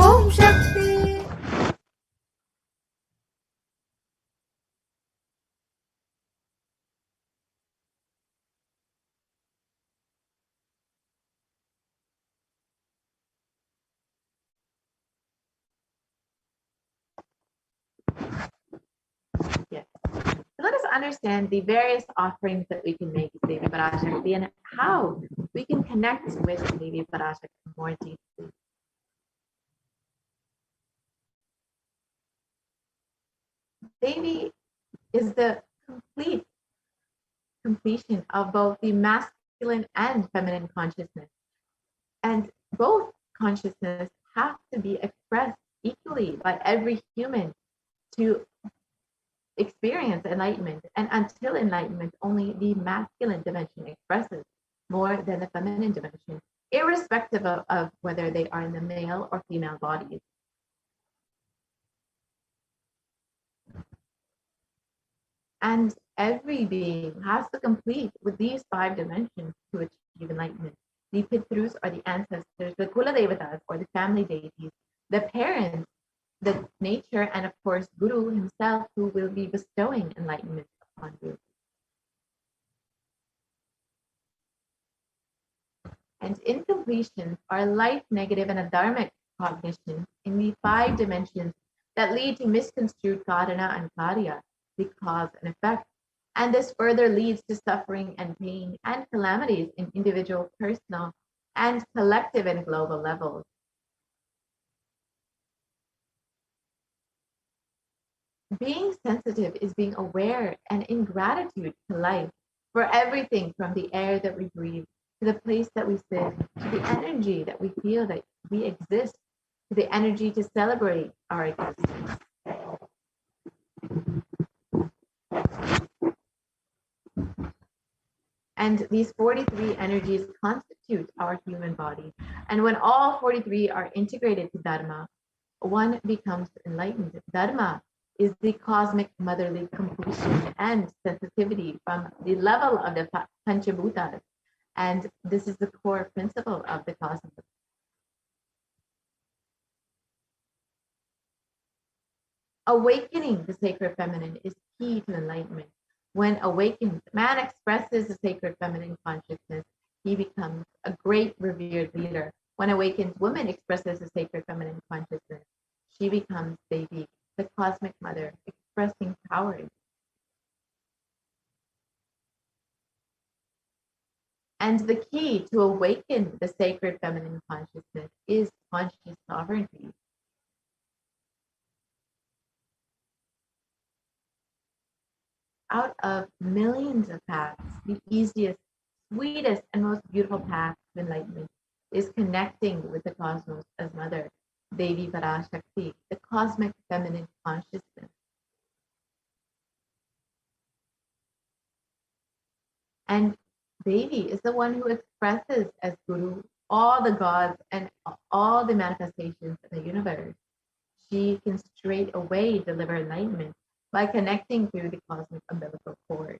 ஓம் சக்தி. Yes. So let us understand the various offerings that we can make to Devi Parashakti and how we can connect with Devi Parashakti more deeply. Devi is the completion of both the masculine and feminine consciousness. And both consciousness have to be expressed equally by every human to experience enlightenment. And until enlightenment, only the masculine dimension expresses more than the feminine dimension, irrespective of whether they are in the male or female bodies. And every being has to complete with these 5 dimensions to achieve enlightenment. The Pitrus are the ancestors, the Kula Devatas or the family deities, the parents, the nature, and of course, Guru himself, who will be bestowing enlightenment upon you. And incompletions are life, negative, and adharmic cognition in the 5 dimensions that lead to misconstrued karana and karya, the cause and effect. And this further leads to suffering and pain and calamities in individual, personal, and collective and global levels. Being sensitive is being aware and in gratitude to life for everything from the air that we breathe, to the place that we sit, to the energy that we feel that we exist, to the energy to celebrate our existence. And these 43 energies constitute our human body. And when all 43 are integrated to Dharma, one becomes enlightened. Dharma is the cosmic motherly completion and sensitivity from the level of the Panchabhutas. And this is the core principle of the cosmos. Awakening the sacred feminine is key to enlightenment. When awakened, man expresses the sacred feminine consciousness. He becomes a great revered leader. When awakened, woman expresses the sacred feminine consciousness. She becomes Devi, the cosmic mother, expressing power. And the key to awaken the sacred feminine consciousness is conscious sovereignty. Out of millions of paths, the easiest, sweetest, and most beautiful path to enlightenment is connecting with the cosmos as mother, Devi Parashakti, the cosmic feminine consciousness. And Devi is the one who expresses as Guru all the gods and all the manifestations in the universe. She can straight away deliver enlightenment by connecting through the cosmic umbilical cord.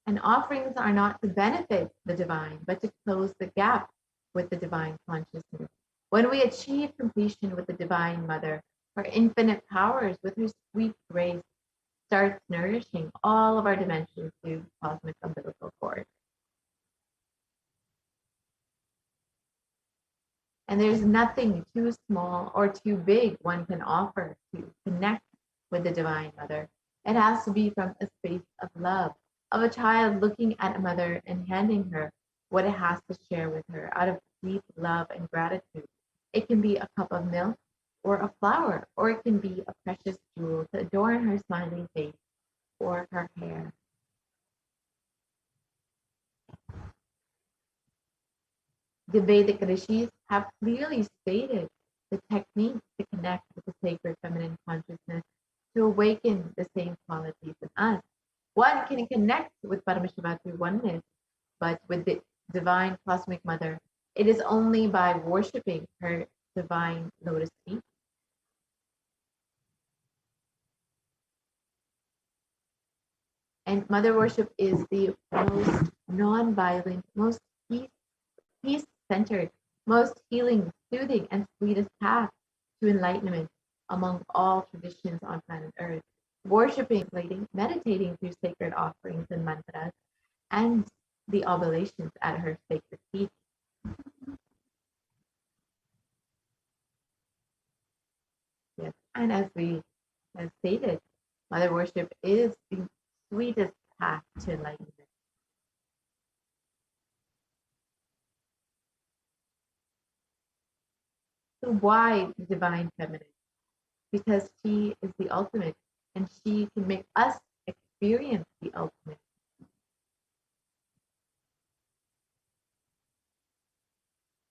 And offerings are not to benefit the divine, but to close the gap with the divine consciousness. When we achieve completion with the Divine Mother, her infinite powers with her sweet grace starts nourishing all of our dimensions through cosmic umbilical cord. And there's nothing too small or too big one can offer to connect with the Divine Mother. It has to be from a space of love, of a child looking at a mother and handing her what it has to share with her out of deep love and gratitude. It can be a cup of milk or a flower, or it can be a precious jewel to adorn her smiling face or her hair. The Vedic rishis have clearly stated the technique to connect with the sacred feminine consciousness to awaken the same qualities in us. One can connect with Paramashiva through oneness, but with the divine cosmic mother, it is only by worshiping her divine lotus feet. And mother worship is the most non-violent, most peace-centered, most healing, soothing, and sweetest path to enlightenment among all traditions on planet Earth. Worshipping, meditating through sacred offerings and mantras, and the oblations at her sacred feet. Yes, and as we have stated, mother worship is the sweetest path to enlightenment. So why the divine feminine? Because she is the ultimate, and she can make us experience the ultimate.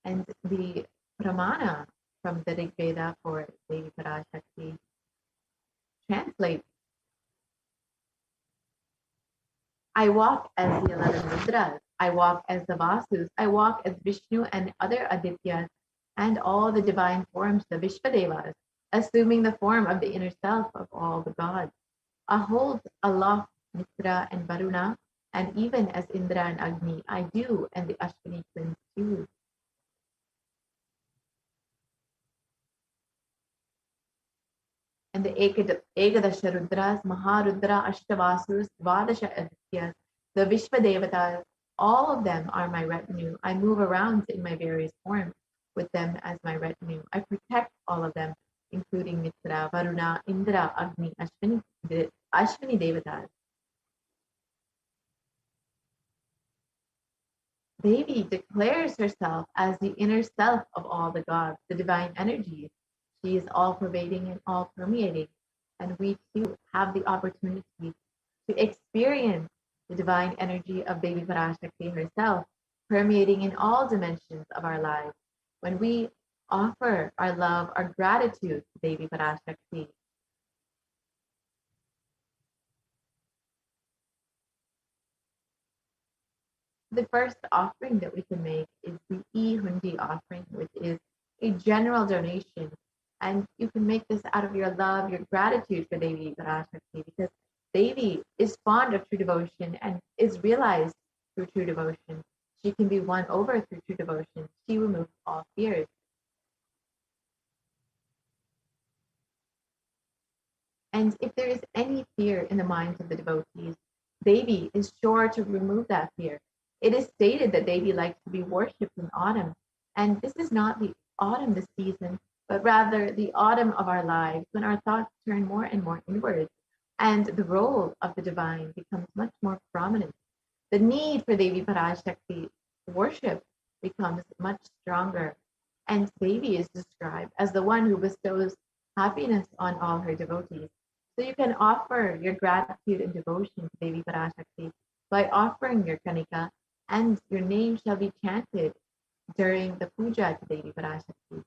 And the Pramana from the Rig Veda for Devi Parashakti translates, I walk as the 11 Rudras, I walk as the Vasus, I walk as Vishnu and other Adityas, and all the divine forms, the Vishvadevas, assuming the form of the inner self of all the gods. I hold aloft Mitra and Varuna, and even as Indra and Agni, I do, and the Ashwini twins do. And the Ekadasha Rudras, Maharudra, Ashtavasus, Dvadasha Adityas, the Vishvadevatas, all of them are my retinue. I move around in my various forms with them as my retinue. I protect all of them, including Mitra, Varuna, Indra, Agni, Ashwini Devatas. Devi declares herself as the inner self of all the gods, the divine energies. She is all pervading and all permeating, and we too have the opportunity to experience the divine energy of Devi Parashakti herself, permeating in all dimensions of our lives. When we offer our love, our gratitude to Devi Parashakti, The first offering that we can make is the E-Hundi offering, which is a general donation. And you can make this out of your love, your gratitude for Devi Parashakti, because Devi is fond of true devotion and is realized through true devotion. She can be won over through true devotion. She removes all fears. And if there is any fear in the minds of the devotees, Devi is sure to remove that fear. It is stated that Devi likes to be worshipped in autumn. And this is not the autumn this season, but rather the autumn of our lives, when our thoughts turn more and more inward and the role of the divine becomes much more prominent. The need for Devi Parashakti worship becomes much stronger. And Devi is described as the one who bestows happiness on all her devotees. So you can offer your gratitude and devotion to Devi Parashakti by offering your kanika, and your name shall be chanted during the puja to Devi Parashakti.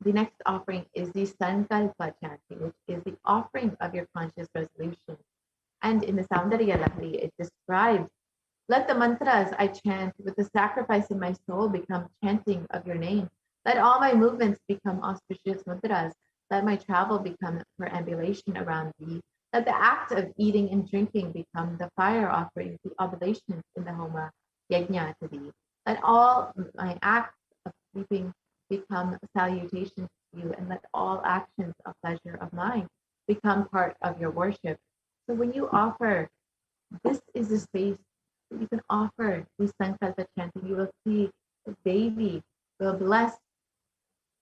The next offering is the Sankalpa chanting, which is the offering of your conscious resolution. And in the Saundarya Lahari, it describes, let the mantras I chant with the sacrifice in my soul become chanting of your name. Let all my movements become auspicious mudras. Let my travel become perambulation around thee. Let the act of eating and drinking become the fire offering, the oblations in the Homa Yajna to thee. Let all my acts of sleeping become salutations to you, and let all actions of pleasure of mine become part of your worship. So when you offer, this is the space that you can offer these Sankalpa chanting. You will see the Devi will bless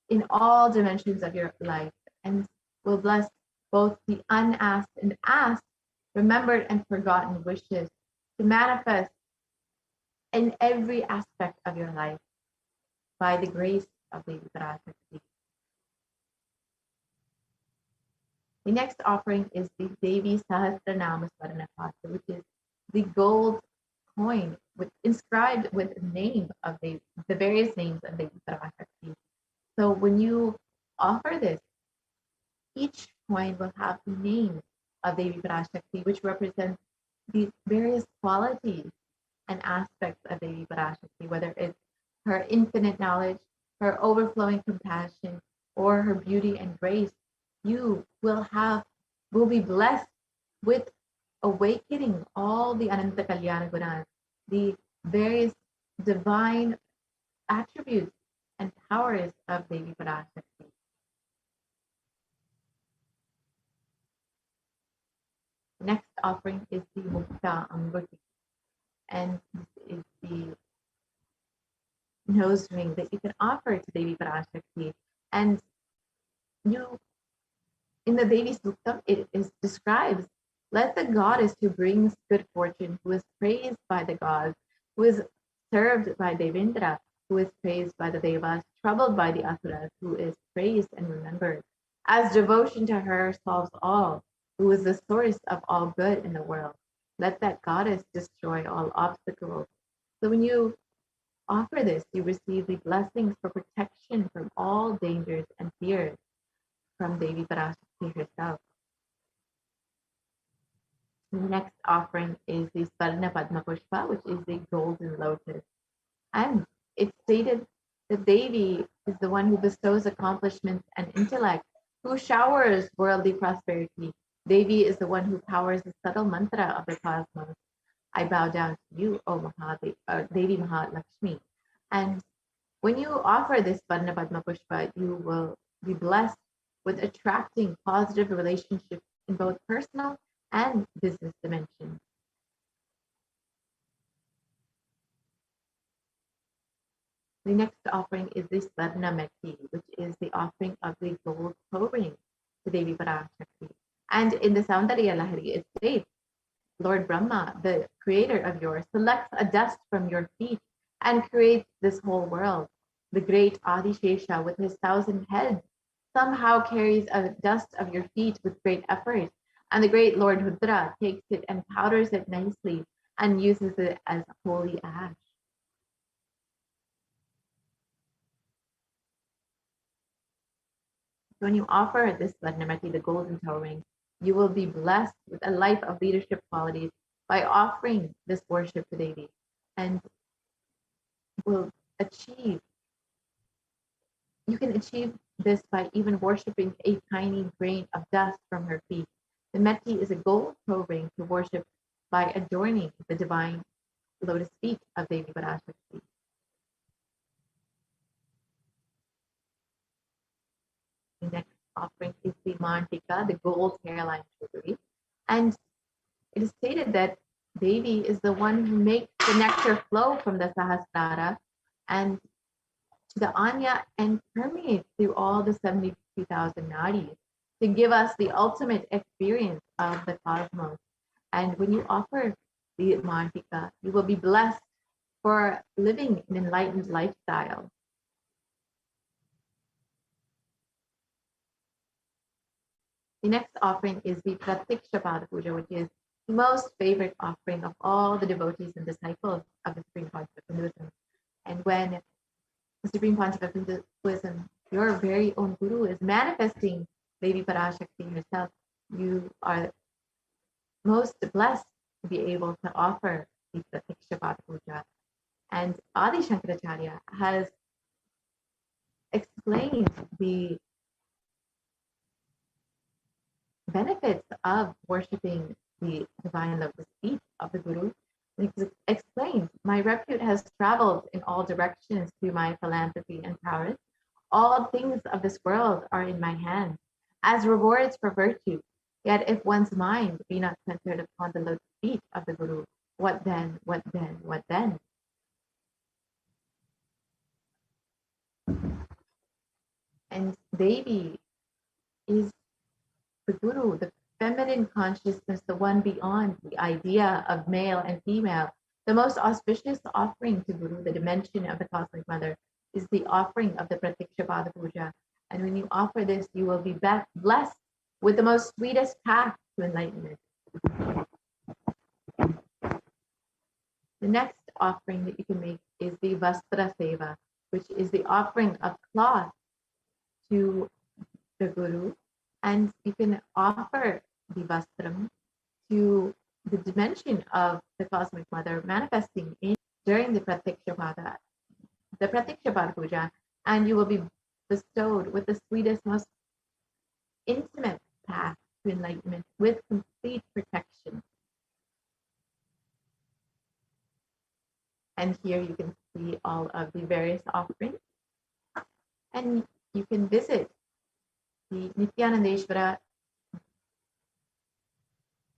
in all dimensions of your life and will bless both the unasked and asked, remembered and forgotten wishes to manifest in every aspect of your life by the grace of Devi Parashakti. The next offering is the Devi Sahasranama Swaranapatra, which is the gold coin inscribed with the name of the various names of Devi Parashakti. So when you offer this, each coin will have the name of Devi Parashakti, which represents the various qualities and aspects of Devi Parashakti, whether it's her infinite knowledge, her overflowing compassion, or her beauty and grace. You will be blessed with awakening all the Ananta Kalyana Gunas, the various divine attributes and powers of Devi Parashakti. Next offering is the Mukta Ambuti, and this is the nose ring that you can offer to Devi Parashakti. And in the Devi Suktam, it describes, let the goddess who brings good fortune, who is praised by the gods, who is served by Devendra, who is praised by the Devas, troubled by the Asuras, who is praised and remembered, as devotion to her solves all, who is the source of all good in the world. Let that goddess destroy all obstacles. So when you offer this, you receive the blessings for protection from all dangers and fears from Devi Parashakti herself. The next offering is the Swarna Padma Pushpa, which is the golden lotus. And it's stated that Devi is the one who bestows accomplishments and intellect, who showers worldly prosperity. Devi is the one who powers the subtle mantra of the cosmos. I bow down to you, O Devi Mahalakshmi. And when you offer this Swarna Padma Pushpa, you will be blessed with attracting positive relationships in both personal and business dimensions. The next offering is the Swarna Mekhi, which is the offering of the gold toe ring to Devi Parashakti. And in the Saundarya Lahari, it states, Lord Brahma, the creator of yours, selects a dust from your feet and creates this whole world. The great Adishesha, with his 1,000 heads, somehow carries a dust of your feet with great effort. And the great Lord Rudra takes it and powders it nicely and uses it as holy ash. When you offer this Swarnamati, the golden toe ring, you will be blessed with a life of leadership qualities by offering this worship to Devi, and will achieve. You can achieve this by even worshiping a tiny grain of dust from her feet. The Meti is a gold toe ring to worship by adorning the divine lotus feet of Devi Parashakti. The next offering is the Mantika, the gold hairline jewelry. And it is stated that Devi is the one who makes the nectar flow from the Sahasrara and to the Anya and permeate through all the 72,000 nadis to give us the ultimate experience of the cosmos. And when you offer the Mantika, you will be blessed for living an enlightened lifestyle. The next offering is the Pratiksha Pada Puja, which is the most favorite offering of all the devotees and disciples of the Supreme Concept of Hinduism. And when the Supreme Concept of Hinduism, your very own Guru, is manifesting Devi Parashakti herself, you are most blessed to be able to offer the Pratiksha Pada Puja. And Adi Shankaracharya has explained the benefits of worshiping the divine lotus feet of the Guru. He explains, my repute has traveled in all directions through my philanthropy and prowess. All things of this world are in my hands as rewards for virtue. Yet if one's mind be not centered upon the lotus feet of the Guru, what then, what then, what then? And Devi is the Guru, the feminine consciousness, the one beyond the idea of male and female. The most auspicious offering to Guru, the dimension of the Cosmic Mother, is the offering of the Pratiksha Pada Puja. And when you offer this, you will be blessed with the most sweetest path to enlightenment. The next offering that you can make is the Vastra Seva, which is the offering of cloth to the Guru. And you can offer the Vastram to the dimension of the Cosmic Mother manifesting during the Pratiksha Pada Puja, and you will be bestowed with the sweetest, most intimate path to enlightenment with complete protection. And here you can see all of the various offerings, and you can visit the Nithyanandeshwara.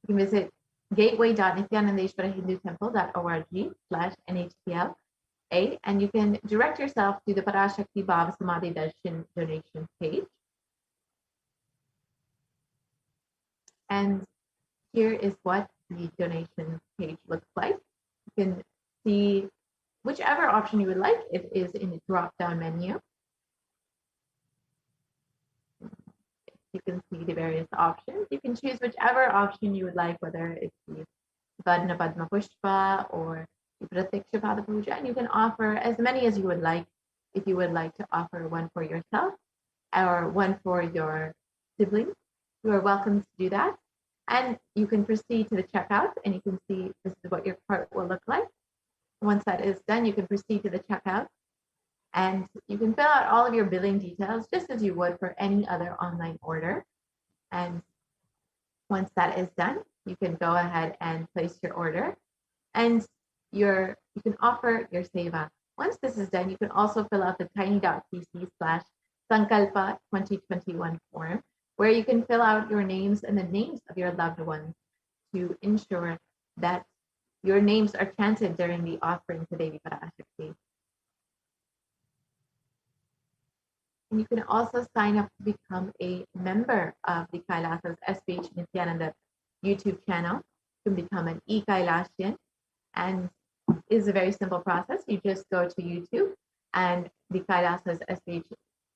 You can visit gateway.nithyanandeshwarahindutemple.org/NHTL, and you can direct yourself to the Parashakti Bhava Samadhi Darshan donation page. And here is what the donation page looks like. You can see whichever option you would like. It is in the drop-down menu. You can see the various options. You can choose whichever option you would like, whether it's the Vadna Padma Pushpa or the Pratiksha Pada Puja, and you can offer as many as you would like. If you would like to offer one for yourself or one for your siblings, you are welcome to do that. And you can proceed to the checkout, and you can see this is what your cart will look like. Once that is done, you can proceed to the checkout, and you can fill out all of your billing details just as you would for any other online order. And once that is done, you can go ahead and place your order, and you can offer your seva. Once this is done, you can also fill out the tiny.cc/Sankalpa 2021 form, where you can fill out your names and the names of your loved ones to ensure that your names are chanted during the offering to Devi Parashakti. And you can also sign up to become a member of the Kailasa's HDH Nithyananda YouTube channel. You can become an e-Kailashian, and it is a very simple process. You just go to YouTube and the Kailasa's HDH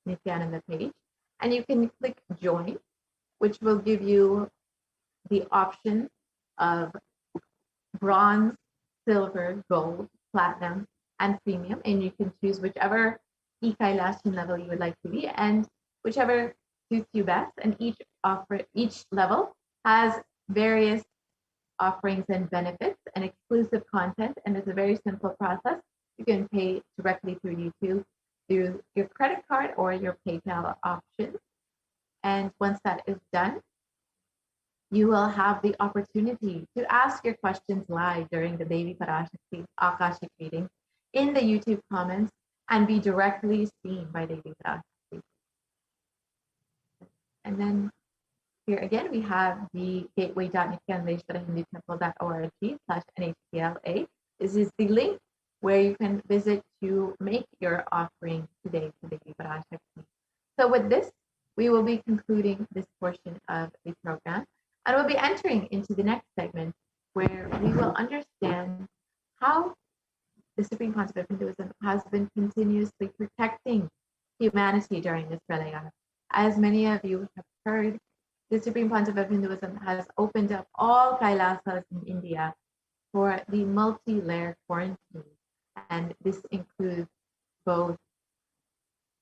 Nithyananda page, and you can click join, which will give you the option of bronze, silver, gold, platinum, and premium, and you can choose whichever e-Kailashian level you would like to be and whichever suits you best. And each level has various offerings and benefits and exclusive content, and it's a very simple process. You can pay directly through YouTube, through your credit card or your PayPal option. And once that is done, you will have the opportunity to ask your questions live during the Devi Parashakti Akashic reading in the YouTube comments and be directly seen by Devi Parashakti. And then here again, we have the gateway.nithyanandeshwarahindutemple.org/NHTLA. This is the link where you can visit to make your offering today to Devi Parashakti. So with this, we will be concluding this portion of the program, and we'll be entering into the next segment where we will understand how the Supreme Council of Hinduism has been continuously protecting humanity during this Pralaya. As many of you have heard, the Supreme Council of Hinduism has opened up all Kailasas in India for the multi-layer quarantine. And this includes both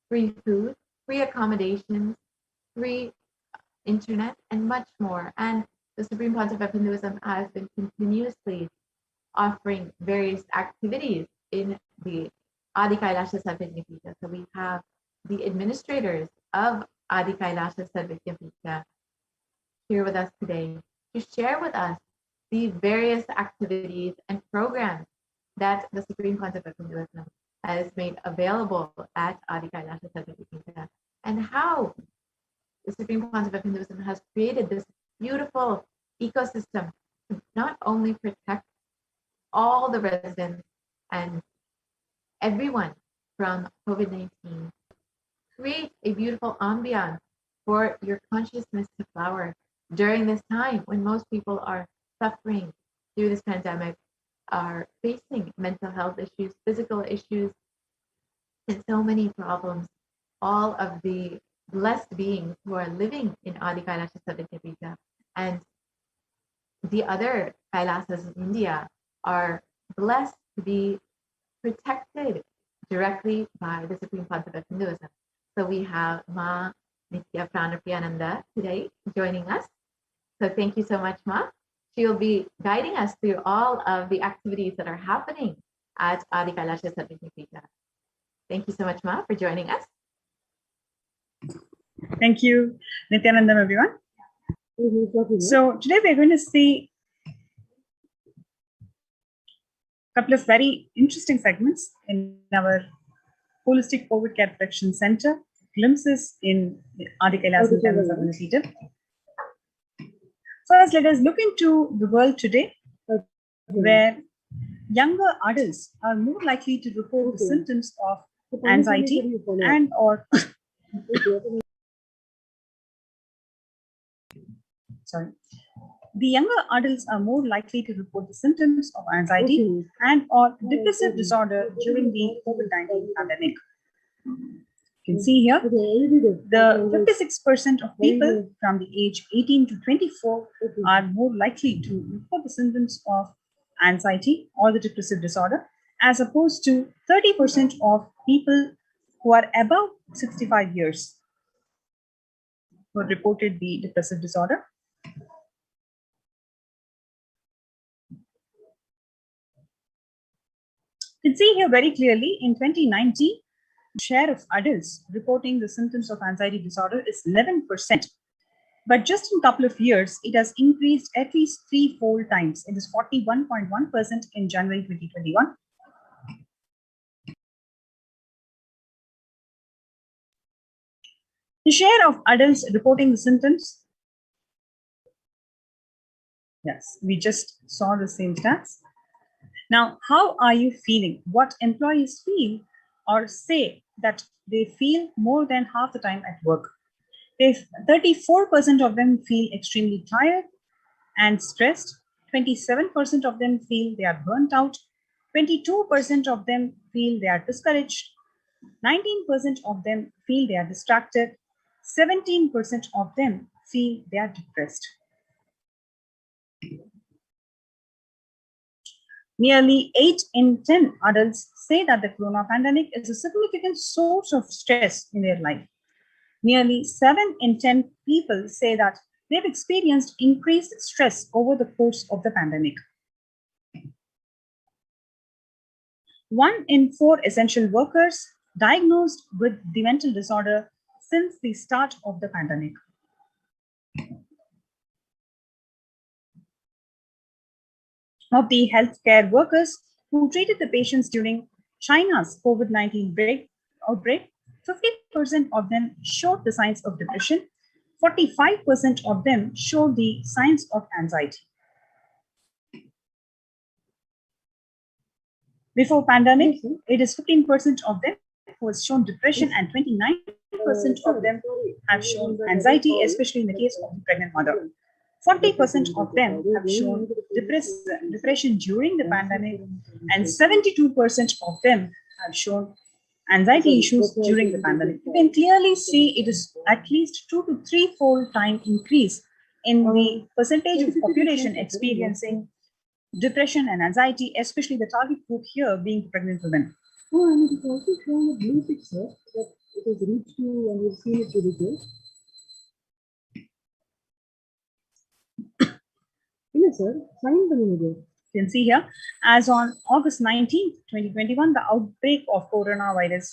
free food, free accommodations, free internet, and much more. And the Supreme Council of Hinduism has been continuously offering various activities in the Adi Kailasha Sarvajñapita. So we have the administrators of Adi Kailasha Sarvajñapita here with us today to share with us the various activities and programs that the Supreme Council of Hinduism has made available at Adi Kailasha Sarvajñapita, and how the Supreme Council of Hinduism has created this beautiful ecosystem to not only protect all the residents and everyone from COVID-19, create a beautiful ambiance for your consciousness to flower during this time when most people are suffering through this pandemic, are facing mental health issues, physical issues, and so many problems. All of the blessed beings who are living in Adi Kailasha Sarvajñapita and the other Kailasas in India are blessed to be protected directly by the Supreme Council of Hinduism. So we have Ma Nithya Pranapriyananda today joining us. So thank you so much, Ma. She will be guiding us through all of the activities that are happening at Adi Kailasha Sarvajñapita. Thank you so much, Ma, for joining us. Thank you, Nithyanandam, everyone. So today we're going to see a couple of very interesting segments in our Holistic COVID Care Protection Center, glimpses in the Adi Kailasha Sarvajñapita. First, let us look into the world today, where younger adults are more likely to report the symptoms of anxiety and or the younger adults are more likely to report the symptoms of anxiety and or depressive disorder during the COVID-19 pandemic. You can see here, the 56% of people from the age 18 to 24 are more likely to report the symptoms of anxiety or the depressive disorder, as opposed to 30% of people who are above 65 years who reported the depressive disorder. You can see here very clearly in 2019, the share of adults reporting the symptoms of anxiety disorder is 11%. But just in a couple of years, it has increased at least 3-fold times. It is 41.1% in January 2021. The share of adults reporting the symptoms. Yes, we just saw the same stats. Now, how are you feeling? What employees feel or say that they feel more than half the time at work? 34% of them feel extremely tired and stressed. 27% of them feel they are burnt out. 22% of them feel they are discouraged. 19% of them feel they are distracted. 17% of them feel they are depressed. Nearly 8 in 10 adults say that the corona pandemic is a significant source of stress in their life. Nearly 7 in 10 people say that they've experienced increased stress over the course of the pandemic. 1 in 4 essential workers diagnosed with the mental disorder since the start of the pandemic. Of the healthcare workers who treated the patients during China's COVID-19 outbreak, 50% of them showed the signs of depression, 45% of them showed the signs of anxiety. Before pandemic, it is 15% of them who has shown depression and 29% of them have shown anxiety, especially in the case of the pregnant mother. 40% of them have shown depression during the pandemic, and 72% of them have shown anxiety issues during the pandemic. You can clearly see it is at least 2 to 3-fold time increase in the percentage of population experiencing depression and anxiety, especially the target group here being pregnant women. Oh, and it is also shown a blue picture that it has reached you and you've seen it to the Yes, sir. You can see here, as on August 19th, 2021, the outbreak of coronavirus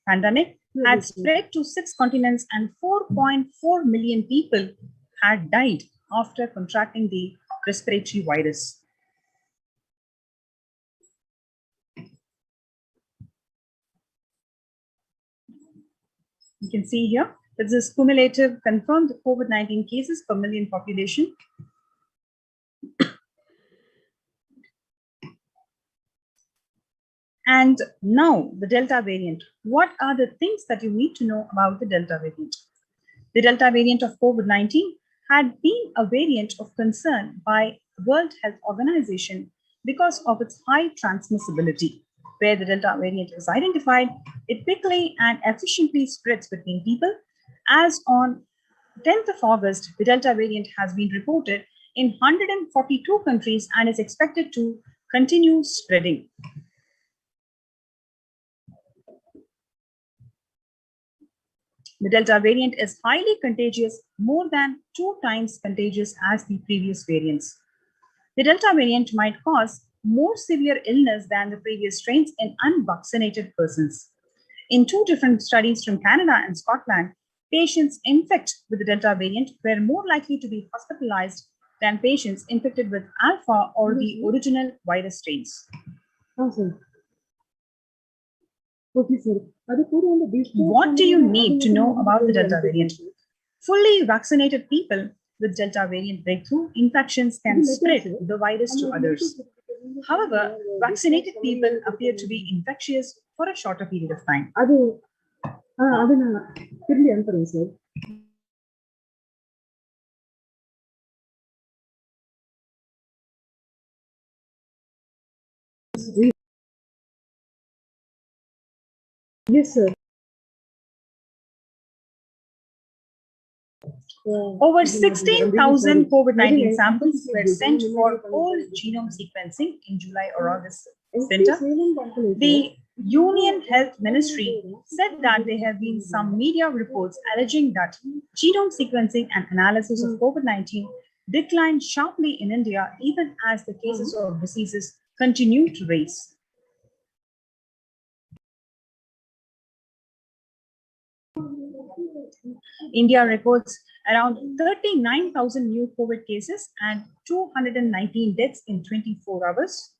pandemic had spread to 6 continents and 4.4 million people had died after contracting the respiratory virus. You can see here, this is cumulative confirmed COVID-19 cases per million population. And now the Delta variant. What are the things that you need to know about the Delta variant? The Delta variant of COVID-19 had been a variant of concern by World Health Organization because of its high transmissibility. Where the Delta variant is identified, it quickly and efficiently spreads between people. As on 10th of August, the Delta variant has been reported in 142 countries and is expected to continue spreading. The Delta variant is highly contagious, more than 2 times contagious as the previous variants. The Delta variant might cause more severe illness than the previous strains in unvaccinated persons. In 2 different studies from Canada and Scotland, patients infected with the Delta variant were more likely to be hospitalized than patients infected with Alpha or the original virus strains. Okay, sir. What do you need to know about the Delta variant? Fully vaccinated people with Delta variant breakthrough infections can spread the virus to others. However, vaccinated people appear to be infectious for a shorter period of time. Yes, sir. Over 16,000 COVID-19 samples were sent for whole genome sequencing in July or August center. The Union Health Ministry said that there have been some media reports alleging that genome sequencing and analysis of COVID-19 declined sharply in India even as the cases of diseases continue to rise. India records around 39,000 new COVID cases and 219 deaths in 24 hours.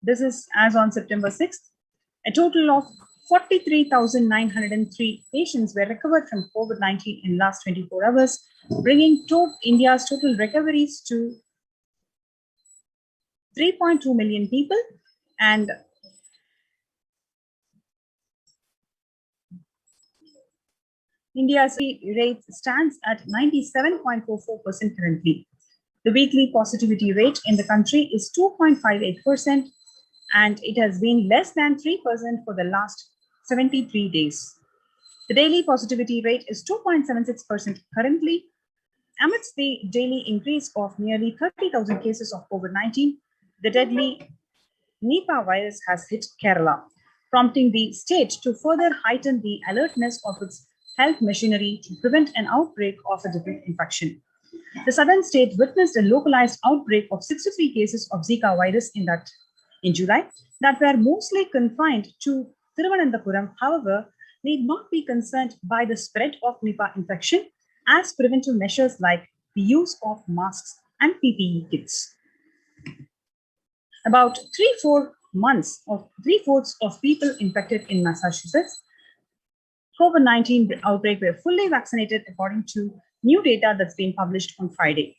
This is as on September 6th. A total of 43,903 patients were recovered from COVID-19 in last 24 hours, bringing India's total recoveries to 3.2 million people, and India's rate stands at 97.44% currently. The weekly positivity rate in the country is 2.58%, and it has been less than 3% for the last 73 days. The daily positivity rate is 2.76% currently. Amidst the daily increase of nearly 30,000 cases of COVID-19, the deadly Nipah virus has hit Kerala. prompting the state to further heighten the alertness of its health machinery to prevent an outbreak of a different infection. The southern state witnessed a localized outbreak of 63 cases of Zika virus in July that were mostly confined to Thiruvananthapuram, however, need not be concerned by the spread of Nipah infection as preventive measures like the use of masks and PPE kits. About three-fourths of people infected in Massachusetts COVID-19 outbreak were fully vaccinated according to new data that's been published on Friday.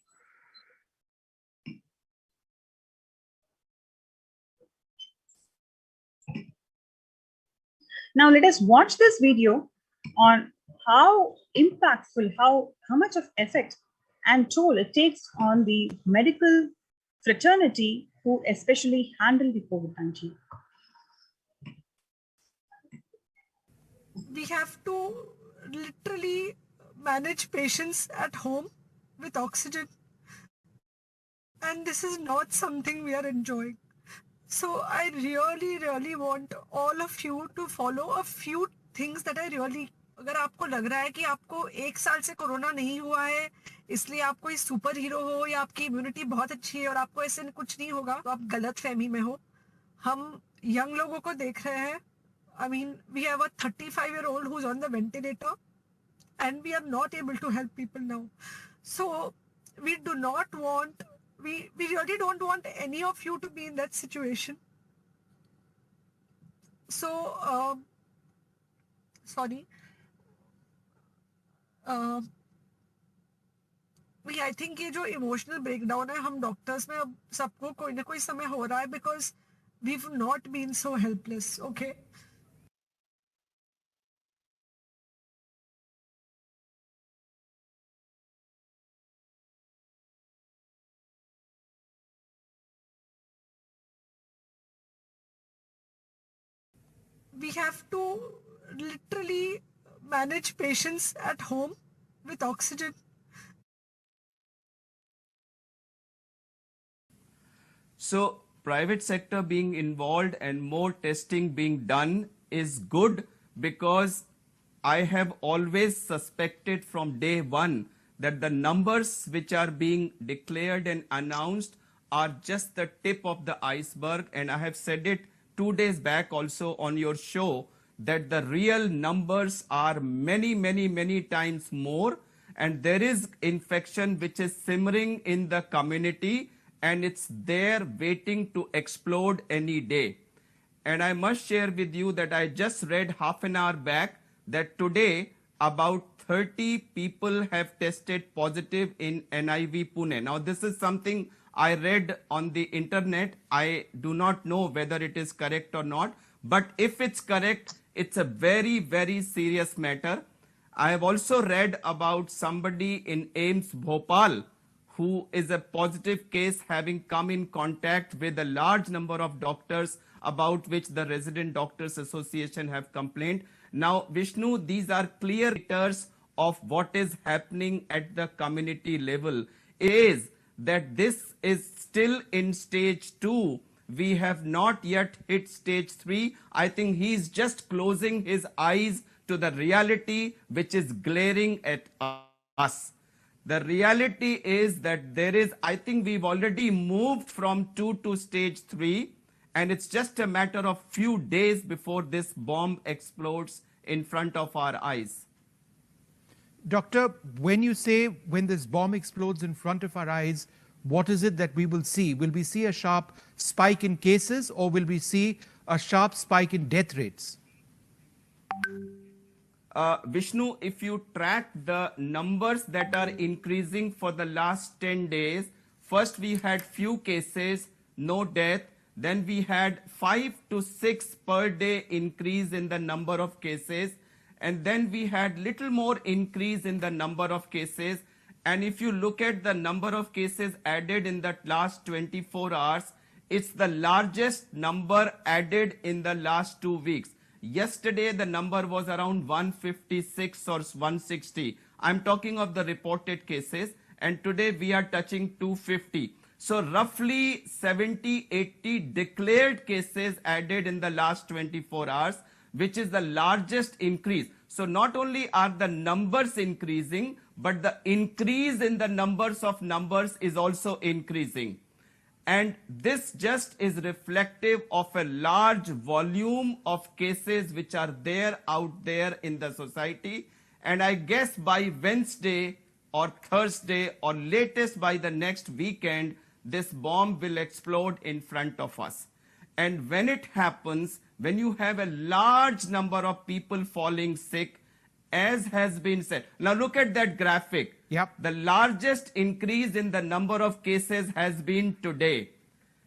Now let us watch this video on how impactful, how much of effect and toll it takes on the medical fraternity who especially handle the COVID-19. We have to literally manage patients at home with oxygen. And this is not something we are enjoying. So I really want all of you to follow a few things that I really, अगर आपको लग रहा है कि आपको 1 साल से corona नहीं हुआ है इसलिए आप कोई सुपर हीरो हो या आपकी इम्यूनिटी बहुत अच्छी है और आपको ऐसे कुछ नहीं होगा तो आप गलत फहमी में हो. हम यंग लोगों को देख रहे हैं. I mean, we have a 35-year-old who's on the ventilator and we are not able to help people now. So we do not want, we really don't want any of you to be in that situation. So, sorry. I think ये जो emotional breakdown है हम doctors में अब सबको कोई ना कोई समय हो रहा है because we've not been so helpless, okay? We have to literally manage patients at home with oxygen. So private sector being involved and more testing being done is good because I have always suspected from day one that the numbers which are being declared and announced are just the tip of the iceberg, and I have said it 2 days back also on your show that the real numbers are many times more, and there is infection which is simmering in the community and it's there waiting to explode any day. And I must share with you that I just read half an hour back that today about 30 people have tested positive in NIV Pune. Now this is something I read on the internet. I do not know whether it is correct or not, but if it's correct, it's a very serious matter. I have also read about somebody in AIMS Bhopal who is a positive case having come in contact with a large number of doctors about which the Resident Doctors Association have complained. Now, Vishnu, these are clear indicators of what is happening at the community level. Is that this is still in stage 2. We have not yet hit stage 3. I think he is just closing his eyes to the reality which is glaring at us. The reality is that there is, I think we've already moved from 2 to stage 3, and it's just a matter of few days before this bomb explodes in front of our eyes. Doctor, when you say when this bomb explodes in front of our eyes, what is it that we will see? Will we see a sharp spike in cases, or will we see a sharp spike in death rates? Vishnu, if you track the numbers that are increasing for the last 10 days, first we had few cases, no death. Then we had 5 to 6 per day increase in the number of cases. And then we had little more increase in the number of cases. And if you look at the number of cases added in the last 24 hours, it's the largest number added in the last 2 weeks. Yesterday, the number was around 156 or 160. I'm talking of the reported cases. And today we are touching 250. So roughly 70, 80 declared cases added in the last 24 hours, which is the largest increase. So not only are the numbers increasing, but the increase in the numbers is also increasing. And this just is reflective of a large volume of cases which are there out there in the society. And I guess by Wednesday or Thursday or latest by the next weekend, this bomb will explode in front of us. And when it happens, when you have a large number of people falling sick, as has been said. Now look at that graphic. Yep. The largest increase in the number of cases has been today.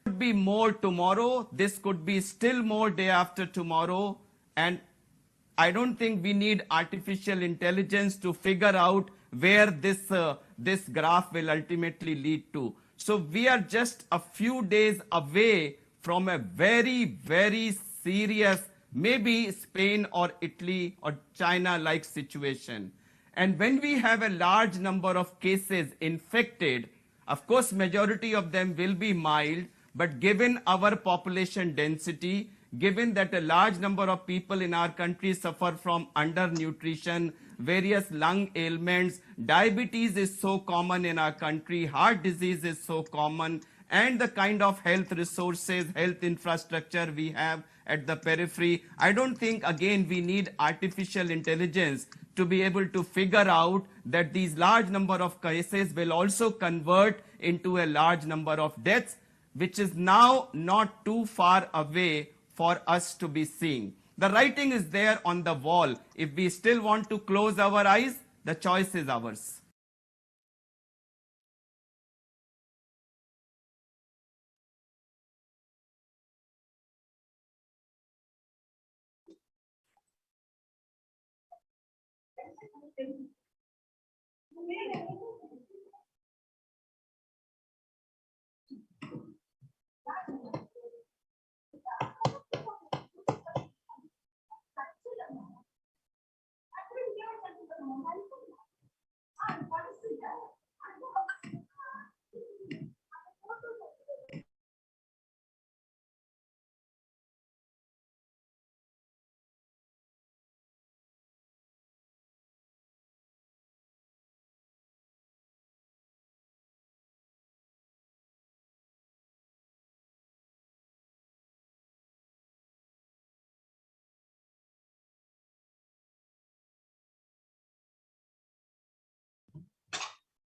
Could be more tomorrow. This could be still more day after tomorrow. And I don't think we need artificial intelligence to figure out where this graph will ultimately lead to. So we are just a few days away from a very, very serious, maybe Spain or Italy or China-like situation. And when we have a large number of cases infected, of course, majority of them will be mild, but given our population density, given that a large number of people in our country suffer from undernutrition, various lung ailments, diabetes is so common in our country, heart disease is so common, and the kind of health resources, health infrastructure we have at the periphery, I don't think, again, we need artificial intelligence to be able to figure out that these large number of cases will also convert into a large number of deaths, which is now not too far away for us to be seeing. The writing is there on the wall. If we still want to close our eyes, the choice is ours.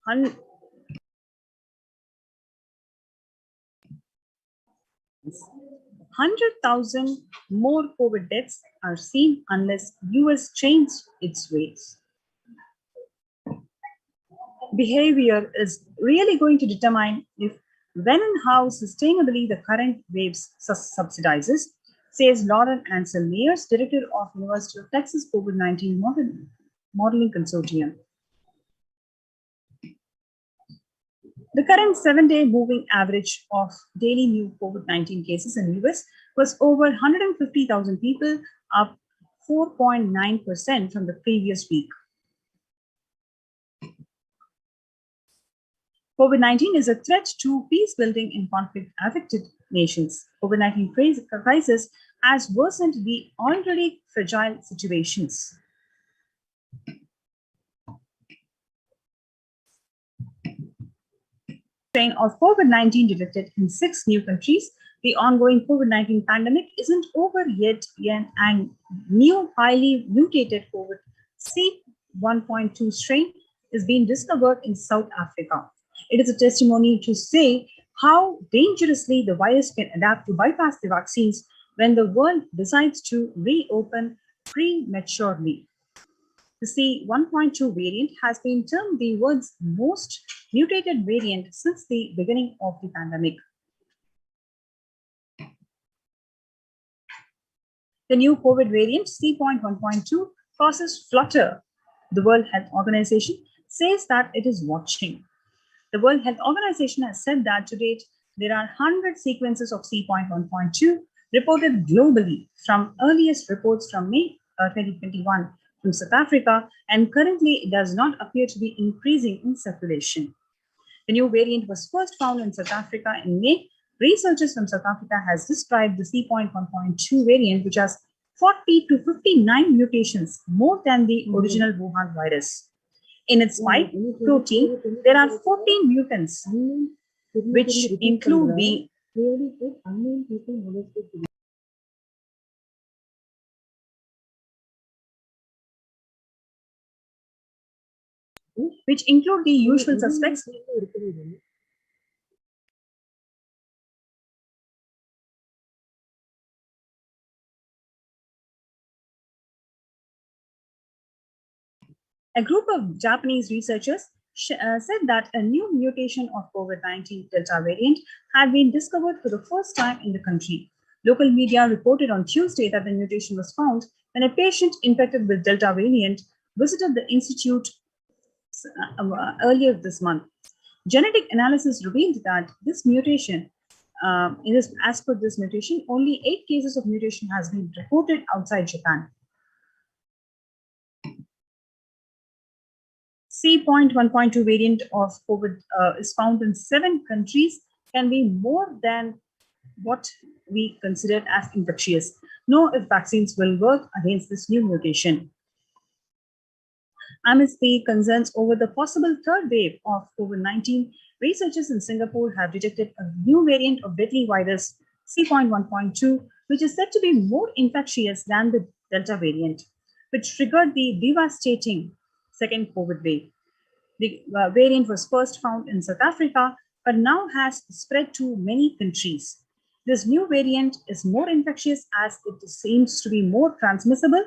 Hun- 100,000 more COVID deaths are seen unless US changes its ways. Behavior is really going to determine if, when and how sustainably the current waves subsidizes, says Lauren Ansel Mears, director of University of Texas COVID-19 Modeling Consortium. The current 7-day moving average of daily new COVID-19 cases in the US was over 150,000 people, up 4.9% from the previous week. COVID-19 is a threat to peace building in conflict-affected nations. COVID-19 crisis has worsened the already fragile situations. Strain of COVID-19 detected in 6 new countries. The ongoing COVID-19 pandemic isn't over yet, and new highly mutated COVID C1.2 strain is being discovered in South Africa. It is a testimony to say how dangerously the virus can adapt to bypass the vaccines when the world decides to reopen prematurely. The C1.2 variant has been termed the world's most mutated variant since the beginning of the pandemic. The new COVID variant C.1.2 causes flutter. The World Health Organization says that it is watching. The World Health Organization has said that to date, there are 100 sequences of C.1.2 reported globally, from earliest reports from May 2021 from South Africa, and currently it does not appear to be increasing in circulation. The new variant was first found in South Africa in May. Researchers from South Africa has described the C.1.2 variant, which has 40 to 59 mutations, more than the original Wuhan virus. In its spike protein, there are 14 mutants, which include the usual suspects. A group of Japanese researchers said that a new mutation of COVID-19 Delta variant had been discovered for the first time in the country. Local media reported on Tuesday that the mutation was found when a patient infected with Delta variant visited the institute earlier this month. Genetic analysis revealed that this mutation, as per this mutation, only 8 cases of mutation has been reported outside Japan. C.1.2 variant of COVID is found in 7 countries, can be more than what we considered as infectious. Know if vaccines will work against this new mutation. Amidst the concerns over the possible third wave of COVID-19, researchers in Singapore have detected a new variant of deadly virus C.1.2, which is said to be more infectious than the Delta variant, which triggered the devastating second COVID wave. The variant was first found in South Africa, but now has spread to many countries. This new variant is more infectious as it seems to be more transmissible.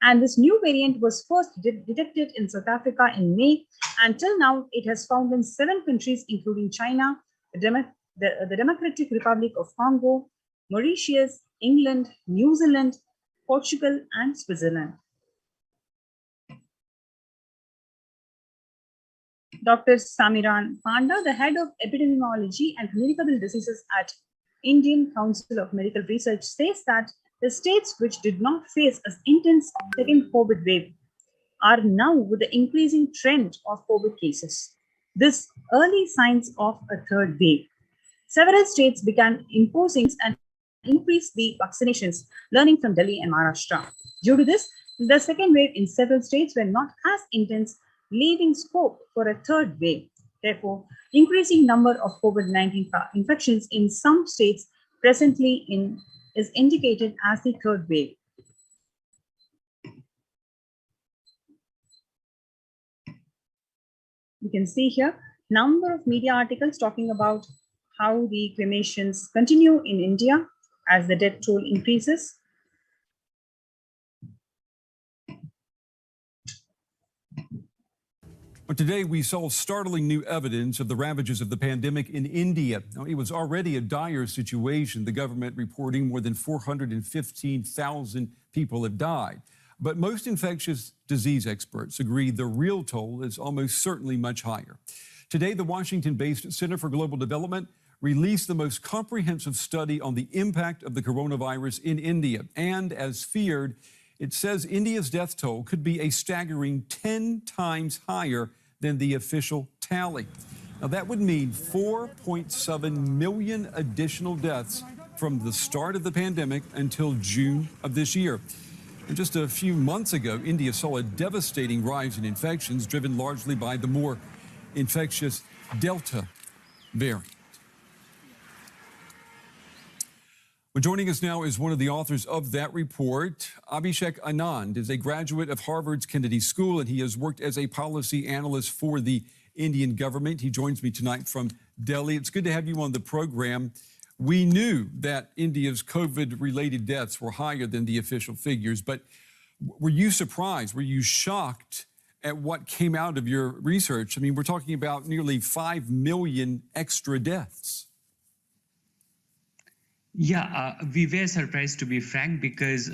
And this new variant was first detected in South Africa in May. Until now, it has found in 7 countries, including China, the Democratic Republic of Congo, Mauritius, England, New Zealand, Portugal, and Switzerland. Dr. Samiran Panda, the head of epidemiology and communicable diseases at Indian Council of Medical Research, says that the states which did not face an intense second COVID wave are now with the increasing trend of COVID cases. This early signs of a third wave. Several states began imposing and increased the vaccinations, learning from Delhi and Maharashtra. Due to this, the second wave in several states were not as intense, leaving scope for a third wave. Therefore, increasing number of COVID-19 infections in some states presently is indicated as the third wave. You can see here number of media articles talking about how the cremations continue in India as the death toll increases. But today we saw startling new evidence of the ravages of the pandemic in India. Now, it was already a dire situation, the government reporting more than 415,000 people have died. But most infectious disease experts agree the real toll is almost certainly much higher. Today, the Washington-based Center for Global Development released the most comprehensive study on the impact of the coronavirus in India. And as feared, it says India's death toll could be a staggering 10 times higher than the official tally. Now, that would mean 4.7 million additional deaths from the start of the pandemic until June of this year. And just a few months ago, India saw a devastating rise in infections driven largely by the more infectious Delta variant. Well, joining us now is one of the authors of that report. Akashic Anand is a graduate of Harvard's Kennedy School, and he has worked as a policy analyst for the Indian government. He joins me tonight from Delhi. It's good to have you on the program. We knew that India's COVID-related deaths were higher than the official figures, but were you surprised? Were you shocked at what came out of your research? I mean, we're talking about nearly 5 million extra deaths. Yeah, we were surprised, to be frank, because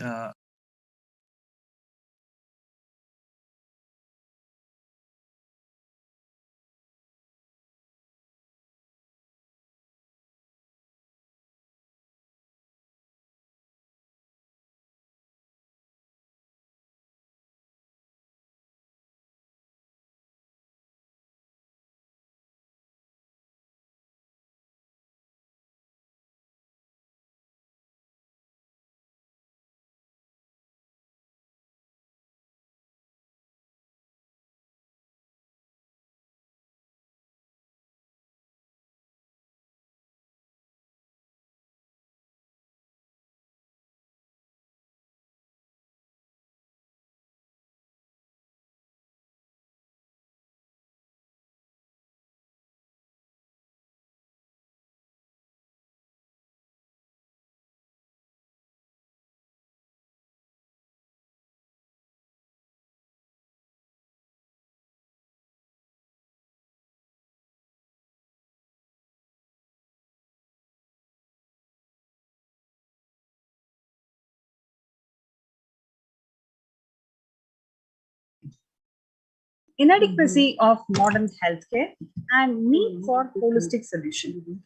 inadequacy of modern healthcare, and need for holistic solution.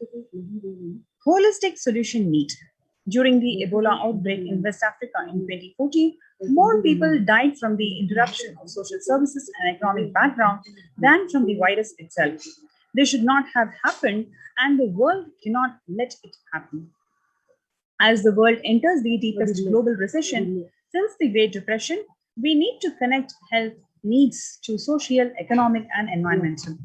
Holistic solution need. During the Ebola outbreak in West Africa in 2014, more people died from the interruption of social services and economic background than from the virus itself. This should not have happened, and the world cannot let it happen. As the world enters the deepest global recession since the Great Depression, we need to connect health needs to social, economic, and environmental.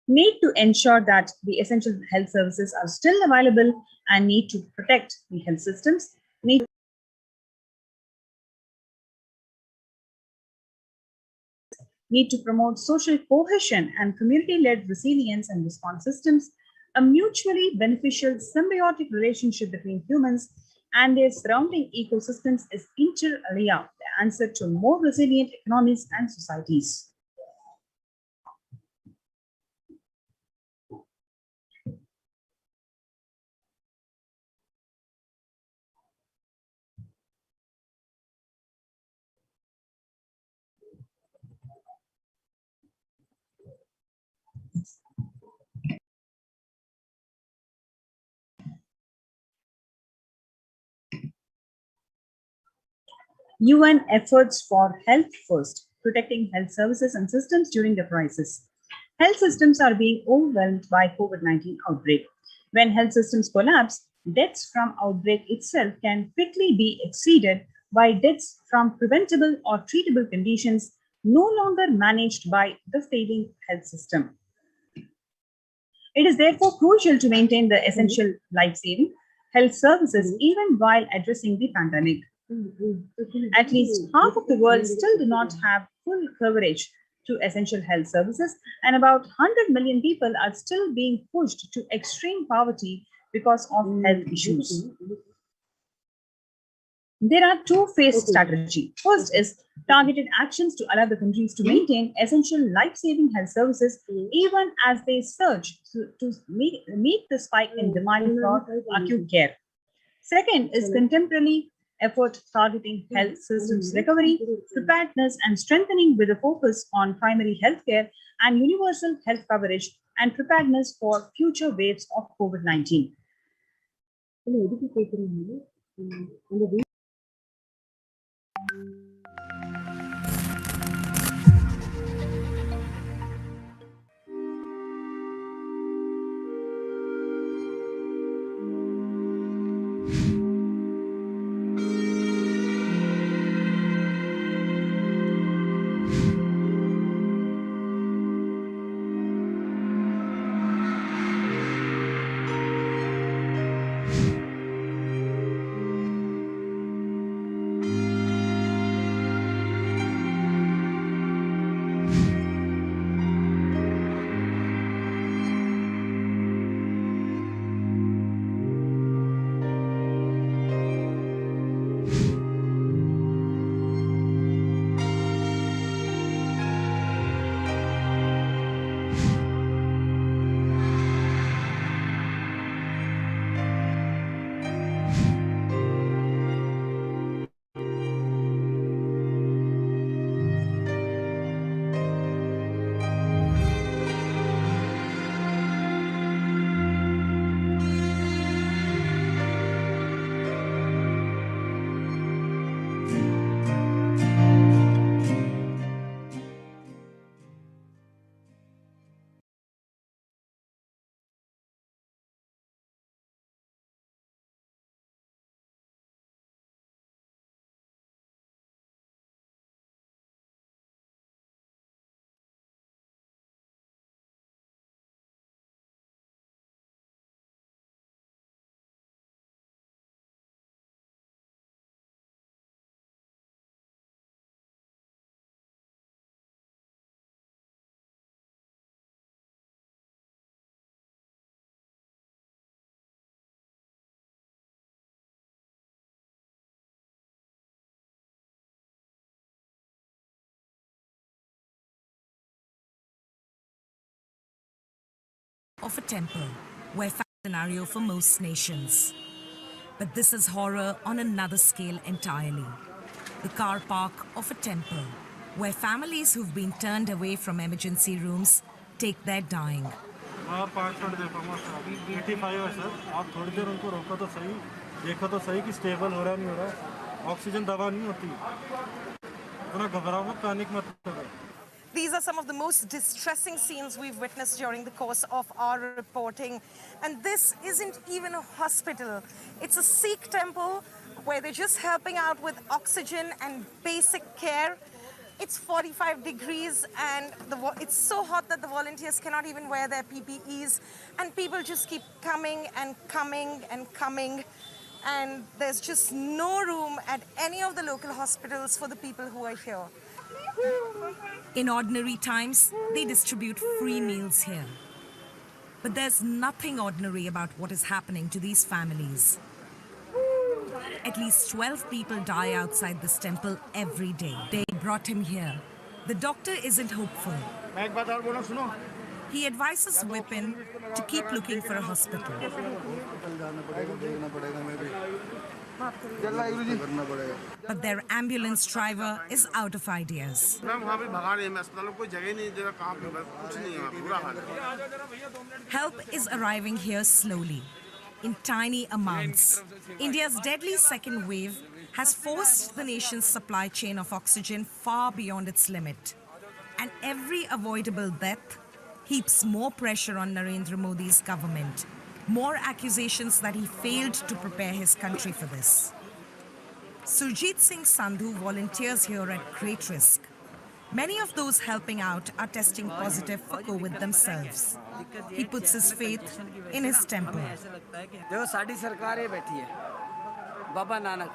Need to ensure that the essential health services are still available and need to protect the health systems. Need to promote social cohesion and community-led resilience and response systems, a mutually beneficial symbiotic relationship between humans and their surrounding ecosystems is inter alia, the answer to more resilient economies and societies. UN efforts for health first, protecting health services and systems during the crisis. Health systems are being overwhelmed by COVID-19 outbreak. When health systems collapse, deaths from outbreak itself can quickly be exceeded by deaths from preventable or treatable conditions no longer managed by the failing health system. It is therefore crucial to maintain the essential life-saving health services even while addressing the pandemic. At least half of the world still do not have full coverage to essential health services, and about 100 million people are still being pushed to extreme poverty because of health issues. There are two-phase strategy. First is targeted actions to allow the countries to maintain essential life-saving health services even as they surge to meet the spike in demand for acute care. Second is contemporary effort targeting health systems recovery, preparedness, and strengthening with a focus on primary health care and universal health coverage and preparedness for future waves of COVID-19. Of a temple, where scenario for most nations. But this is horror on another scale entirely. The car park of a temple, where families who've been turned away from emergency rooms take their dying. आप 500 देखो मत 85 है sir आप थोड़ी देर उनको रोको तो सही देखो तो सही कि स्टेबल हो रहा नहीं हो रहा ऑक्सीजन दवा नहीं होती इतना घबराओ मत पैनिक मत करो. These are some of the most distressing scenes we've witnessed during the course of our reporting. And this isn't even a hospital. It's a Sikh temple where they're just helping out with oxygen and basic care. It's 45 degrees and it's so hot that the volunteers cannot even wear their PPEs. And people just keep coming and coming and coming. And there's just no room at any of the local hospitals for the people who are here. In ordinary times, they distribute free meals here. But there's nothing ordinary about what is happening to these families. At least 12 people die outside this temple every day. They brought him here. The doctor isn't hopeful. He advises Vipin to keep looking for a hospital. But their ambulance driver is out of ideas. Help is arriving here slowly, in tiny amounts. India's deadly second wave has forced the nation's supply chain of oxygen far beyond its limit. And every avoidable death heaps more pressure on Narendra Modi's government. More accusations that he failed to prepare his country for this. Surjit Singh Sandhu volunteers here at great risk. Many of those helping out are testing positive for COVID themselves. He puts his faith in his temple. देखो साड़ी सरकार ये बैठी है बाबा नानक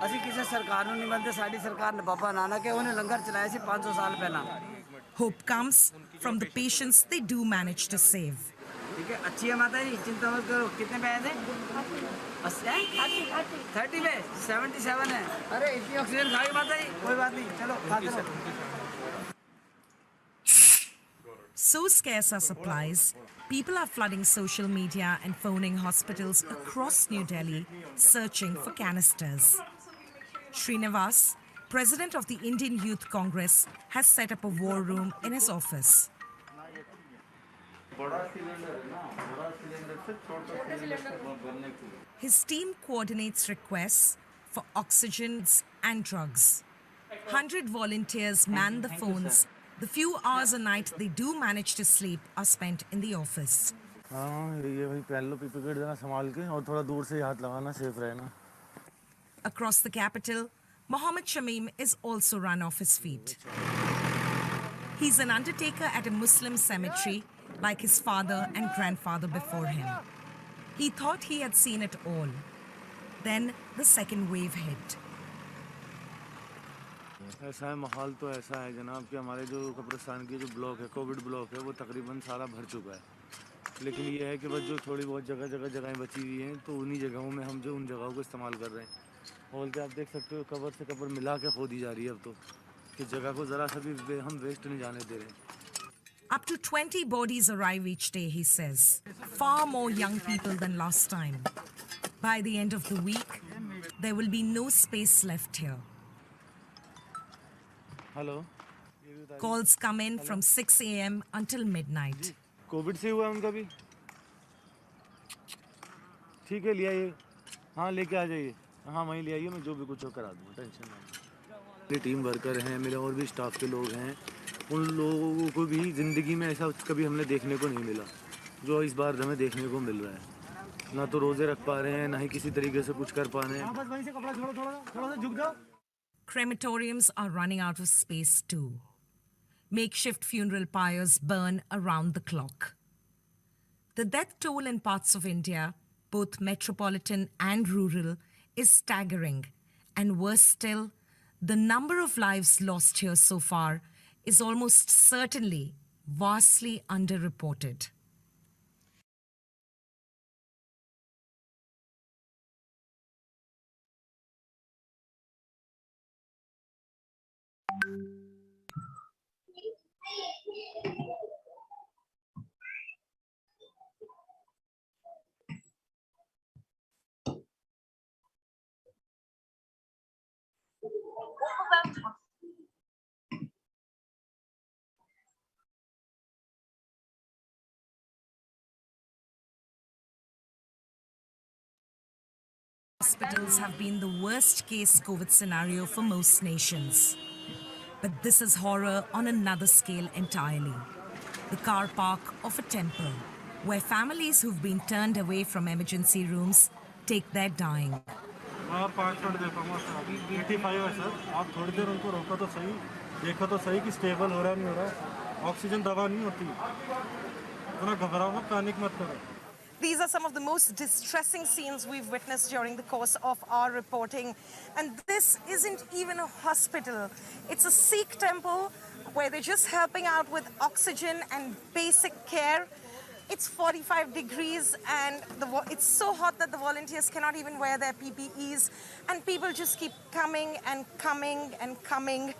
ਅਸੀਂ ਕਿਸੇ ਸਰਕਾਰ ਨੂੰ ਨਹੀਂ ਮੰਨਦੇ ਸਾਡੀ ਸਰਕਾਰ ਨੇ ਬਾਬਾ ਨਾਨਕ ਹੈ ਉਹਨੇ ਲੰਗਰ ਚਲਾਇਆ ਸੀ 500 ਸਾਲ ਪਹਿਲਾਂ. Hope comes from the patients they do manage to save. ठीक है अच्छी है माता जी चिंता मत करो कितने पे आए थे 30 पे 77 है अरे इतनी ऑक्सीजन खाई माता जी कोई बात नहीं चलो खाते रहो. So scarce are supplies, people are flooding social media and phoning hospitals across New Delhi searching for canisters. Srinivas, president of the Indian Youth Congress, has set up a war room in his office. His team coordinates requests for oxygens and drugs. 100 volunteers man the phones. The few hours a night they do manage to sleep are spent in the office. Across the capital, Mohammed Shamim is also run off his feet. He's an undertaker at a Muslim cemetery, like his father and grandfather before him. He thought he had seen it all. Then the second wave hit. ऐसा है माहौल तो ऐसा है जनाब कि हमारे जो कब्रिस्तान की जो ब्लॉक है कोविड ब्लॉक है वो तकरीबन सारा भर चुका है लेकिन ये है कि बस जो थोड़ी बहुत जगहें बची हुई हैं तो उन्हीं जगहों में हम जो उन जगहों को इस्तेमाल कर रहे हैं और क्या आप देख सकते हो कब्र से कब्र मिला के खोदी जा रही है अब तो कि जगह को ज़रा सा भी हम वेस्ट नहीं जाने दे रहे. Up to 20 bodies arrive each day, he says. Far more young people than last time. By the end of the week, there will be no space left here. Hello. Calls come in from 6 a.m. until midnight. Covid से हुआ उनका भी ठीक है ले आइए हाँ लेके आ जाइए हाँ वहीं ले आइए मैं जो भी कुछ हो करा दूँगा टेंशन नहीं. मेरे टीम वर्कर हैं मेरे और भी स्टाफ के लोग हैं उन लोगों को भी ज़िंदगी में ऐसा कभी हमने देखने को नहीं मिला जो इस बार हमें देखने को मिल रहा है. ना तो रोज़े रख पा रहे हैं ना ही किसी तरीके से कुछ कर पा रहे हैं. बस वहीं से कपड़ा छोड़ो थोड़ा सा झुक जाओ. Crematoriums are running out of space too. Makeshift funeral pyres burn around the clock. The death toll in parts of India, both metropolitan and rural, is staggering. And worse still, the number of lives lost here so far is almost certainly vastly underreported. Hospitals have been the worst case COVID scenario for most nations. But this is horror on another scale entirely. The car park of a temple, where families who've been turned away from emergency rooms take their dying. हाँ 5 minute देखो अभी 85 है sir आप थोड़ी देर उनको रोको तो सही देखो तो सही कि स्टेबल हो रहा है नहीं हो रहा ऑक्सीजन दवा नहीं होती इतना घबराओ मत पैनिक मत करो. These are some of the most distressing scenes we've witnessed during the course of our reporting. And this isn't even a hospital. It's a Sikh temple where they're just helping out with oxygen and basic care. It's 45 degrees and it's so hot that the volunteers cannot even wear their PPEs. And people just keep coming and coming and coming.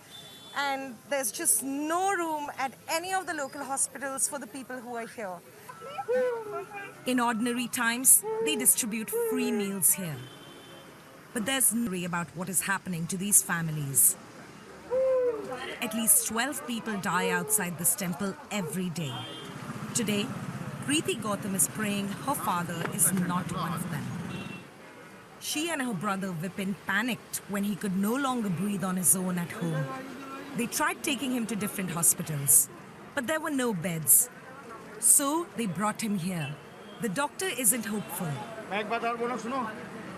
And there's just no room at any of the local hospitals for the people who are here. In ordinary times, they distribute free meals here. But there's no worry about what is happening to these families. At least 12 people die outside this temple every day. Today, Preeti Gautam is praying her father is not one of them. She and her brother Vipin panicked when he could no longer breathe on his own at home. They tried taking him to different hospitals, but there were no beds. So they brought him here. The doctor isn't hopeful.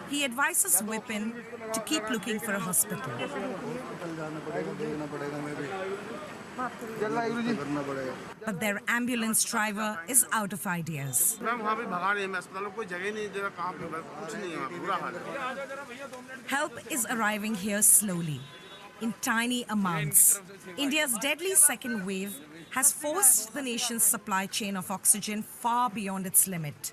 He advises Vipin to keep looking for a hospital. But their ambulance driver is out of ideas. Help is arriving here slowly, in tiny amounts. India's deadly second wave has forced the nation's supply chain of oxygen far beyond its limit.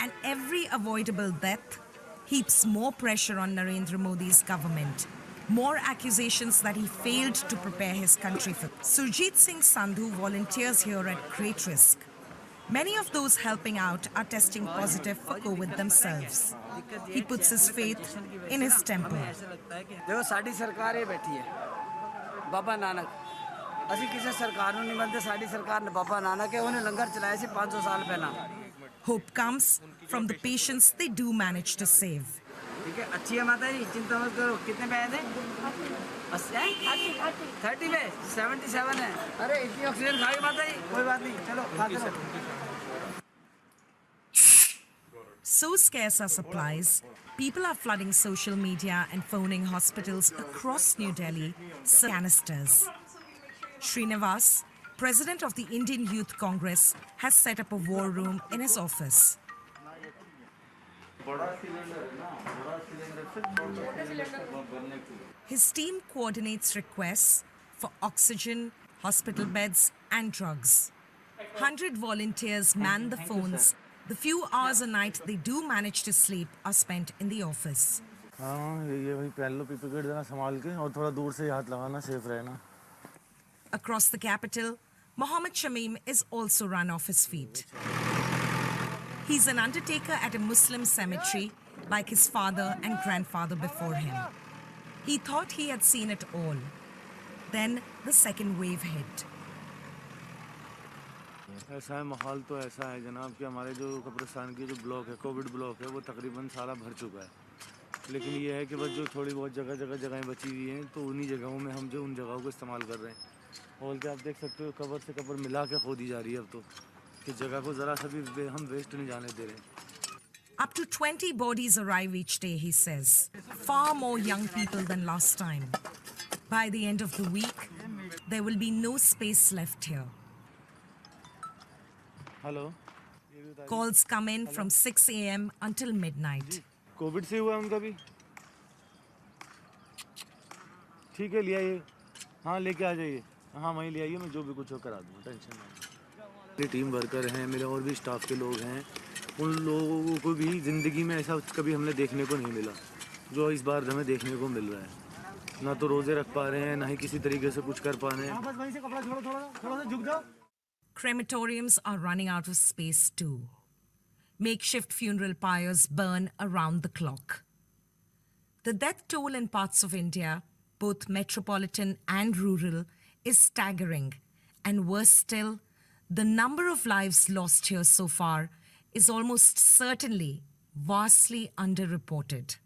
And every avoidable death heaps more pressure on Narendra Modi's government. More accusations that he failed to prepare his country for. Surjit Singh Sandhu volunteers here at great risk. Many of those helping out are testing positive for COVID themselves. He puts his faith in his temple. देखो साड़ी सरकार ही बैठी है बाबा नानक ਅਸੀਂ ਕਿਸੇ ਸਰਕਾਰ ਨੂੰ ਨਹੀਂ ਮੰਨਦੇ ਸਾਡੀ ਸਰਕਾਰ ਨੇ ਬਾਬਾ ਨਾਨਕ ਹੈ ਉਹਨੇ ਲੰਗਰ ਚਲਾਇਆ ਸੀ 500 ਸਾਲ ਪਹਿਲਾਂ. Hope comes from the patients they do manage to save. ठीक है अच्छी है माता जी चिंता मत करो कितने पैसे थे 30 में 77 है अरे इतनी ऑक्सीजन खाई माता जी कोई बात नहीं चलो खाते रहो. So scarce are supplies, people are flooding social media and phoning hospitals across New Delhi for canisters. Srinivas, president of the Indian Youth Congress, has set up a war room in his office. His team coordinates requests for oxygen, hospital beds, and drugs. 100 volunteers man the phones. The few hours a night they do manage to sleep are spent in the office. Across the capital, Mohammed Shamim is also run off his feet. He's an undertaker at a Muslim cemetery, like his father and grandfather before him. He thought he had seen it all. Then the second wave hit. ऐसा है माहौल तो ऐसा है जनाब कि हमारे जो कब्रिस्तान की जो ब्लॉक है कोविड ब्लॉक है वो तकरीबन सारा भर चुका है लेकिन ये है कि बस जो थोड़ी बहुत जगहें बची हुई हैं तो उन्हीं जगहों में हम जो उन जगहों को इस्तेमाल कर रहे हैं और क्या आप देख सकते हो कब्र से कब्र मिला के खोदी जा रही है अब तो कि जगह को ज़रा सा भी हम वेस्ट नहीं जाने दे रहे हैं. Up to 20 bodies arrive each day, he says. Far more young people than last time. By the end of the week, there will be no space left here. Hello. Calls come in from 6 a.m. until midnight. Covid से हुआ उनका भी ठीक है ले आइए हाँ लेके आ जाइए हाँ वहीं ले आइए मैं जो भी कुछ हो करा दूँगा टेंशन नहीं. मेरे टीम वर्कर हैं मेरे और भी स्टाफ के लोग हैं उन लोगों को भी ज़िंदगी में ऐसा कभी हमने देखने को नहीं मिला जो इस बार हमें देखने को मिल रहा है. ना तो रोज़े रख पा रहे हैं ना ही किसी तरीके से कुछ कर पा रहे हैं. बस वहीं से कपड़ा छोड़ो थोड़ा सा झुक जाओ. Crematoriums are running out of space too. Makeshift funeral pyres burn around the clock. The death toll in parts of India both metropolitan and rural, is staggering. And worse still, the number of lives lost here so far is almost certainly vastly underreported.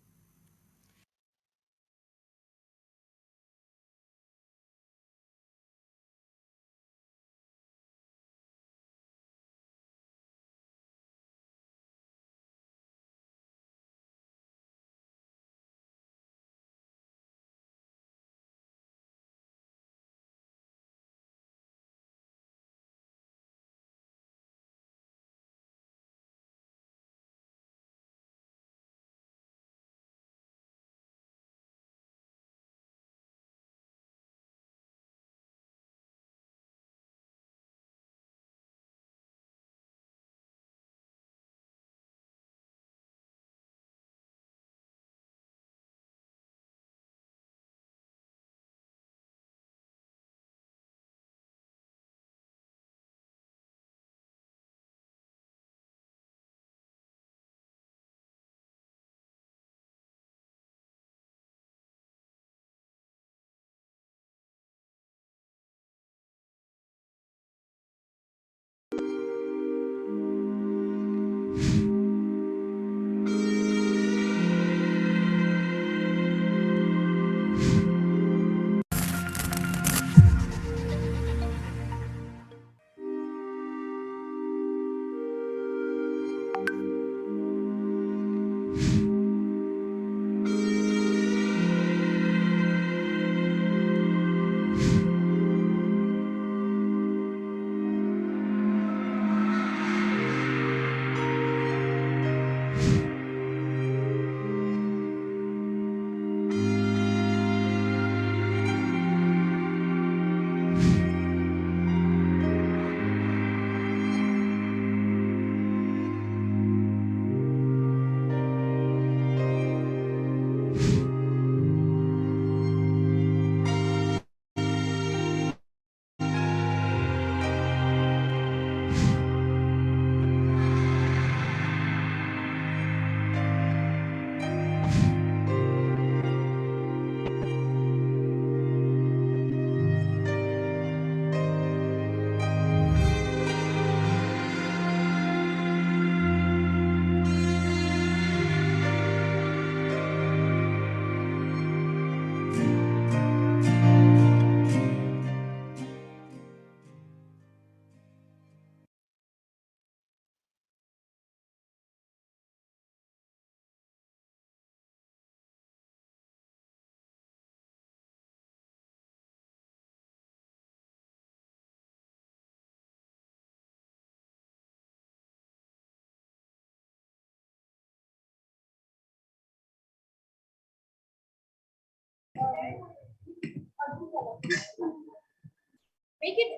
Make it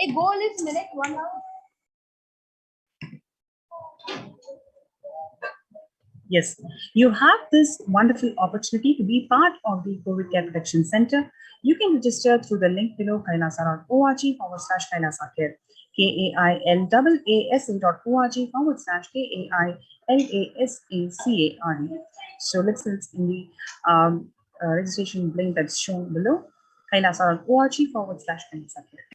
a goal is minute 1 hour. Yes, you have this wonderful opportunity to be part of the COVID Care Protection Center. You can register through the link below kailasa.org/kailasacare, KAILAAS.org/KAILASACARE. So let's in the registration link that's shown below, kailasa.org/kailasacare.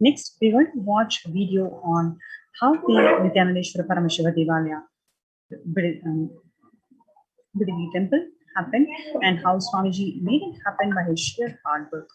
Next, we're going to watch a video on how the Nithyanandeshwara Paramashiva Devalaya Bidigi temple happened and how Swamiji made it happen by his sheer hard work.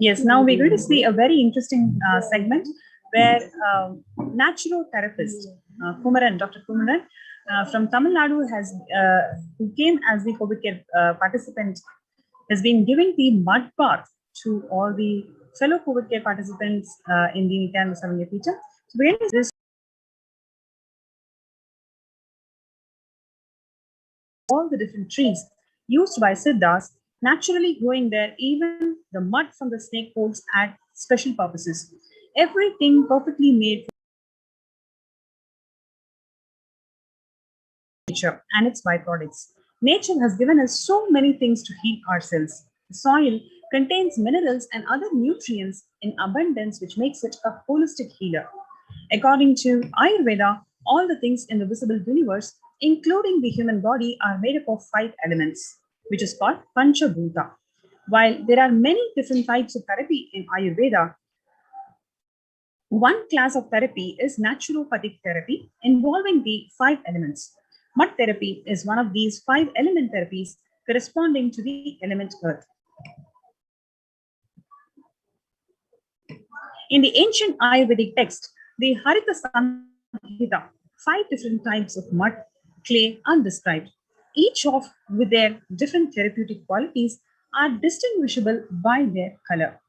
Yes, now we're going to see a very interesting segment where naturotherapist Kumaran, Dr. Kumaran from Tamil Nadu who came as the COVID care participant, has been giving the mud bath to all the fellow COVID care participants in the Nithyananda Paramashivam feature. So we're going to this all the different trees used by Siddhas naturally growing there, even the mud from the snake holes at special purposes. Everything perfectly made for nature and its byproducts. Nature has given us so many things to heal ourselves. The soil contains minerals and other nutrients in abundance, which makes it a holistic healer. According to Ayurveda, all the things in the visible universe, including the human body, are made up of 5 elements, which is called Panchabhuta. While there are many different types of therapy in Ayurveda, one class of therapy is naturopathic therapy involving the 5 elements. Mud therapy is one of these 5 element therapies corresponding to the element earth. In the ancient Ayurvedic text, the Harita Samhita, 5 different types of mud, clay are described. Each of with their different therapeutic qualities are distinguishable by their color.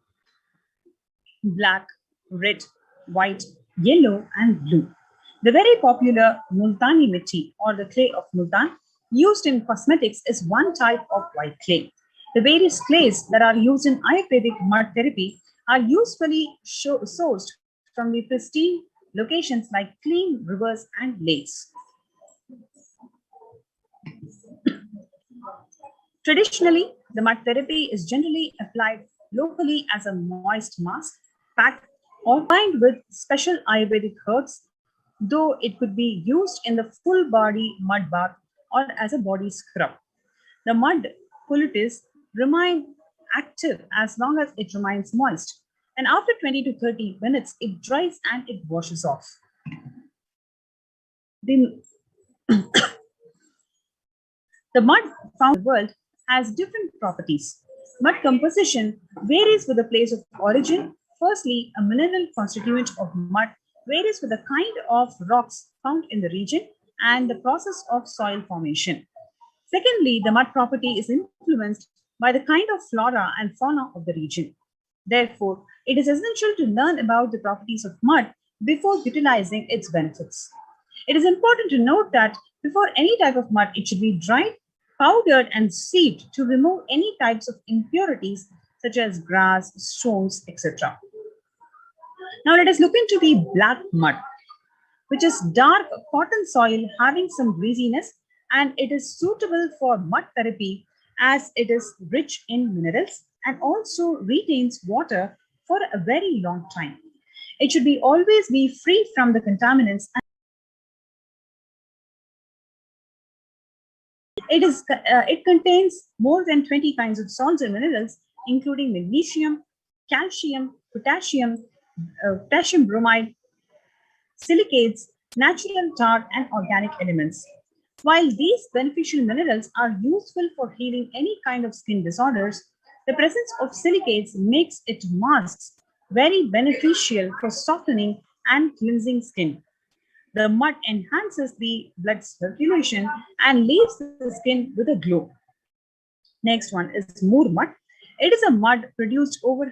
Black, red, white, yellow, and blue. The very popular Multani Mitti or the clay of Multan used in cosmetics is one type of white clay. The various clays that are used in Ayurvedic mud therapy are usually sourced from the pristine locations like clean rivers and lakes. Traditionally, the mud therapy is generally applied locally as a moist mask, packed or combined with special Ayurvedic herbs, though it could be used in the full body mud bath or as a body scrub. The mud poultice remain active as long as it remains moist, and after 20 to 30 minutes, it dries and it washes off. The mud found in the world has different properties. Mud composition varies with the place of origin. Firstly, a mineral constituent of mud varies with the kind of rocks found in the region and the process of soil formation. Secondly, the mud property is influenced by the kind of flora and fauna of the region. Therefore, it is essential to learn about the properties of mud before utilizing its benefits. It is important to note that before any type of mud, it should be dried, powdered, and sieved to remove any types of impurities such as grass, stones, etc. Now let us look into the black mud, which is dark cotton soil having some greasiness, and it is suitable for mud therapy as it is rich in minerals and also retains water for a very long time. It should always be free from the contaminants. It contains more than 20 kinds of salts and minerals, including magnesium, calcium, potassium bromide, silicates, natural tar, and organic elements. While these beneficial minerals are useful for healing any kind of skin disorders, the presence of silicates makes its masks very beneficial for softening and cleansing skin. The mud enhances the blood circulation and leaves the skin with a glow. Next one is Moor mud. It is a mud produced over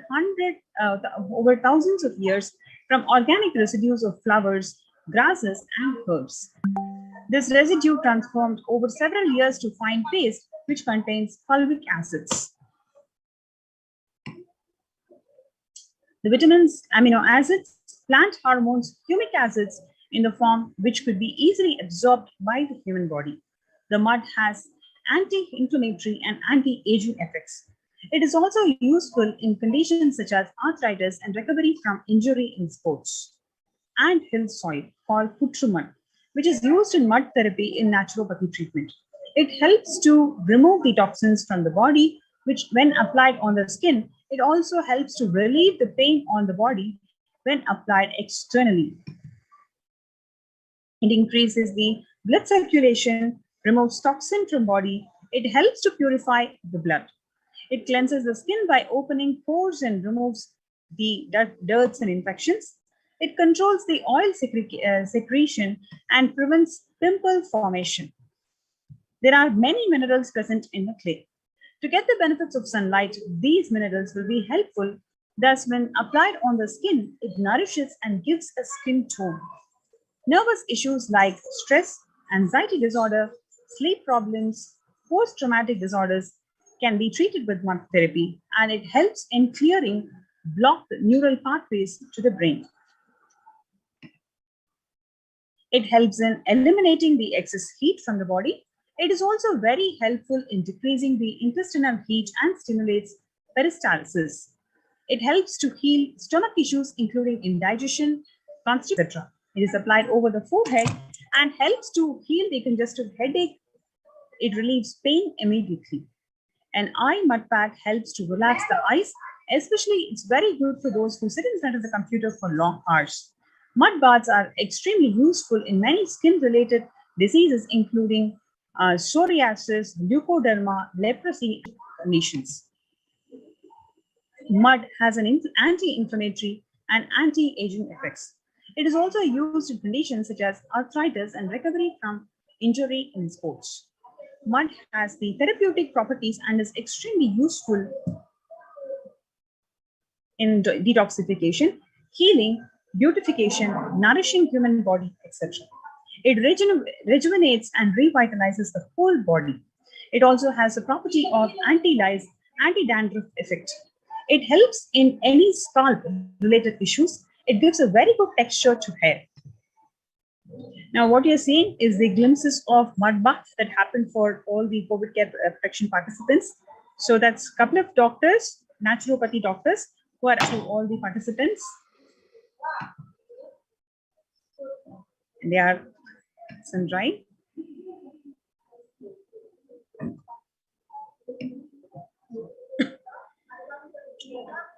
thousands of years from organic residues of flowers, grasses, and herbs. This residue transformed over several years to fine paste, which contains fulvic acids. The vitamins, amino acids, plant hormones, humic acids in the form which could be easily absorbed by the human body. The mud has anti-inflammatory and anti-aging effects. It is also useful in conditions such as arthritis and recovery from injury in sports. And hill soil called putru mud, which is used in mud therapy in naturopathy treatment. It helps to remove the toxins from the body, which when applied on the skin, it also helps to relieve the pain on the body when applied externally. It increases the blood circulation, removes toxin from body. It helps to purify the blood. It cleanses the skin by opening pores and removes the dirts and infections. It controls the oil secretion and prevents pimple formation. There are many minerals present in the clay. To get the benefits of sunlight, these minerals will be helpful. Thus, when applied on the skin, it nourishes and gives a skin tone. Nervous issues like stress, anxiety disorder, sleep problems, post-traumatic disorders can be treated with mud therapy, and it helps in clearing blocked neural pathways to the brain. It helps in eliminating the excess heat from the body. It is also very helpful in decreasing the intestinal heat and stimulates peristalsis. It helps to heal stomach issues, including indigestion, constipation, etc. It is applied over the forehead and helps to heal the congestive headache. It relieves pain immediately. An eye mud pack helps to relax the eyes, especially it's very good for those who sit in front of the computer for long hours. Mud baths are extremely useful in many skin-related diseases, including psoriasis, leukoderma, leprosy conditions. Mud has an anti-inflammatory and anti-aging effects. It is also used in conditions such as arthritis and recovery from injury in sports. Mud has the therapeutic properties and is extremely useful in detoxification, healing, beautification, nourishing human body, etc. It rejuvenates and revitalizes the whole body. It also has the property of anti-lice, anti-dandruff effect. It helps in any scalp-related issues. It gives a very good texture to hair. Now, what you're seeing is the glimpses of mud bath that happened for all the COVID care protection participants. So that's a couple of doctors, naturopathy doctors, who are to all the participants. And they are sun-dried.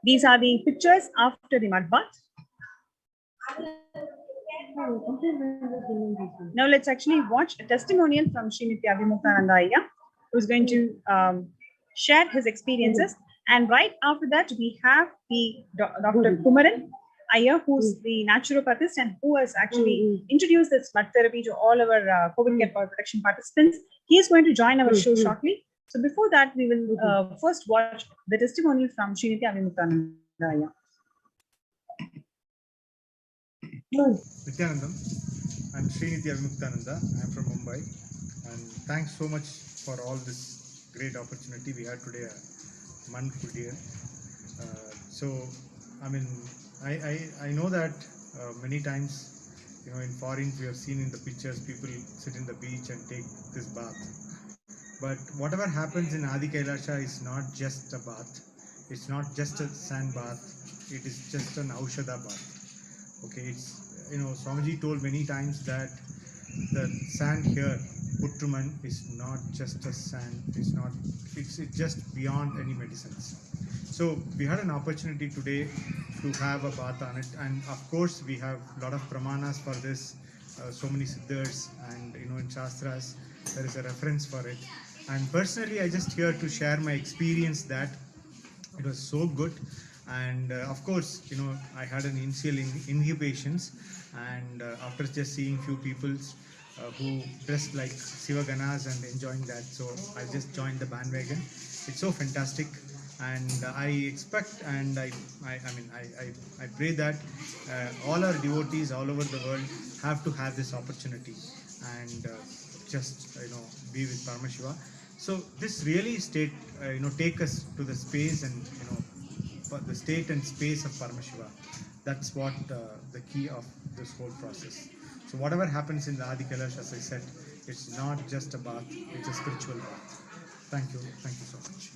These are the pictures after the mud bath. Now let's actually watch a testimonial from Srimati Nithyananda Ayya, who's going to share his experiences. And right after that, we have the Dr. Kumaran Ayya, who's the naturopathist and who has actually introduced this mud therapy to all our COVID care protection participants. He is going to join our show shortly. So before that, we will first watch the testimonial from Srimati Nithyananda Ayya. Nithyanandam, I'm Srinidhi Avimuktananda. I'm from Mumbai, and thanks so much for all this great opportunity we had today. Wonderful deal. I know that many times, in foreign we have seen in the pictures people sit in the beach and take this bath. But whatever happens in Adi Kailasha is not just a bath. It's not just a sand bath. It is just an Aushadha bath. Okay, Swamiji told many times that the sand here, Putruman, is not just a sand. It's just beyond any medicines. So we had an opportunity today to have a bath on it, and of course we have a lot of pramanas for this. So many siddhas, and in Shastras there is a reference for it. And personally, I just here to share my experience that it was so good. And of course, I had an initial inhibitions, and after just seeing few people who dressed like Siva Ganas and enjoying that, so I just joined the bandwagon. It's so fantastic, and I expect and I pray that all our devotees all over the world have to have this opportunity and just be with Paramashiva. So this really take us to the space and the state and space of Paramashiva. That's what the key of this whole process. So whatever happens in the Adi Kailash, as I said, it's not just a bath, it's a spiritual bath. Thank you so much.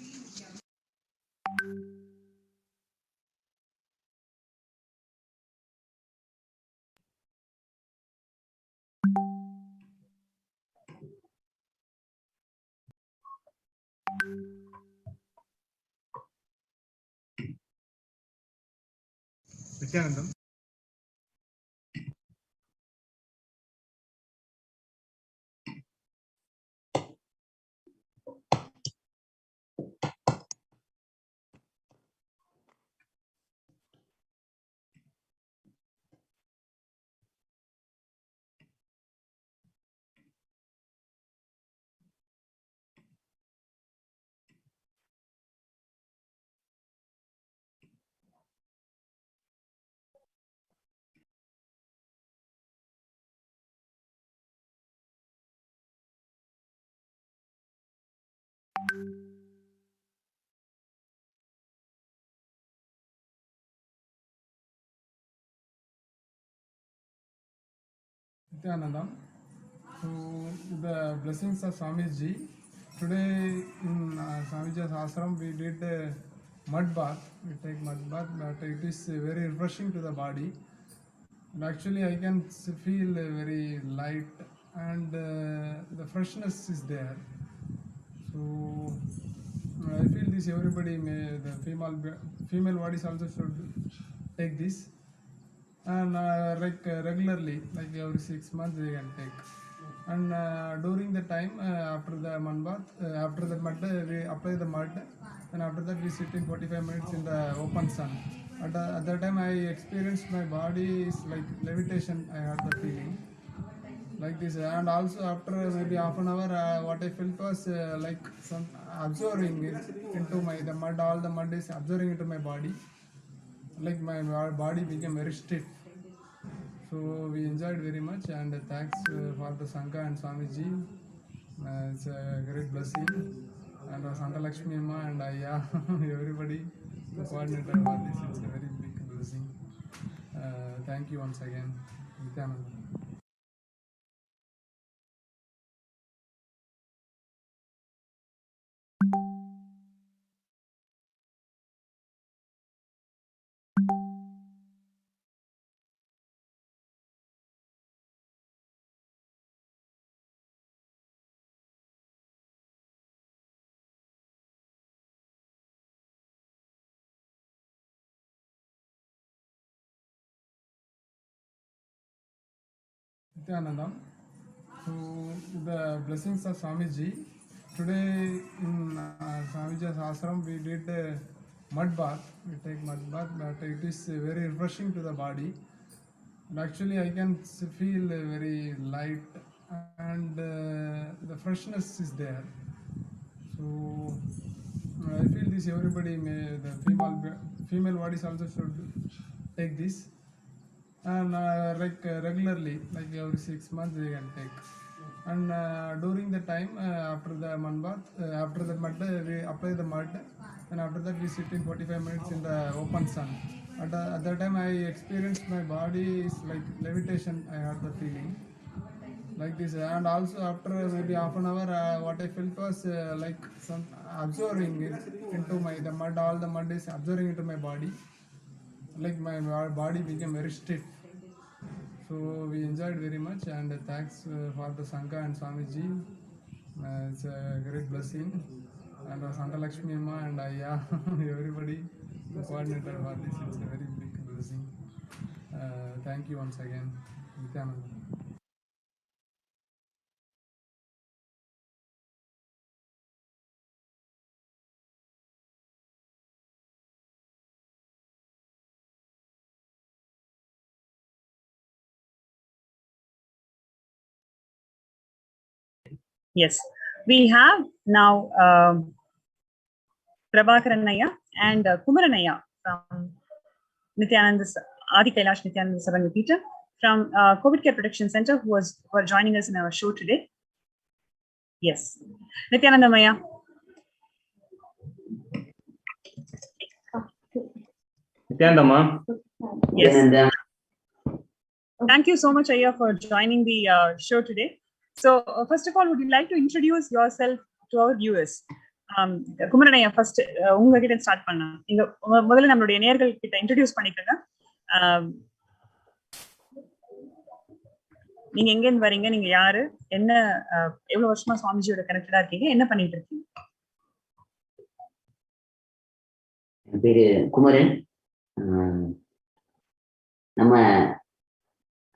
Nithyanandam. Nithyanandam. So the blessings of Swamiji. Today in Swamiji's ashram we did a mud bath. We take mud bath, but it is very refreshing to the body. And actually I can feel very light and the freshness is there. So I feel this everybody may, the female bodies also should take this. And regularly, like every 6 months they can take. And during the time after the mud bath, after the mud, we apply the mud, and after that we sit in 45 minutes in the open sun. At that time I experienced my body is like levitation. I had the feeling like this, and also after maybe half an hour, what I felt was like some absorbing it into my the mud. All the mud is absorbing into my body. Like my body became very stiff. So we enjoyed very much, and thanks for the Sangha and Swamiji. It's a great blessing. And Santa Lakshmi Amma and Ayya, everybody who coordinated for this. It's a very big blessing. Thank you once again. Nithyananda. Nithyanandam. So the blessings of Swamiji. Today in Swamiji's ashram we did a mud bath. We take mud bath, but it is very refreshing to the body. And actually I can feel very light and the freshness is there. So I feel this everybody may, the female bodies also should take this. And regularly, like every 6 months they can take. And during the time after the mud bath, after the mud, we apply the mud, and after that we sit in 45 minutes in the open sun. At that time I experienced my body is like levitation. I had the feeling like this, and also after maybe half an hour, what I felt was like some absorbing it into my the mud. All the mud is absorbing into my body. Like my body became very stiff. So we enjoyed very much, and thanks for the Sangha and Swamiji. It's a great blessing. And Santa Lakshmi Amma and Ayya, everybody who coordinated for this. It's a very big blessing. Thank you once again. Nithyananda. Yes, we have now Prabhakaranaya and Kumaranaya from Nithyananda Adi Kailash Nithyananda Sarangapeeta from COVID Care Protection Center who are joining us in our show today. Yes, Nithyananda Maya. Nithyananda. Yes. Thank you so much, Ayya, for joining the show today. So, first of all, would you like to introduce yourself to our viewers? Kumaranaya, first, உங்ககிட்ட start பண்ணலாம். நீங்க முதல்ல நம்மளுடைய நேயர்கள் கிட்ட introduce பண்ணிக்கங்க. நீங்க எங்க இருந்து வரீங்க, நீங்க யாரு, என்ன எவ்வளவு வருஷமா சுவாமிஜியோட கனெக்டடா இருக்கீங்க, என்ன பண்ணிட்டு இருக்கீங்க? என் பேரு குமரன். நம்ம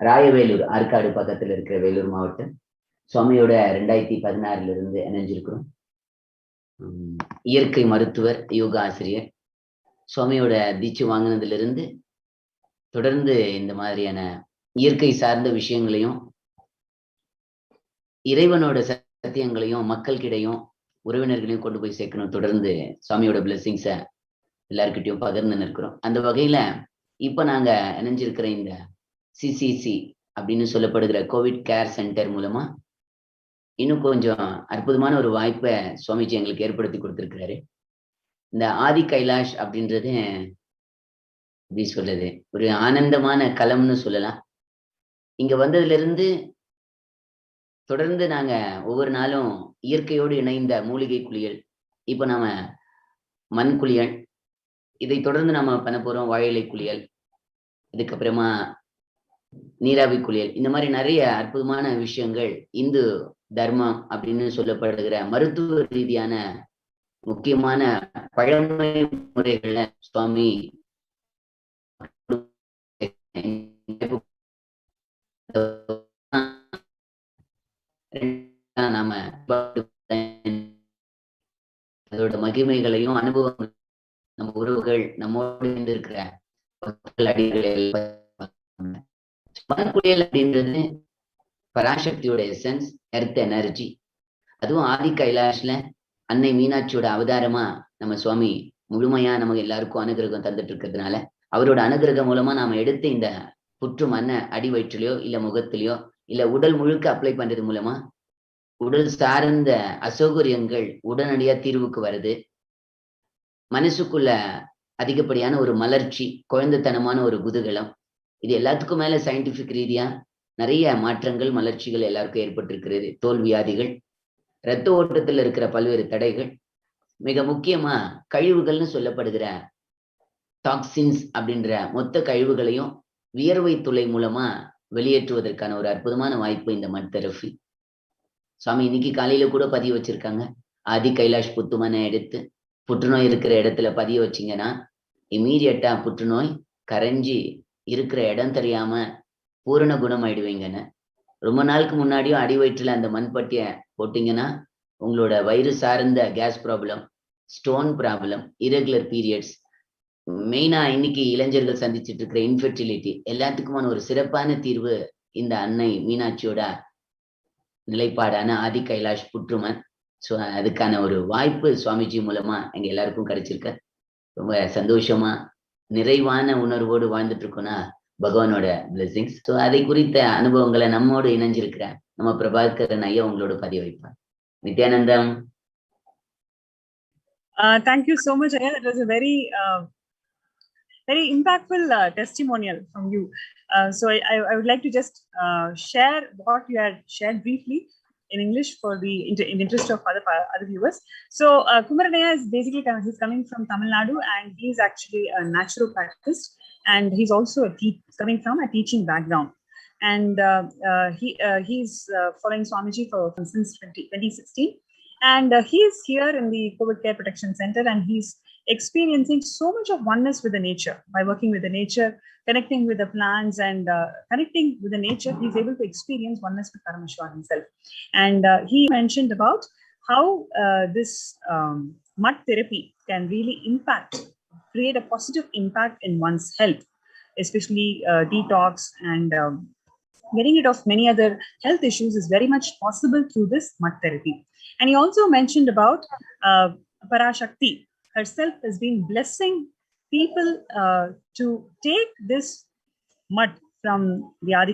ராயவேலூர் ஆற்காடு பக்கத்தில் இருக்கிற வேலூர் மாவட்டம் சுவாமியோட 2016 இருந்து இணைஞ்சிருக்கிறோம். இயற்கை மருத்துவர், யோகா ஆசிரியர். சுவாமியோட தீட்சை வாங்கினதிலிருந்து தொடர்ந்து இந்த மாதிரியான இயற்கை சார்ந்த விஷயங்களையும் இறைவனோட சத்தியங்களையும் மக்கள்கிட்டையும் உறவினர்களையும் கொண்டு போய் சேர்க்கணும். தொடர்ந்து சுவாமியோட பிளெஸிங்ஸை எல்லாருக்கிட்டையும் பகிர்ந்து நிற்கிறோம். அந்த வகையில இப்ப நாங்க இணைஞ்சிருக்கிற இந்த சிசிசி அப்படின்னு சொல்லப்படுகிற கோவிட் கேர் சென்டர் மூலமா இன்னும் கொஞ்சம் அற்புதமான ஒரு வாய்ப்பை சுவாமிஜி எங்களுக்கு ஏற்படுத்தி கொடுத்திருக்கிறாரு. இந்த ஆதி கைலாஷ் அப்படின்றது எப்படி சொல்றது, ஒரு ஆனந்தமான களம்னு சொல்லலாம். இங்க வந்ததுல இருந்து தொடர்ந்து நாங்க ஒவ்வொரு நாளும் இயற்கையோடு இணைந்த மூலிகை குளியல், இப்ப நாம மண் குளியல், இதை தொடர்ந்து நம்ம பண்ண போறோம் வாழை இலை குளியல், இதுக்கப்புறமா நீராவி குளியல். இந்த மாதிரி நிறைய அற்புதமான விஷயங்கள் இந்து தர்மம் அப்படின்னு சொல்லப்படுகிற மருத்துவ ரீதியான முக்கியமான பழமை முறைகள்ல சுவாமி நாம அதோட மகிமைகளையும் அனுபவங்கள் நம்ம உறவுகள் நம்மோடு இருக்கிற மனக்குளியல் அப்படின்றது பராசக்தியோட எசன்ஸ், எர்த் எனர்ஜி. அதுவும் ஆதி கைலாஷ்ல அன்னை மீனாட்சியோட அவதாரமா நம்ம சுவாமி முழுமையா நமக்கு எல்லாருக்கும் அனுகிரகம் தந்துட்டு இருக்கிறதுனால, அவரோட அனுகிரகம் மூலமா நாம எடுத்து இந்த புற்று மண்ணை அடி வயிற்றுலையோ இல்ல முகத்திலையோ இல்ல உடல் முழுக்க அப்ளை பண்றது மூலமா உடல் சார்ந்த அசௌகரியங்கள் உடனடியா தீர்வுக்கு வருது. மனசுக்குள்ள அதிகப்படியான ஒரு மலர்ச்சி, குழந்தைத்தனமான ஒரு குதூகலம், இது எல்லாத்துக்கும் மேல சயின்டிபிக் ரீதியா நிறைய மாற்றங்கள் மலர்ச்சிகள் எல்லாருக்கும் ஏற்பட்டிருக்கிறது. தோல் வியாதிகள், இரத்த ஓட்டத்தில் இருக்கிற பல்வேறு தடைகள், மிக முக்கியமா கழிவுகள்னு சொல்லப்படுகிற டாக்ஸின்ஸ் அப்படின்ற மொத்த கழிவுகளையும் வியர்வை துளை மூலமா வெளியேற்றுவதற்கான ஒரு அற்புதமான வாய்ப்பு இந்த மட் தெரபி. சுவாமி இன்னைக்கு காலையில கூட பதிய வச்சிருக்காங்க. ஆதி கைலாஷ் புத்துமனை எடுத்து புற்றுநோய் இருக்கிற இடத்துல பதிய வச்சிங்கன்னா இம்மீடியட்டா புற்றுநோய் கரைஞ்சி இருக்கிற இடம் தெரியாம பூரண குணமாயிடுவீங்கன்னு. ரொம்ப நாளுக்கு முன்னாடியும் அடி வயிற்றுல அந்த மண்பட்டிய போட்டீங்கன்னா உங்களோட வயிறு சார்ந்த case problem, stone problem, irregular periods, மெயினா இன்னைக்கு இளைஞர்கள் சந்திச்சுட்டு இருக்கிற இன்ஃபெர்டிலிட்டி எல்லாத்துக்குமான ஒரு சிறப்பான தீர்வு இந்த அன்னை மீனாட்சியோட நிலைப்பாடான ஆதி கைலாஷ் புற்றுமன். ஸோ அதுக்கான ஒரு வாய்ப்பு சுவாமிஜி மூலமா எங்க எல்லாருக்கும் கிடைச்சிருக்க. ரொம்ப சந்தோஷமா நிறைவான உணர்வோடு வாழ்ந்துட்டு இருக்கோம்னா பகவானோட பிளெஸிங்ஸ். ஸோ அதை குறித்த அனுபவங்களை நம்மோடு இணைஞ்சிருக்கிற நம்ம பிரபாகரன் ஐயா உங்களோட பதிய வைப்பார். Nithyanandam. Thank you so much, Aya. That was a very impactful testimonial from you. So I would like to just share what you had shared briefly in English for in the interest of other viewers. So Kumaranaya is basically he's coming from Tamil Nadu, and he's actually a naturopathist, and he's also coming from a teaching background. And he's following Swamiji since 2016, and he's here in the COVID Care Protection Center, and he's experiencing so much of oneness with the nature. By working with the nature, connecting with the plants, and connecting with the nature, he's able to experience oneness with Paramashivoham himself. And he mentioned about how this mud therapy can really create a positive impact in one's health, especially detox and getting rid of many other health issues is very much possible through this mud therapy. And he also mentioned about Parashakti herself has been blessing people to take this mud from the Adi